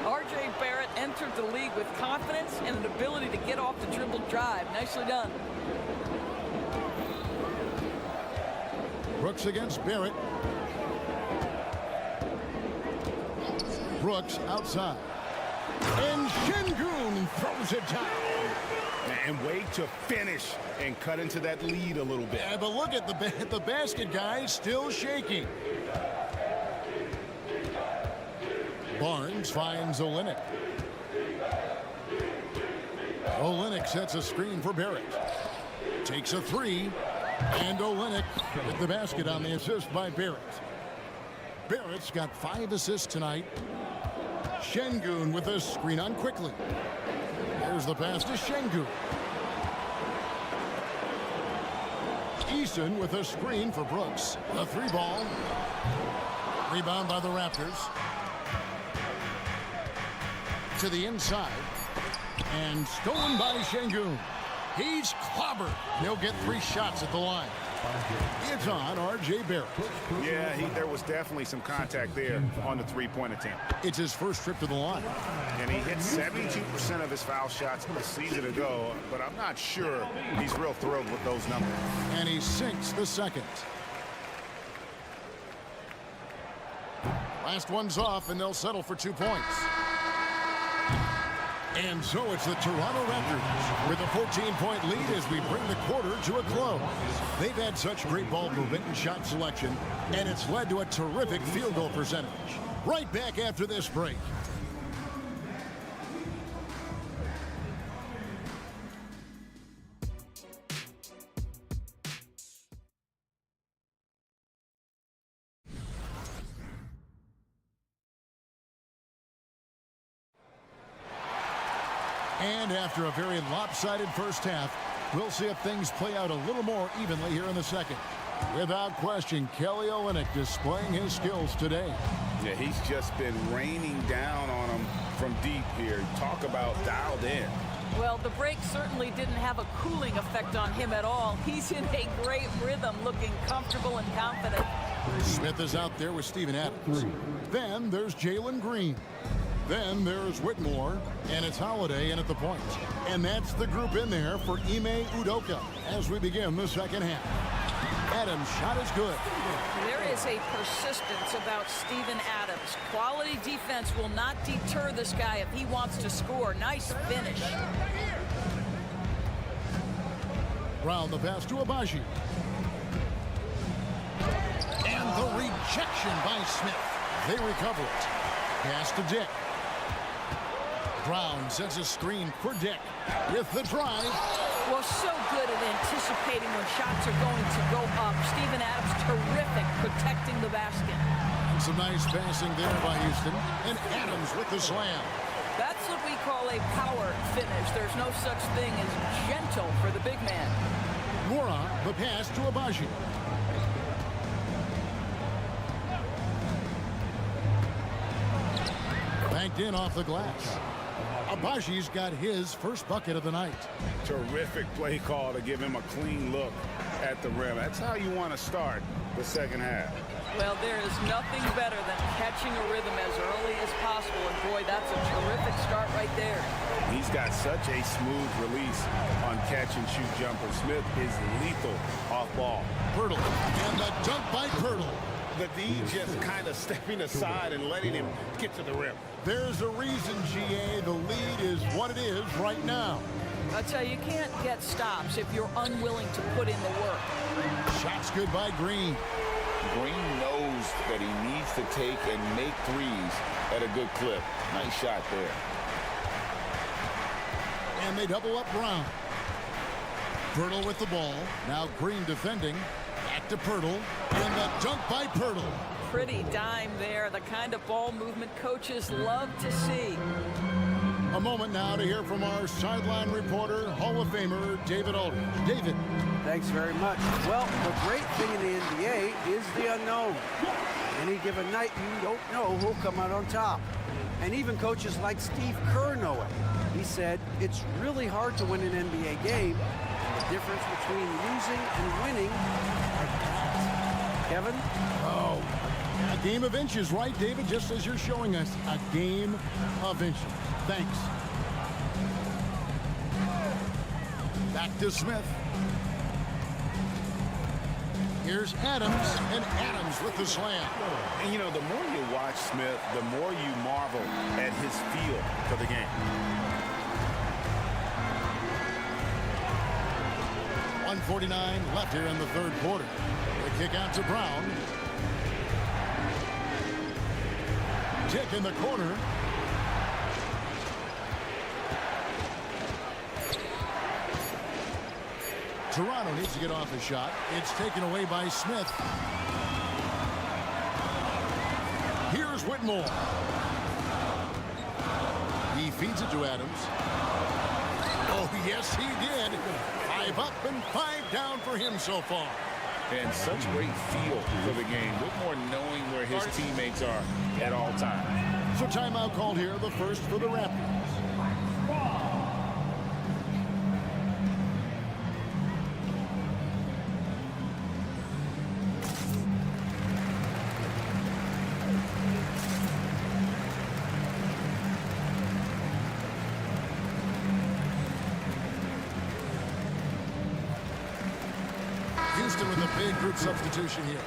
RJ Barrett entered the league with confidence and an ability to get off the dribble drive. Nicely done. Brooks against Barrett. Brooks outside. And Şengün throws it down. And wait to finish and cut into that lead a little bit. Yeah, but look at the basket, guys, still shaking. Barnes finds Olynyk. Olynyk sets a screen for Barrett. Takes a 3. And Olynyk with the basket on the assist by Barrett. Barrett's got 5 assists tonight. Şengün with a screen on quickly. There's the pass to Şengün. Eason with a screen for Brooks. A 3-ball. Rebound by the Raptors. To the inside. And stolen by Şengün. He's clobbered. He'll get 3 shots at the line. It's on RJ Barrett. Yeah, there was definitely some contact there on the 3-point attempt. It's his first trip to the line. And he hit 72% of his foul shots a season ago, but I'm not sure he's real thrilled with those numbers. And he sinks the second. Last one's off, and they'll settle for 2 points. And so it's the Toronto Raptors with a 14-point lead as we bring the quarter to a close. They've had such great ball movement and shot selection, and it's led to a terrific field goal percentage. Right back after this break. And after a very lopsided first half, we'll see if things play out a little more evenly here in the second. Without question, Kelly Olynyk displaying his skills today. Yeah, he's just been raining down on him from deep here. Talk about dialed in. Well, the break certainly didn't have a cooling effect on him at all. He's in a great rhythm, looking comfortable and confident. Smith is out there with Steven Adams. Then there's Jalen Green. Then there's Whitmore, and it's Holiday in at the point. And that's the group in there for Ime Udoka as we begin the second half. Adams' shot is good. There is a persistence about Steven Adams. Quality defense will not deter this guy if he wants to score. Nice finish. Round the pass to Abaji. And the rejection by Smith. They recover it. Pass to Dick. Brown sets a screen for Dick with the drive. Well, so good at anticipating when shots are going to go up. Steven Adams terrific protecting the basket. And some nice passing there by Houston. And Adams with the slam. That's what we call a power finish. There's no such thing as gentle for the big man. Moura, the pass to Abaji. Banked in off the glass. Abaji's got his first bucket of the night. Terrific play call to give him a clean look at the rim. That's how you want to start the second half. Well, there is nothing better than catching a rhythm as early as possible. And boy, that's a terrific start right there. He's got such a smooth release on catch and shoot jumper. Smith is lethal off ball. Pirtle, and the dunk by Pirtle. The D just kind of stepping aside and letting him get to the rim. There's a reason, GA, the lead is what it is right now. I tell you, you can't get stops if you're unwilling to put in the work. Shot's good by Green. Green knows that he needs to take and make threes at a good clip. Nice shot there. And they double up Brown. Pirtle with the ball. Now Green defending. Back to Pirtle. And the dunk by Pirtle. Pretty dime there, the kind of ball movement coaches love to see. A moment now to hear from our sideline reporter, Hall of Famer David Aldridge. David. Thanks very much. Well, the great thing in the NBA is the unknown. Any given night, you don't know who'll come out on top. And even coaches like Steve Kerr know it. He said, it's really hard to win an NBA game. And the difference between losing and winning. Kevin? Oh, a game of inches, right, David? Just as you're showing us, a game of inches. Thanks. Back to Smith. Here's Adams, and Adams with the slam. And, you know, the more you watch Smith, the more you marvel at his feel for the game. 1:49 left here in the third quarter. The kick out to Brown. Tick in the corner. Toronto needs to get off a shot. It's taken away by Smith. Here's Whitmore. He feeds it to Adams. Oh, yes, he did. 5 up and 5 down for him so far. And such great feel for the game. Whitmore knowing where his teammates are at all times. So timeout called here, the first for the Raptors. Houston with a big group substitution here.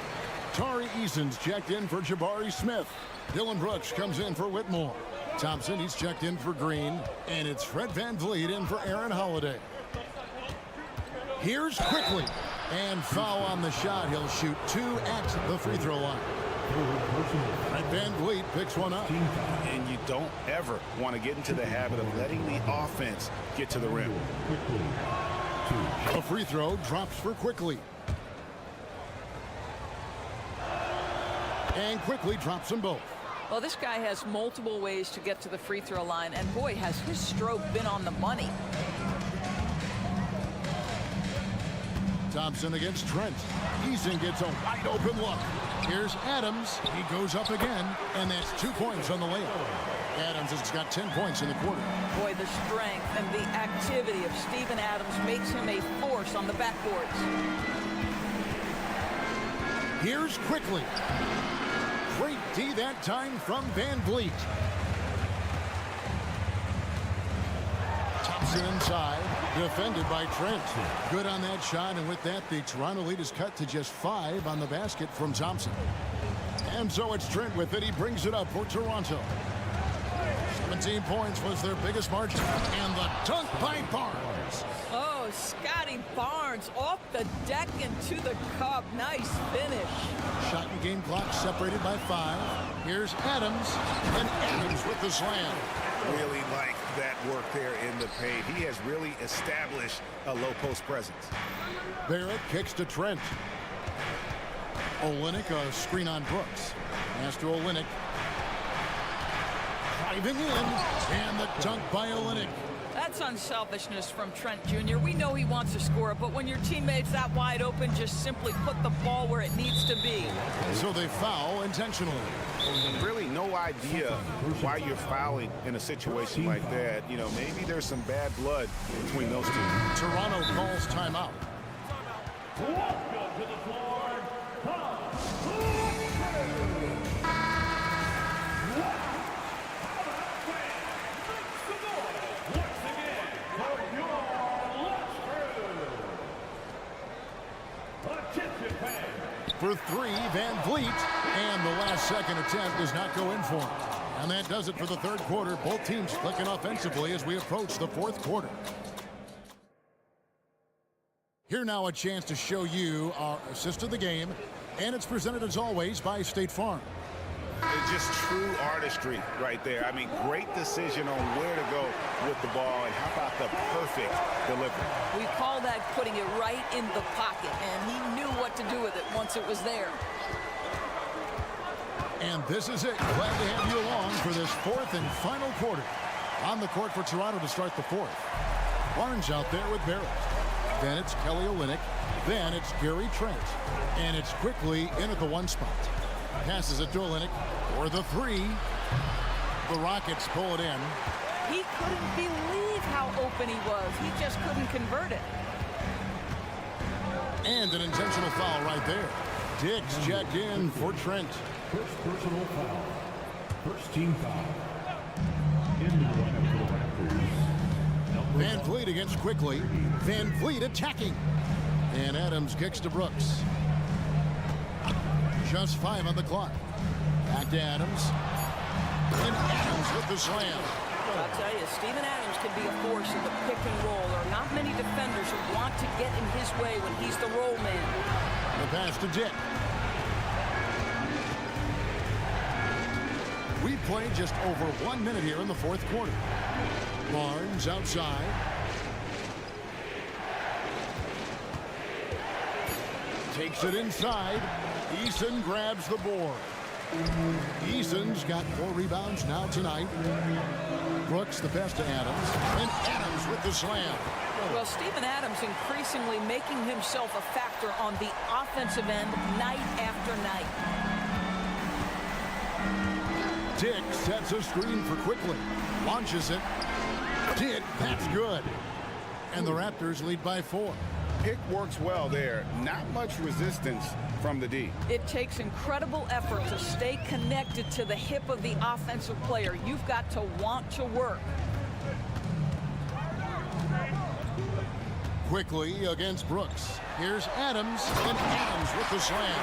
Tari Eason's checked in for Jabari Smith. Dylan Brooks comes in for Whitmore. Thompson, he's checked in for Green. And it's Fred VanVleet in for Aaron Holiday. Here's Quickly. And foul on the shot. He'll shoot 2 at the free throw line. Fred VanVleet picks one up. And you don't ever want to get into the habit of letting the offense get to the rim. A free throw drops for Quickly. And Quickly drops them both. Well, this guy has multiple ways to get to the free throw line, and boy, has his stroke been on the money. Thompson against Trent. Eason gets a wide open look. Here's Adams. He goes up again, and that's 2 points on the layup. Adams has got 10 points in the quarter. Boy, the strength and the activity of Steven Adams makes him a force on the backboards. Here's Quickly. Great D that time from VanVleet. Thompson inside, defended by Trent. Good on that shot, and with that, the Toronto lead is cut to just 5 on the basket from Thompson. And so it's Trent with it. He brings it up for Toronto. 17 points was their biggest margin. And the dunk by Barnes. Oh, Scotty Barnes off the deck into the cup. Nice finish. Shot and game clock separated by 5. Here's Adams, and Adams with the slam. Really like that work there in the paint. He has really established a low post presence. Barrett kicks to Trent. Olynyk, a screen on Brooks. Pass to Olynyk. Driving in, and the dunk by Olynyk. That's unselfishness from Trent Jr. We know he wants to score it, but when your teammate's that wide open, just simply put the ball where it needs to be. So they foul intentionally. Really no idea why you're fouling in a situation like that. You know, maybe there's some bad blood between those two. Toronto calls timeout. Welcome to the floor, For the three, Van Vliet. And the last second attempt does not go in for him. And that does it for the third quarter. Both teams clicking offensively as we approach the fourth quarter. Here now a chance to show you our assist of the game. And it's presented as always by State Farm. It's just true artistry right there. I mean, great decision on where to go with the ball, and how about the perfect delivery? We call that putting it right in the pocket, and he knew what to do with it once it was there. And this is it. Glad to have you along for this fourth and final quarter. On the court for Toronto to start the fourth. Barnes out there with Barrett. Then it's Kelly Olynyk. Then it's Gary Trent. And it's quickly in at the one spot. Passes it to Olynyk for the three. The Rockets pull it in. He couldn't believe how open he was. He just couldn't convert it. And an intentional foul right there. Diggs checked in for Trent. First personal foul. First team foul. Into the lineup for the Raptors. Van Vliet against Quickly. Van Vliet attacking. And Adams kicks to Brooks. Just 5 on the clock. Back to Adams. And Adams with the slam. I'll tell you, Steven Adams can be a force in the pick and roll. There are not many defenders who want to get in his way when he's the roll man. The pass to Dick. We played just over 1 minute here in the fourth quarter. Barnes outside. Takes it inside. Eason grabs the board. Eason's got 4 rebounds now tonight. Brooks the pass to Adams. And Adams with the slam. Well, Steven Adams increasingly making himself a factor on the offensive end night after night. Dick sets a screen for Quickly. Launches it. Dick, that's good. And the Raptors lead by 4. Pick works well there. Not much resistance from the D. It takes incredible effort to stay connected to the hip of the offensive player. You've got to want to work. Quickly against Brooks. Here's Adams, and Adams with the slam.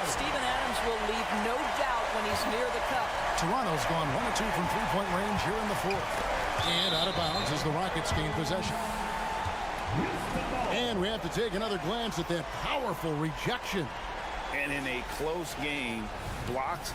Steven Adams will leave no doubt when he's near the cup. Toronto's gone 1 of 2 from three-point range here in the fourth. And out of bounds as the Rockets gain possession. And we have to take another glance at that powerful rejection. And in a close game, blocks.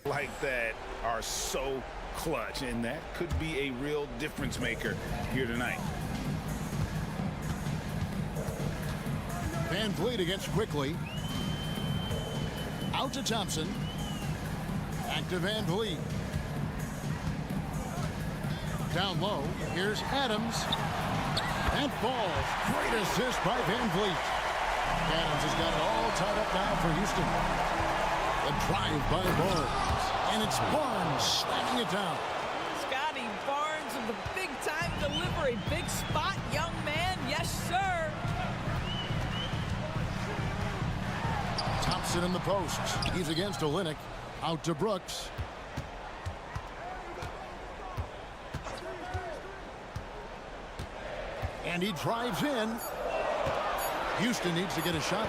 Like that are so clutch, and that could be a real difference maker here tonight. Van Vliet against Quickly. Out to Thompson. Back to Van Vliet. Down low. Here's Adams. And falls. Great assist by Van Vliet. Adams has got it all tied up now for Houston. A drive by Barnes. And it's Barnes slamming it down. Scotty Barnes with the big-time delivery. Big spot, young man. Yes, sir. Thompson in the post. He's against Olynyk. Out to Brooks. And he drives in. Houston needs to get a shot.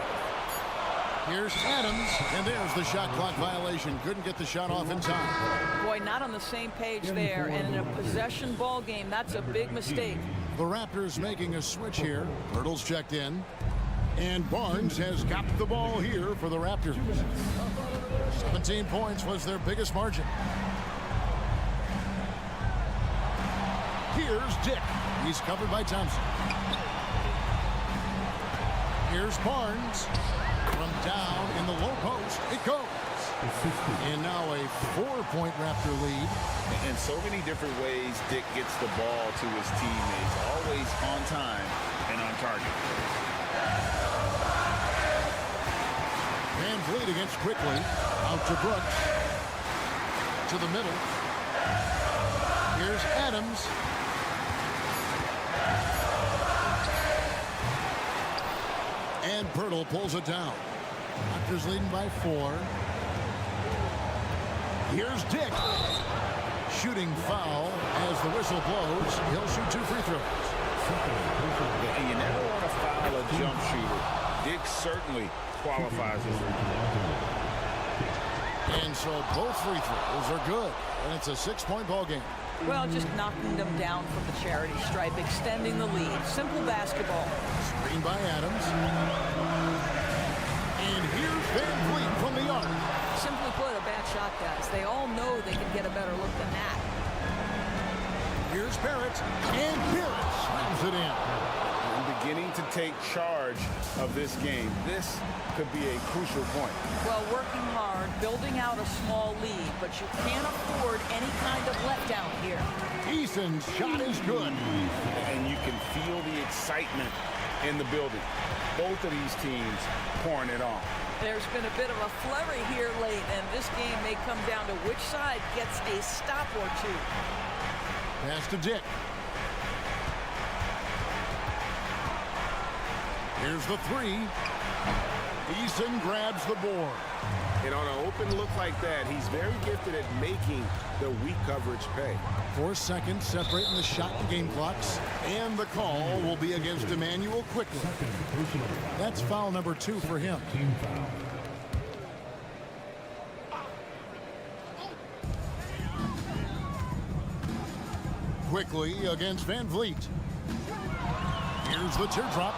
Here's Adams, and there's the shot clock violation. Couldn't get the shot off in time. Boy, not on the same page there, and in a possession ball game, that's a big mistake. The Raptors making a switch here. Hurdle's checked in, and Barnes has got the ball here for the Raptors. 17 points was their biggest margin. Here's Dick. He's covered by Thompson. Here's Barnes. From down in the low post, it goes. And now a 4-point Raptor lead. In so many different ways, Dick gets the ball to his teammates. Always on time and on target. Van Fleet against Quickly. Out to Brooks. To the middle. Here's Adams. And Pirtle pulls it down. Raptors leading by 4. Here's Dick. Shooting foul as the whistle blows. He'll shoot 2 free throws. And you never want to foul a jump shooter. Dick certainly qualifies as a And so both free throws are good. And it's a 6-point ball game. Well, just knocking them down from the charity stripe, extending the lead. Simple basketball. Screen by Adams. And here's Van Vliet from the arc. Simply put, a bad shot, guys. They all know they can get a better look than that. Here's Barrett. And Barrett slams it in. And beginning to take charge of this game. This could be a crucial point. Well, working hard, building out a small lead, but you can't afford any kind of letdown here. Eason's shot is good. And you can feel the excitement in the building. Both of these teams pouring it on. There's been a bit of a flurry here late, and this game may come down to which side gets a stop or two. Pass to Dick. Here's the 3. Eason grabs the board. And on an open look like that, he's very gifted at making the weak coverage pay. 4 seconds separating the shot and game clocks. And the call will be against Emmanuel Quickly. That's foul number 2 for him. Team foul. Quickly against Van Vliet. Here's the teardrop.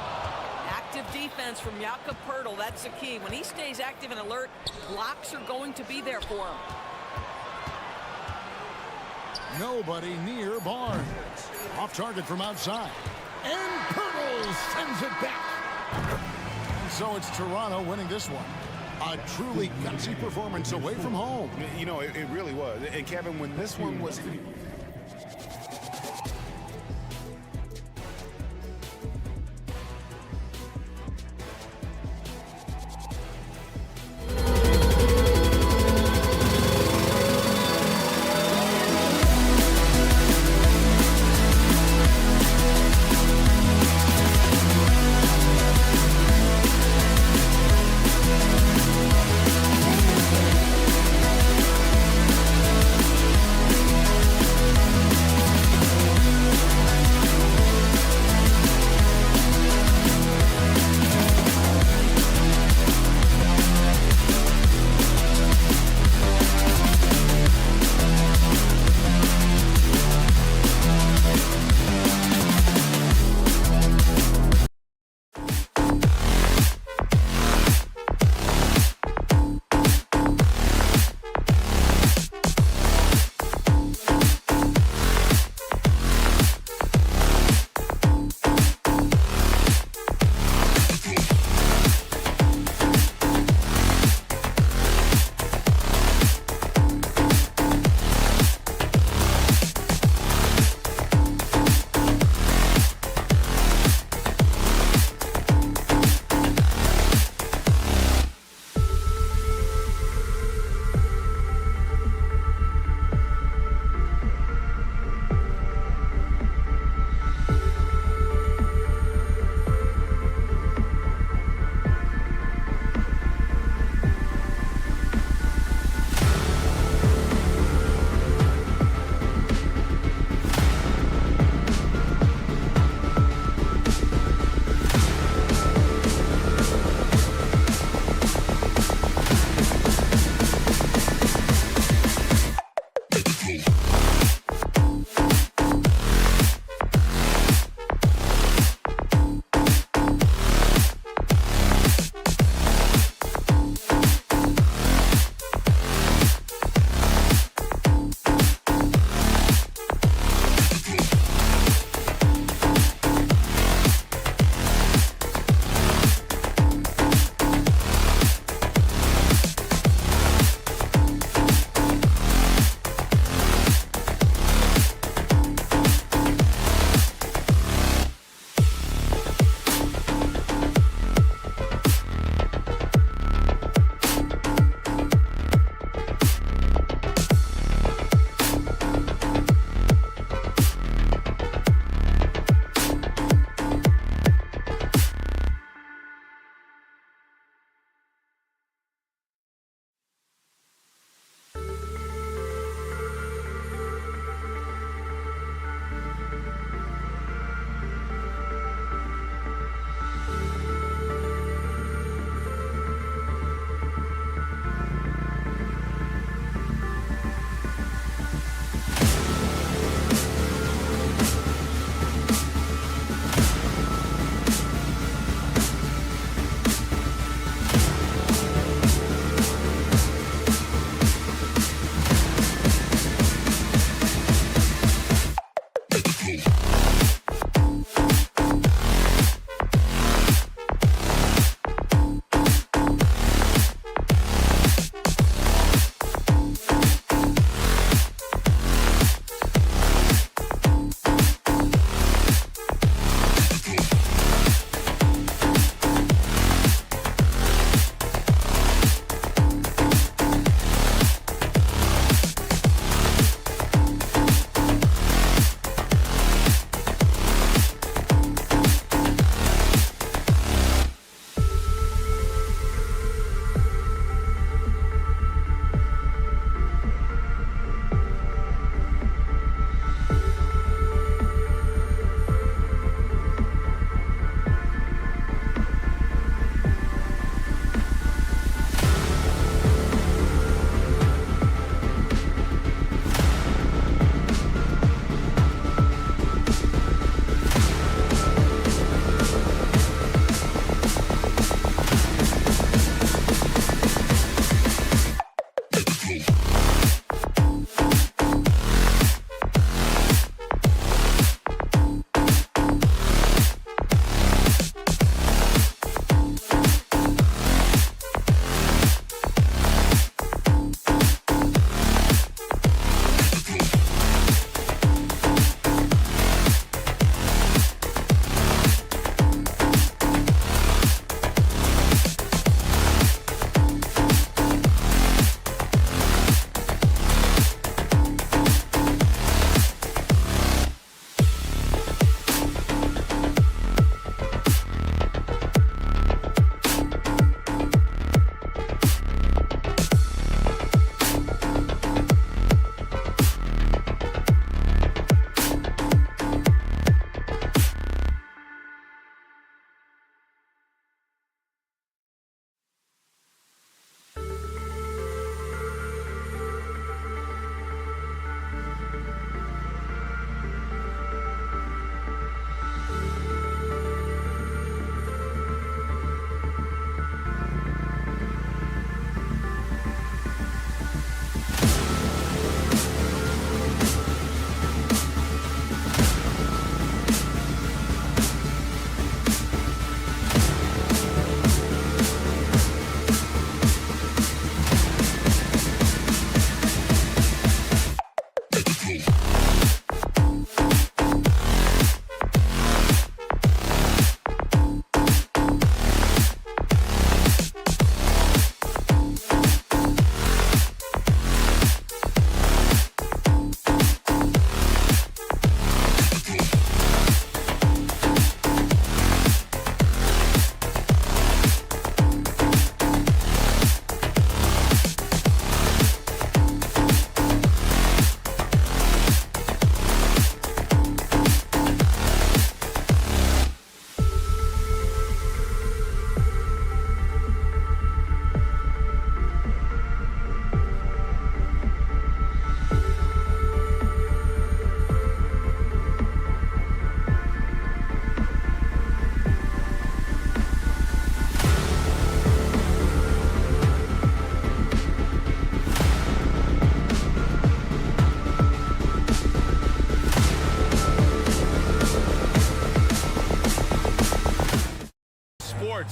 Active defense from Jakob Pirtle. That's the key. When he stays active and alert, blocks are going to be there for him. Nobody near Barnes. Off target from outside. And Pirtle sends it back. And so it's Toronto winning this one. A truly gutsy performance away from home. You know, it really was. And Kevin, when this one was...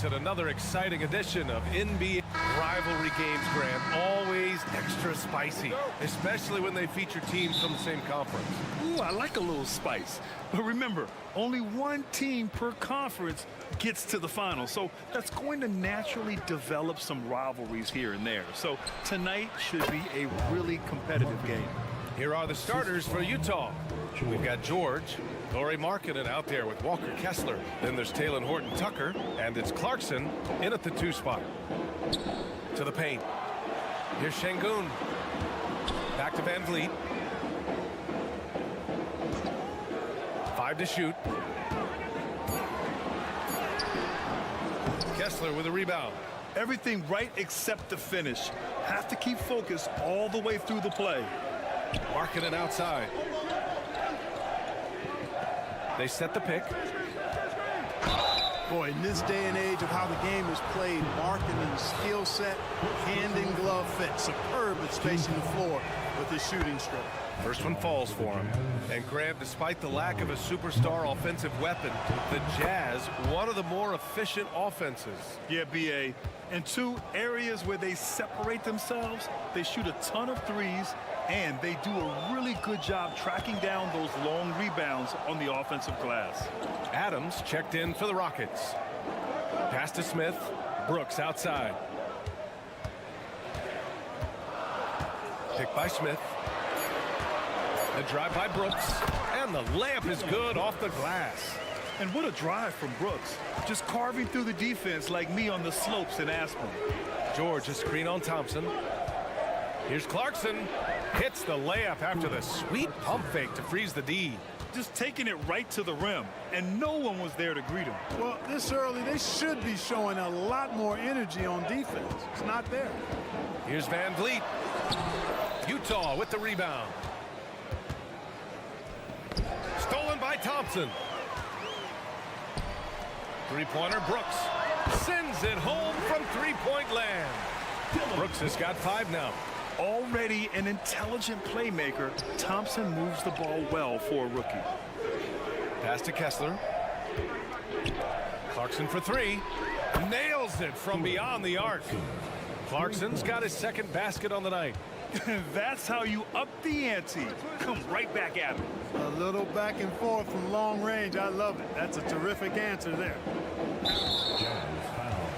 starts at another exciting edition of NBA rivalry games, Grant. Always extra spicy, especially when they feature teams from the same conference. Ooh, I like a little spice. But remember, only one team per conference gets to the final. So that's going to naturally develop some rivalries here and there. So tonight should be a really competitive game. Here are the starters for Utah. We've got George, Lauri Markkanen out there with Walker Kessler. Then there's Talen Horton-Tucker, and it's Clarkson in at the 2 spot. To the paint. Here's Şengün. Back to Van Vliet. 5 to shoot. Kessler with a rebound. Everything right except the finish. Have to keep focused all the way through the play. Markkanen outside. They set the pick. Boy, in this day and age of how the game is played, Markkanen's skill set, hand and glove fit, superb at spacing the floor with his shooting stroke. First one falls for him. And Graham, despite the lack of a superstar offensive weapon, the Jazz, one of the more efficient offenses. Yeah, B.A. And 2 areas where they separate themselves, they shoot a ton of threes, and they do a really good job tracking down those long rebounds on the offensive glass. Adams checked in for the Rockets. Pass to Smith. Brooks outside. Pick by Smith. The drive by Brooks. And the layup is good off the glass. And what a drive from Brooks. Just carving through the defense like me on the slopes in Aspen. George, a screen on Thompson. Here's Clarkson. Hits the layup after the sweet pump fake to freeze the D. Just taking it right to the rim, and no one was there to greet him. Well, this early, they should be showing a lot more energy on defense. It's not there. Here's Van Vliet. Utah with the rebound. Stolen by Thompson. Three-pointer Brooks. Sends it home from three-point land. Brooks has got 5 now. Already an intelligent playmaker, Thompson moves the ball well for a rookie. Pass to Kessler. Clarkson for 3. Nails it from beyond the arc. Clarkson's got his 2nd basket on the night. That's how you up the ante. Come right back at him. A little back and forth from long range. I love it. That's a terrific answer there. Jazz foul.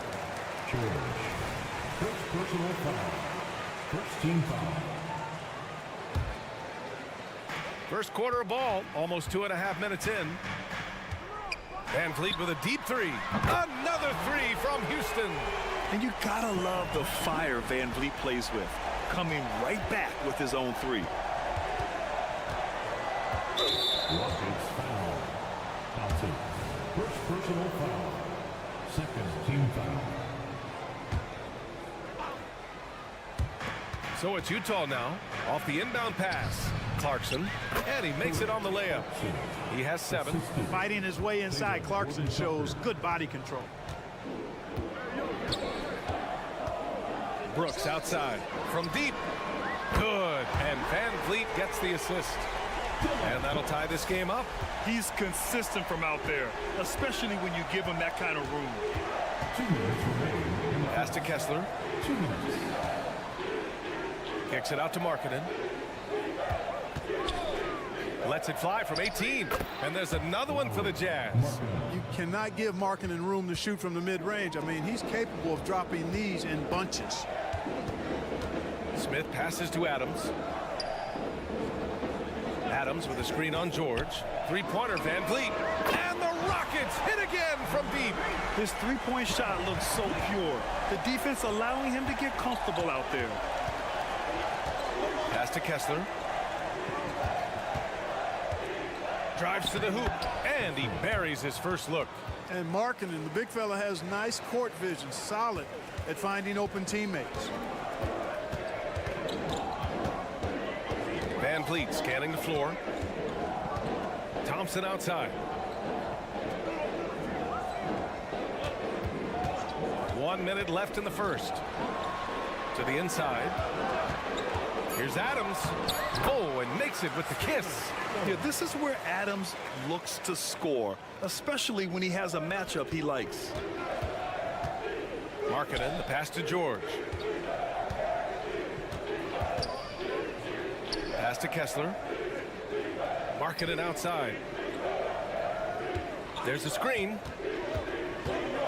George. First personal foul. First team foul. First quarter of ball, almost 2.5 minutes in. Van Vliet with a deep 3. Another 3 from Houston. And you gotta love the fire Van Vliet plays with. Coming right back with his own 3. Rockets foul. Thompson. First personal foul. Second team foul. So it's Utah now. Off the inbound pass. Clarkson. And he makes it on the layup. He has 7. Fighting his way inside, Clarkson shows good body control. Brooks outside. From deep. Good. And Van Vliet gets the assist. And that'll tie this game up. He's consistent from out there, especially when you give him that kind of room. 2 minutes remaining. Pass to Kessler. 2 minutes. Kicks it out to Markkanen. Lets it fly from 18. And there's another one for the Jazz. You cannot give Markkanen room to shoot from the mid-range. I mean, he's capable of dropping these in bunches. Smith passes to Adams. Adams with a screen on George. 3-pointer Van Vliet. And the Rockets hit again from deep. His 3-point shot looks so pure. The defense allowing him to get comfortable out there. Pass to Kessler. Drives to the hoop. And he buries his first look. And Markkanen, the big fella, has nice court vision. Solid at finding open teammates. Van Vliet scanning the floor. Thompson outside. 1 minute left in the first. To the inside. Here's Adams. Oh, and makes it with the kiss. Yeah, this is where Adams looks to score, especially when he has a matchup he likes. Markkanen, the pass to George. Pass to Kessler. Markkanen outside. There's a screen.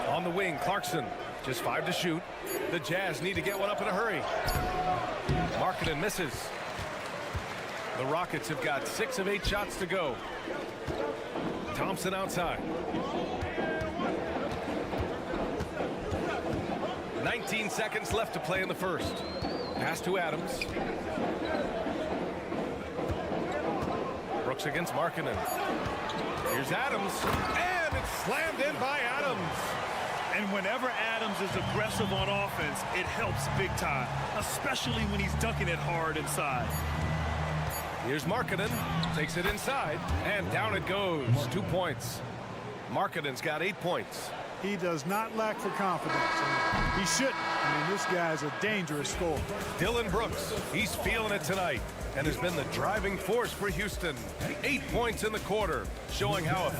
On the wing, Clarkson. Just 5 to shoot. The Jazz need to get one up in a hurry. Markkanen misses. The Rockets have got 6 of 8 shots to go. Thompson outside. 19 seconds left to play in the first. Pass to Adams. Brooks against Markkanen. Here's Adams, and it's slammed in by Adams. And whenever Adams is aggressive on offense, it helps big time, especially when he's dunking it hard inside. Here's Markkanen, takes it inside, and down it goes. 2 points. Markkanen's got 8 points. He does not lack for confidence. He shouldn't. I mean, this guy's a dangerous scorer. Dillon Brooks, he's feeling it tonight and has been the driving force for Houston. 8 points in the quarter, showing how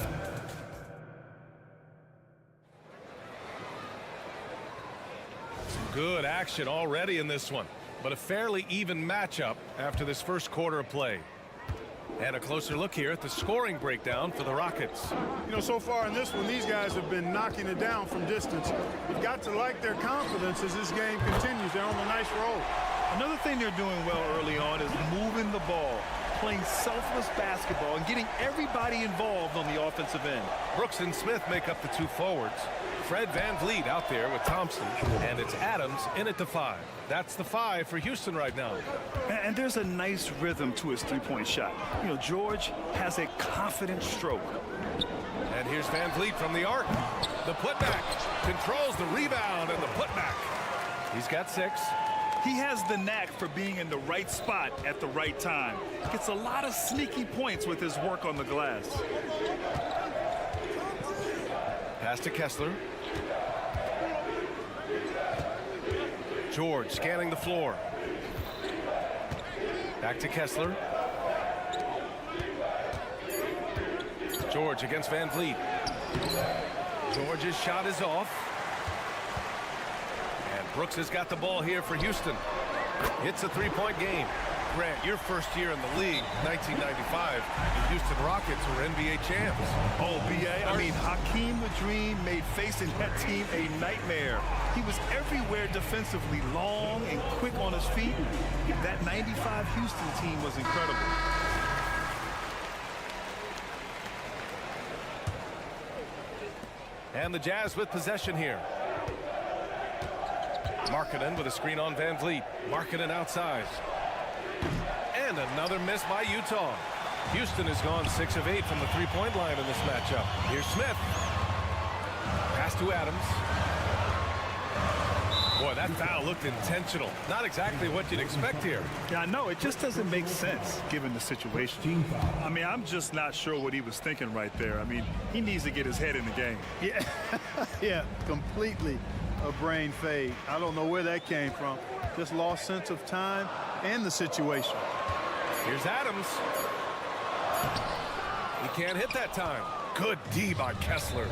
some good action already in this one, but a fairly even matchup after this first quarter of play. And a closer look here at the scoring breakdown for the Rockets. You know, so far in this one, these guys have been knocking it down from distance. You've got to like their confidence as this game continues. They're on a nice roll. Another thing they're doing well early on is moving the ball, playing selfless basketball, and getting everybody involved on the offensive end. Brooks and Smith make up the 2 forwards. Fred VanVleet out there with Thompson, and it's Adams in at the 5. That's the 5 for Houston right now. And there's a nice rhythm to his three-point shot. You know, George has a confident stroke. And here's VanVleet from the arc. The putback controls the rebound and the putback. He's got 6. He has the knack for being in the right spot at the right time. Gets a lot of sneaky points with his work on the glass. Pass to Kessler. George scanning the floor. Back to Kessler. George against VanVleet. George's shot is off. And Brooks has got the ball here for Houston. It's a 3-point game. Grant, your first year in the league, 1995, the Houston Rockets were NBA champs. Oh, B.A., I mean, Hakeem the Dream made facing that team a nightmare. He was everywhere defensively, long and quick on his feet. That 95 Houston team was incredible. And the Jazz with possession here. Markkanen with a screen on VanVleet. Markkanen outside. And another miss by Utah. Houston has gone 6 of 8 from the 3-point line in this matchup. Here's Smith. Pass to Adams. Boy, that foul looked intentional. Not exactly what you'd expect here. Yeah, I know. It just doesn't make sense given the situation. I mean, I'm just not sure what he was thinking right there. I mean, he needs to get his head in the game. Yeah, yeah, completely a brain fade. I don't know where that came from. Just lost sense of time and the situation. Here's Adams. He can't hit that time. Good D by Kessler.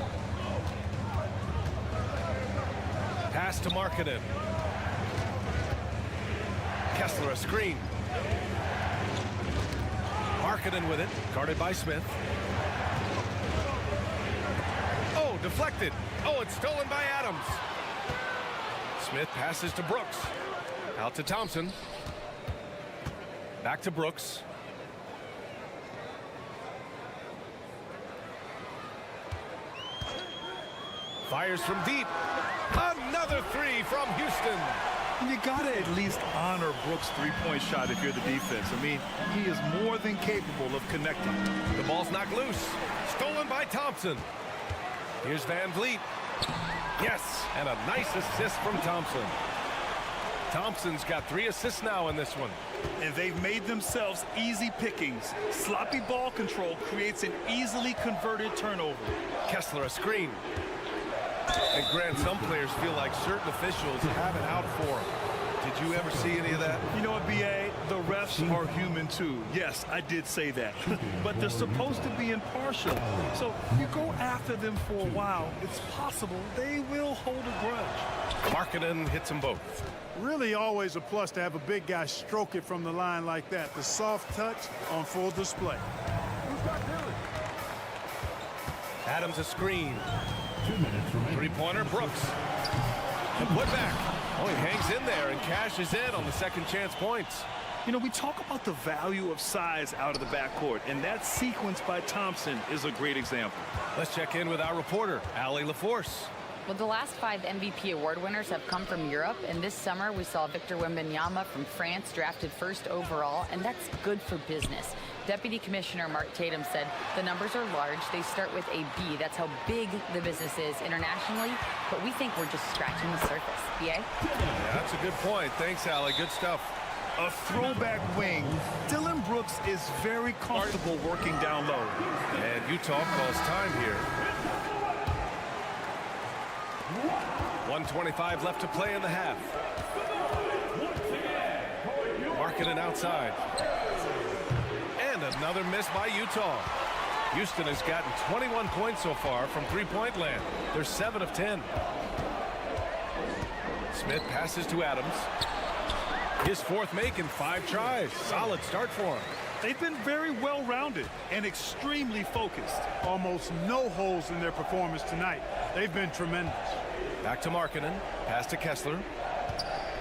Pass to Markkanen. Kessler a screen. Markkanen with it, guarded by Smith. Oh, deflected. Oh, it's stolen by Adams. Smith passes to Brooks. Out to Thompson. Back to Brooks. Fires from deep. Another 3 from Houston. And you got to at least honor Brooks' three-point shot if you're the defense. I mean, he is more than capable of connecting. The ball's knocked loose. Stolen by Thompson. Here's VanVleet. Yes, and a nice assist from Thompson. Thompson's got 3 assists now in this one. And they've made themselves easy pickings. Sloppy ball control creates an easily converted turnover. Kessler a screen. And Grant, some players feel like certain officials have it out for them. Did you ever see any of that? You know what, B.A.? The refs are human too. Yes, I did say that. But they're supposed to be impartial. So you go after them for a while, it's possible they will hold a grudge. Markkanen hits them both. Really always a plus to have a big guy stroke it from the line like that. The soft touch on full display. Adams a screen. 2 minutes remaining. Three-pointer, Brooks. And put back. Oh, he hangs in there and cashes in on the second chance points. You know, we talk about the value of size out of the backcourt, and that sequence by Thompson is a great example. Let's check in with our reporter, Allie LaForce. Well, the last 5 MVP award winners have come from Europe, and this summer we saw Victor Wembanyama from France drafted first overall, and that's good for business. Deputy Commissioner Mark Tatum said the numbers are large. They start with a B. That's how big the business is internationally, but we think we're just scratching the surface. BA? Yeah, that's a good point. Thanks, Allie. Good stuff. A throwback wing. Dylan Brooks is very comfortable working down low. And Utah calls time here. 1:25 left to play in the half. Markkanen outside. And another miss by Utah. Houston has gotten 21 points so far from three-point land. They're 7 of 10. Smith passes to Adams. His 4th make in 5 tries. Solid start for him. They've been very well-rounded and extremely focused. Almost no holes in their performance tonight. They've been tremendous. Back to Markkanen. Pass to Kessler.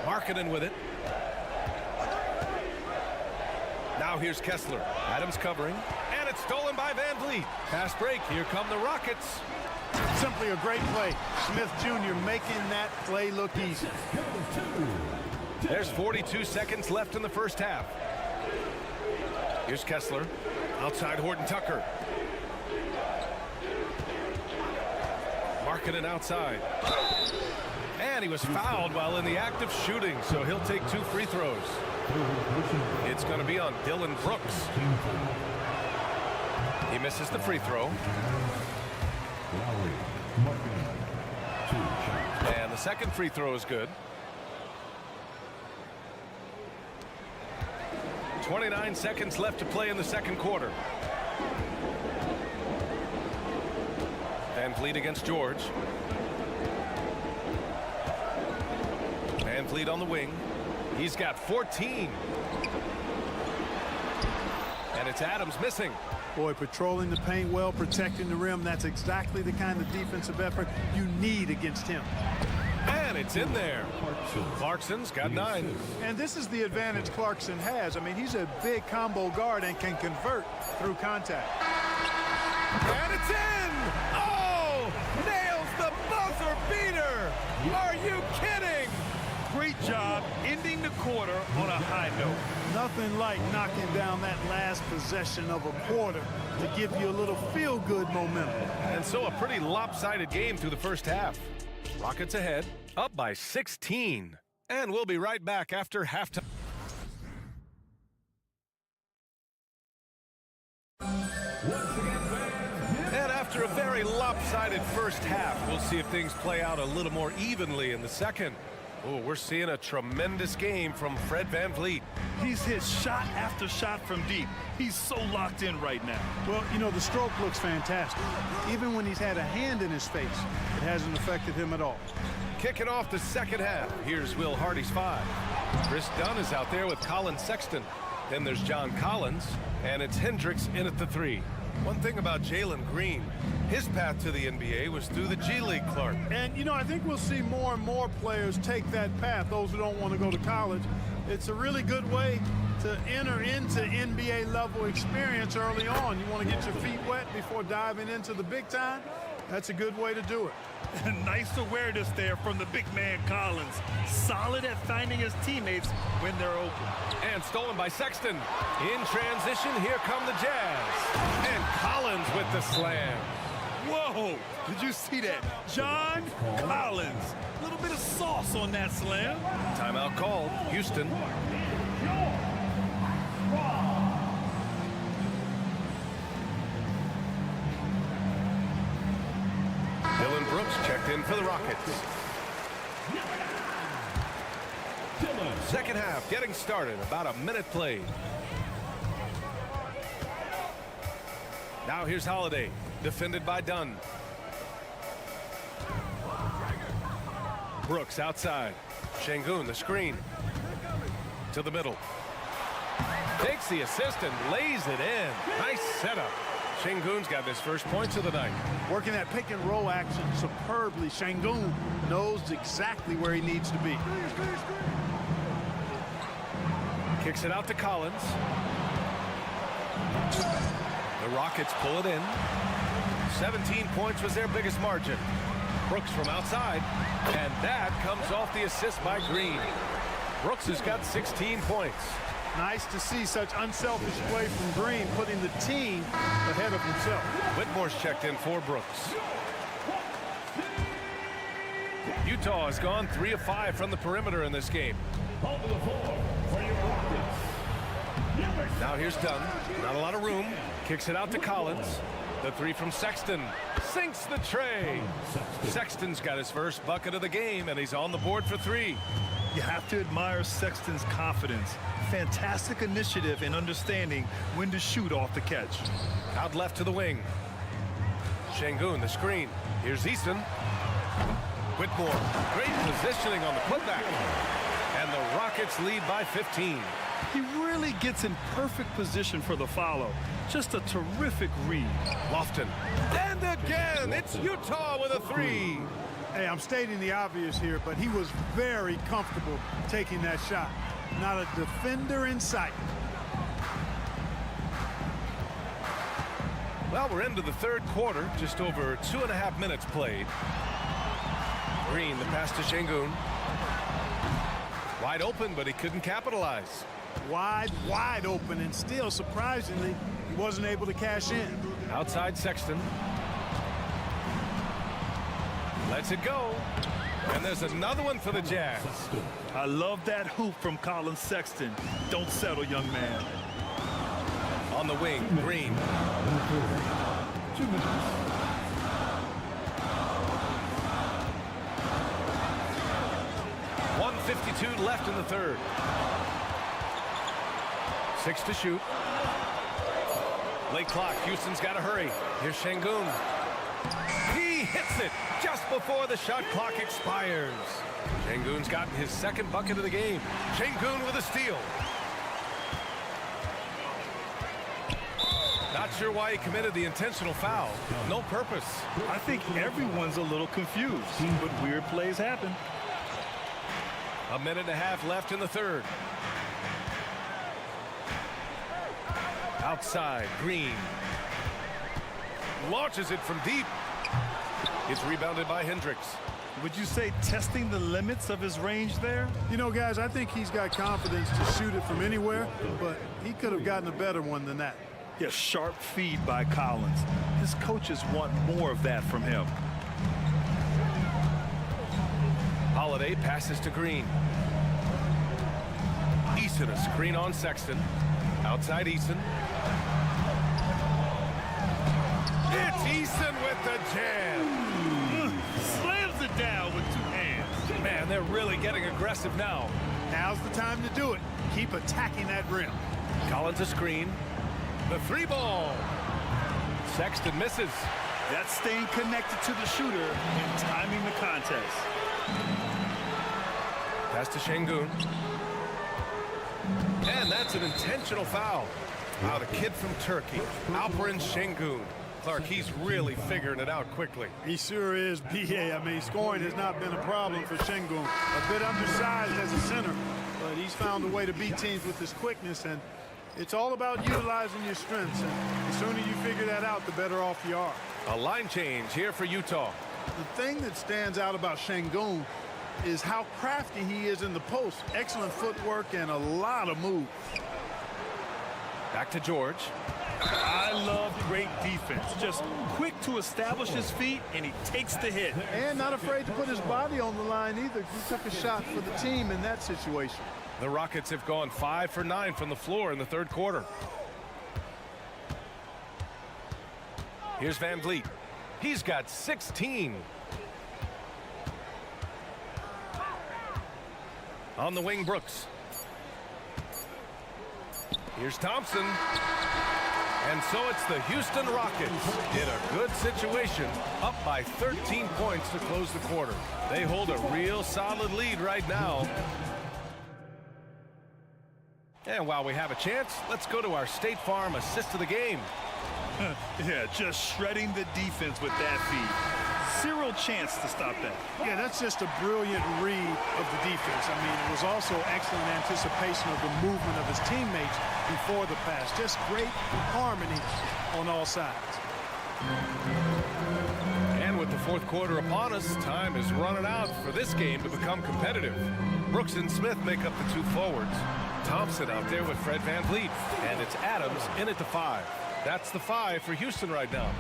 Markkanen with it. Now here's Kessler. Adams covering. And it's stolen by Van Vliet. Pass break. Here come the Rockets. Simply a great play. Smith Jr. making that play look easy. There's 42 seconds left in the first half. Here's Kessler. Outside Horton Tucker. Markkanen outside. And he was fouled while in the act of shooting, so he'll take 2 free throws. It's going to be on Dylan Brooks. He misses the free throw. And the second free throw is good. 29 seconds left to play in the second quarter. Van Vliet against George. Van Vliet on the wing. He's got 14. And it's Adams missing. Boy, patrolling the paint well, protecting the rim. That's exactly the kind of defensive effort you need against him. And it's in there. Clarkson's got 9. And this is the advantage Clarkson has. I mean, he's a big combo guard and can convert through contact. And it's in! Oh! Nails the buzzer beater! Are you kidding? Great job ending the quarter on a high note. Nothing like knocking down that last possession of a quarter to give you a little feel-good momentum. And so a pretty lopsided game through the first half. Rockets ahead, up by 16. And we'll be right back after halftime. And after a very lopsided first half, we'll see if things play out a little more evenly in the second. Oh, we're seeing a tremendous game from Fred Van Vliet. He's hit shot after shot from deep. He's so locked in right now. Well, you know, the stroke looks fantastic. Even when he's had a hand in his face, it hasn't affected him at all. Kicking off the second half, here's Will Hardy's 5. Chris Dunn is out there with Colin Sexton. Then there's John Collins, and it's Hendricks in at the 3. One thing about Jalen Green, his path to the NBA was through the G League, Clark. And, you know, I think we'll see more and more players take that path, those who don't want to go to college. It's a really good way to enter into NBA level experience early on. You want to get your feet wet before diving into the big time? That's a good way to do it. Nice awareness there from the big man Collins. Solid at finding his teammates when they're open. And stolen by Sexton. In transition, here come the Jazz. And Collins with the slam. Whoa! Did you see that? John Collins. A little bit of sauce on that slam. Timeout called. Houston. Dylan Brooks checked in for the Rockets. Second half getting started. About a minute played. Now here's Holiday, defended by Dunn. Brooks outside. Şengün, the screen. To the middle. Takes the assist and lays it in. Nice setup. Şengün's got his first points of the night. Working that pick and roll action superbly. Şengün knows exactly where he needs to be. Kicks it out to Collins. The Rockets pull it in. 17 points was their biggest margin. Brooks from outside, and that comes off the assist by Green. Brooks has got 16 points. Nice to see such unselfish play from Green, putting the team ahead of himself. Whitmore's checked in for Brooks. Utah has gone 3 of 5 from the perimeter in this game. Now here's Dunn. Not a lot of room. Kicks it out to Collins. The three from Sexton. Sinks the tray. Sexton's got his first bucket of the game, and he's on the board for 3. You have to admire Sexton's confidence. Fantastic initiative in understanding when to shoot off the catch. Out left to the wing. Şengün, the screen. Here's Easton. Whitmore. Great positioning on the putback. And the Rockets lead by 15. He really gets in perfect position for the follow. Just a terrific read. Lofton. And again, it's Utah with a 3. Hey, I'm stating the obvious here, but he was very comfortable taking that shot. Not a defender in sight. Well, we're into the third quarter. Just over 2.5 minutes played. Green, the pass to Şengün. Wide open, but he couldn't capitalize. Wide open, and still, surprisingly, he wasn't able to cash in. Outside Sexton. Lets it go. And there's another one for the Jazz. I love that hoop from Colin Sexton. Don't settle, young man. On the wing, Green. 2 minutes. 1:52 left in the third. 6 to shoot. Late clock. Houston's got to hurry. Here's Şengün. He hits it just before the shot clock expires. Şengün's gotten his second bucket of the game. Şengün with a steal. Not sure why he committed the intentional foul. No purpose. I think everyone's a little confused, but weird plays happen. 1.5 minutes left in the third. Outside, Green. Launches it from deep. It's rebounded by Hendricks. Would you say testing the limits of his range there? You know, guys, I think he's got confidence to shoot it from anywhere, but he could have gotten a better one than that. Yeah, sharp feed by Collins. His coaches want more of that from him. Holiday passes to Green. Eason, a screen on Sexton. Outside Eason. It's Eason with the jam. Slams it down with 2 hands. Man, they're really getting aggressive now. Now's the time to do it. Keep attacking that rim. Collins a screen. The 3 ball. Sexton misses. That's staying connected to the shooter and timing the contest. Pass to Şengün. And that's an intentional foul. Wow, the kid from Turkey, Alperen Şengün. Clark, he's really figuring it out quickly. He sure is, B.A. I mean, scoring has not been a problem for Şengün. A bit undersized as a center, but he's found a way to beat teams with his quickness, and it's all about utilizing your strengths. And the sooner you figure that out, the better off you are. A line change here for Utah. The thing that stands out about Şengün is how crafty he is in the post. Excellent footwork and a lot of moves. Back to George. I love great defense. Just quick to establish his feet, and he takes the hit. And not afraid to put his body on the line either. He took a shot for the team in that situation. The Rockets have gone 5 for 9 from the floor in the third quarter. Here's Van Vliet. He's got 16. On the wing, Brooks. Here's Thompson. And so it's the Houston Rockets in a good situation, up by 13 points to close the quarter. They hold a real solid lead right now. And while we have a chance, let's go to our State Farm assist of the game. Yeah, just shredding the defense with that feed. Zero chance to stop that. Yeah, that's just a brilliant read of the defense. I mean, it was also excellent anticipation of the movement of his teammates before the pass. Just great harmony on all sides. And with the fourth quarter upon us, time is running out for this game to become competitive. Brooks and Smith make up the two forwards. Thompson out there with Fred VanVleet. And it's Adams in at the 5. That's the 5 for Houston right now.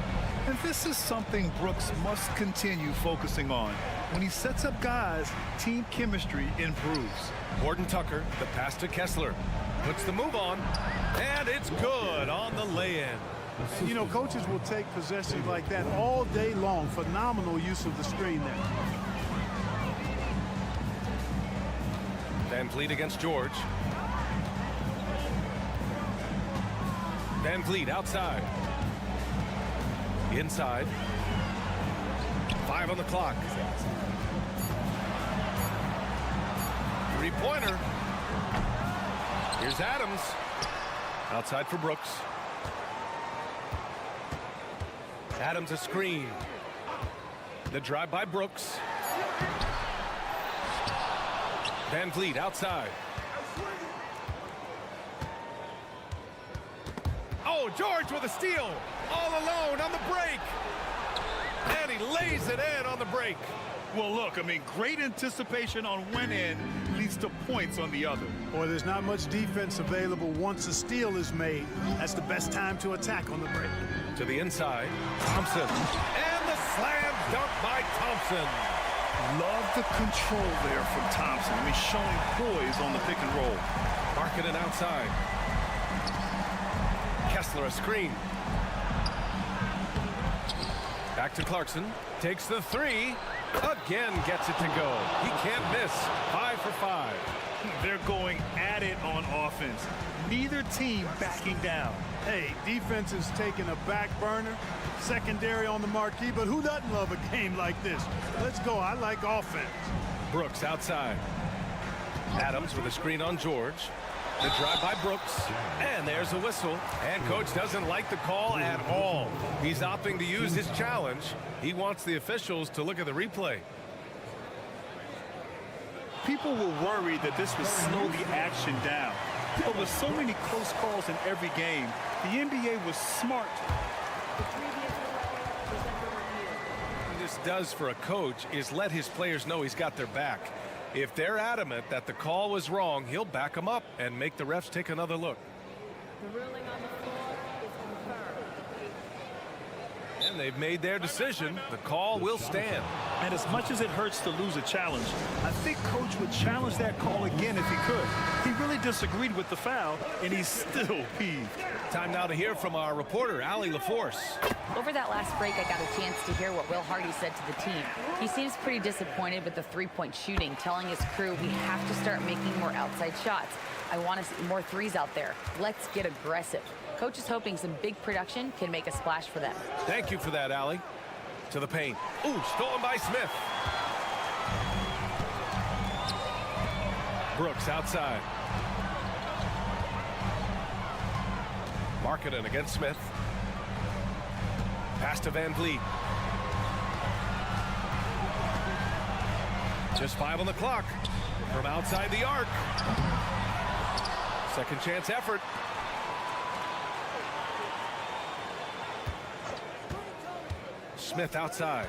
And this is something Brooks must continue focusing on. When he sets up guys, team chemistry improves. Gordon Tucker, the pass to Kessler. Puts the move on, and it's good on the lay-in. You know, coaches will take possessions like that all day long. Phenomenal use of the screen there. VanVleet against George. VanVleet outside. Inside. 5 on the clock. Three-pointer. Here's Adams. Outside for Brooks. Adams a screen. The drive by Brooks. VanVleet outside. Oh, George with a steal. All alone on the break. And he lays it in on the break. Well, look, I mean, great anticipation on one end leads to points on the other. Boy, there's not much defense available once a steal is made. That's the best time to attack on the break. To the inside, Thompson. And the slam dunk by Thompson. Love the control there from Thompson. I mean, showing poise on the pick and roll. Markkanen outside. Kessler a screen. Back to Clarkson. Takes the 3. Again gets it to go. He can't miss. 5 for 5. They're going at it on offense. Neither team backing down. Hey, defense is taking a back burner. Secondary on the marquee, but who doesn't love a game like this? Let's go. I like offense. Brooks outside. Adams with a screen on George. The drive by Brooks. And there's a whistle. And coach doesn't like the call at all. He's opting to use his challenge. He wants the officials to look at the replay. People were worried that this would slow the action down. But with so many close calls in every game, the NBA was smart. What this does for a coach is let his players know he's got their back. If they're adamant that the call was wrong, he'll back them up and make the refs take another look. The ruling on the floor is confirmed. And they've made their decision. The call will stand. And as much as it hurts to lose a challenge, I think coach would challenge that call again if he could. He really disagreed with the foul, and he's still peeved. Time now to hear from our reporter, Allie LaForce. Over that last break, I got a chance to hear what Will Hardy said to the team. He seems pretty disappointed with the three-point shooting, telling his crew we have to start making more outside shots. I want to see more threes out there. Let's get aggressive. Coach is hoping some big production can make a splash for them. Thank you for that, Allie. To the paint. Ooh, stolen by Smith. Brooks outside. Markkanen against Smith. Pass to VanVleet. Just 5 on the clock. From outside the arc. Second chance effort. Smith outside.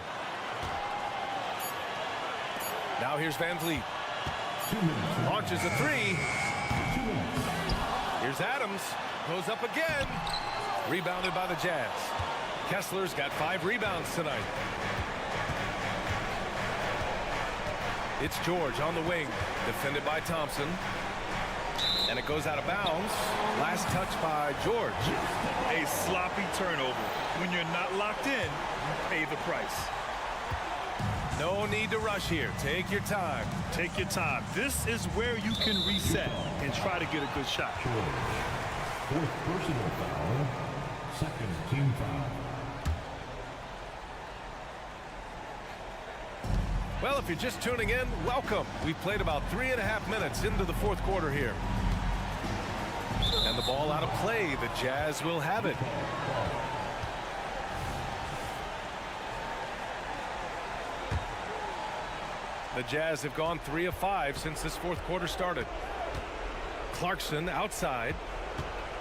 Now here's VanVleet. Launches a 3. Here's Adams. Goes up again. Rebounded by the Jazz. Kessler's got 5 rebounds tonight. It's George on the wing. Defended by Thompson. And it goes out of bounds. Last touch by George. A sloppy turnover. When you're not locked in, you pay the price. No need to rush here. Take your time. Take your time. This is where you can reset and try to get a good shot. fourth personal foul, second team foul. Well, if you're just tuning in, welcome. We've played about 3.5 minutes into the fourth quarter here. And the ball out of play. The Jazz will have it. The Jazz have gone 3 of 5 since this fourth quarter started. Clarkson outside.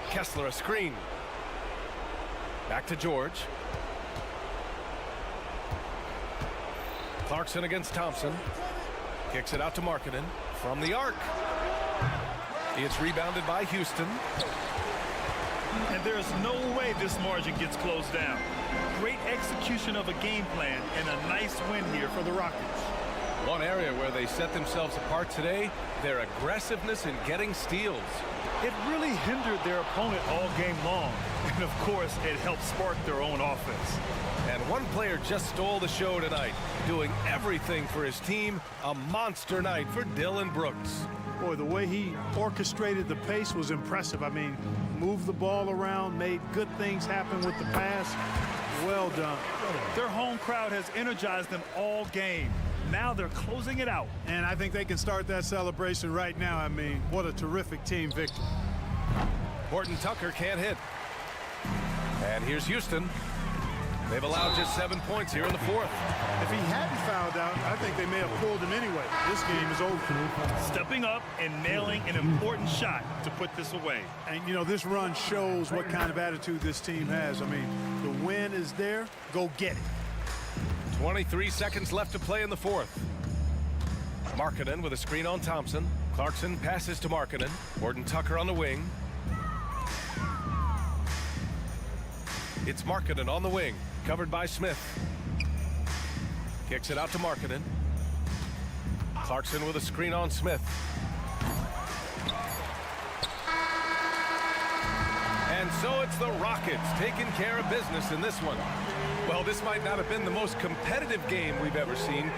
Kessler a screen. Back to George. Clarkson against Thompson. Kicks it out to Markkanen from the arc. It's rebounded by Houston. And there's no way this margin gets closed down. Great execution of a game plan and a nice win here for the Rockets. One area where they set themselves apart today, their aggressiveness in getting steals. It really hindered their opponent all game long. And of course, it helped spark their own offense. And one player just stole the show tonight, doing everything for his team. A monster night for Dillon Brooks. Boy, the way he orchestrated the pace was impressive. I mean, moved the ball around, made good things happen with the pass. Well done. Their home crowd has energized them all game. Now they're closing it out. And I think they can start that celebration right now. I mean, what a terrific team victory. Horton Tucker can't hit. And here's Houston. They've allowed just 7 points here in the fourth. If he hadn't fouled out, I think they may have pulled him anyway. This game is over. Stepping up and nailing an important shot to put this away. And, you know, this run shows what kind of attitude this team has. I mean, the win is there. Go get it. 23 seconds left to play in the fourth. Markkanen with a screen on Thompson. Clarkson passes to Markkanen. Horton Tucker on the wing. It's Markkanen on the wing, covered by Smith. Kicks it out to Markkanen. Clarkson with a screen on Smith. And so it's the Rockets taking care of business in this one. Well, this might not have been the most competitive game we've ever seen,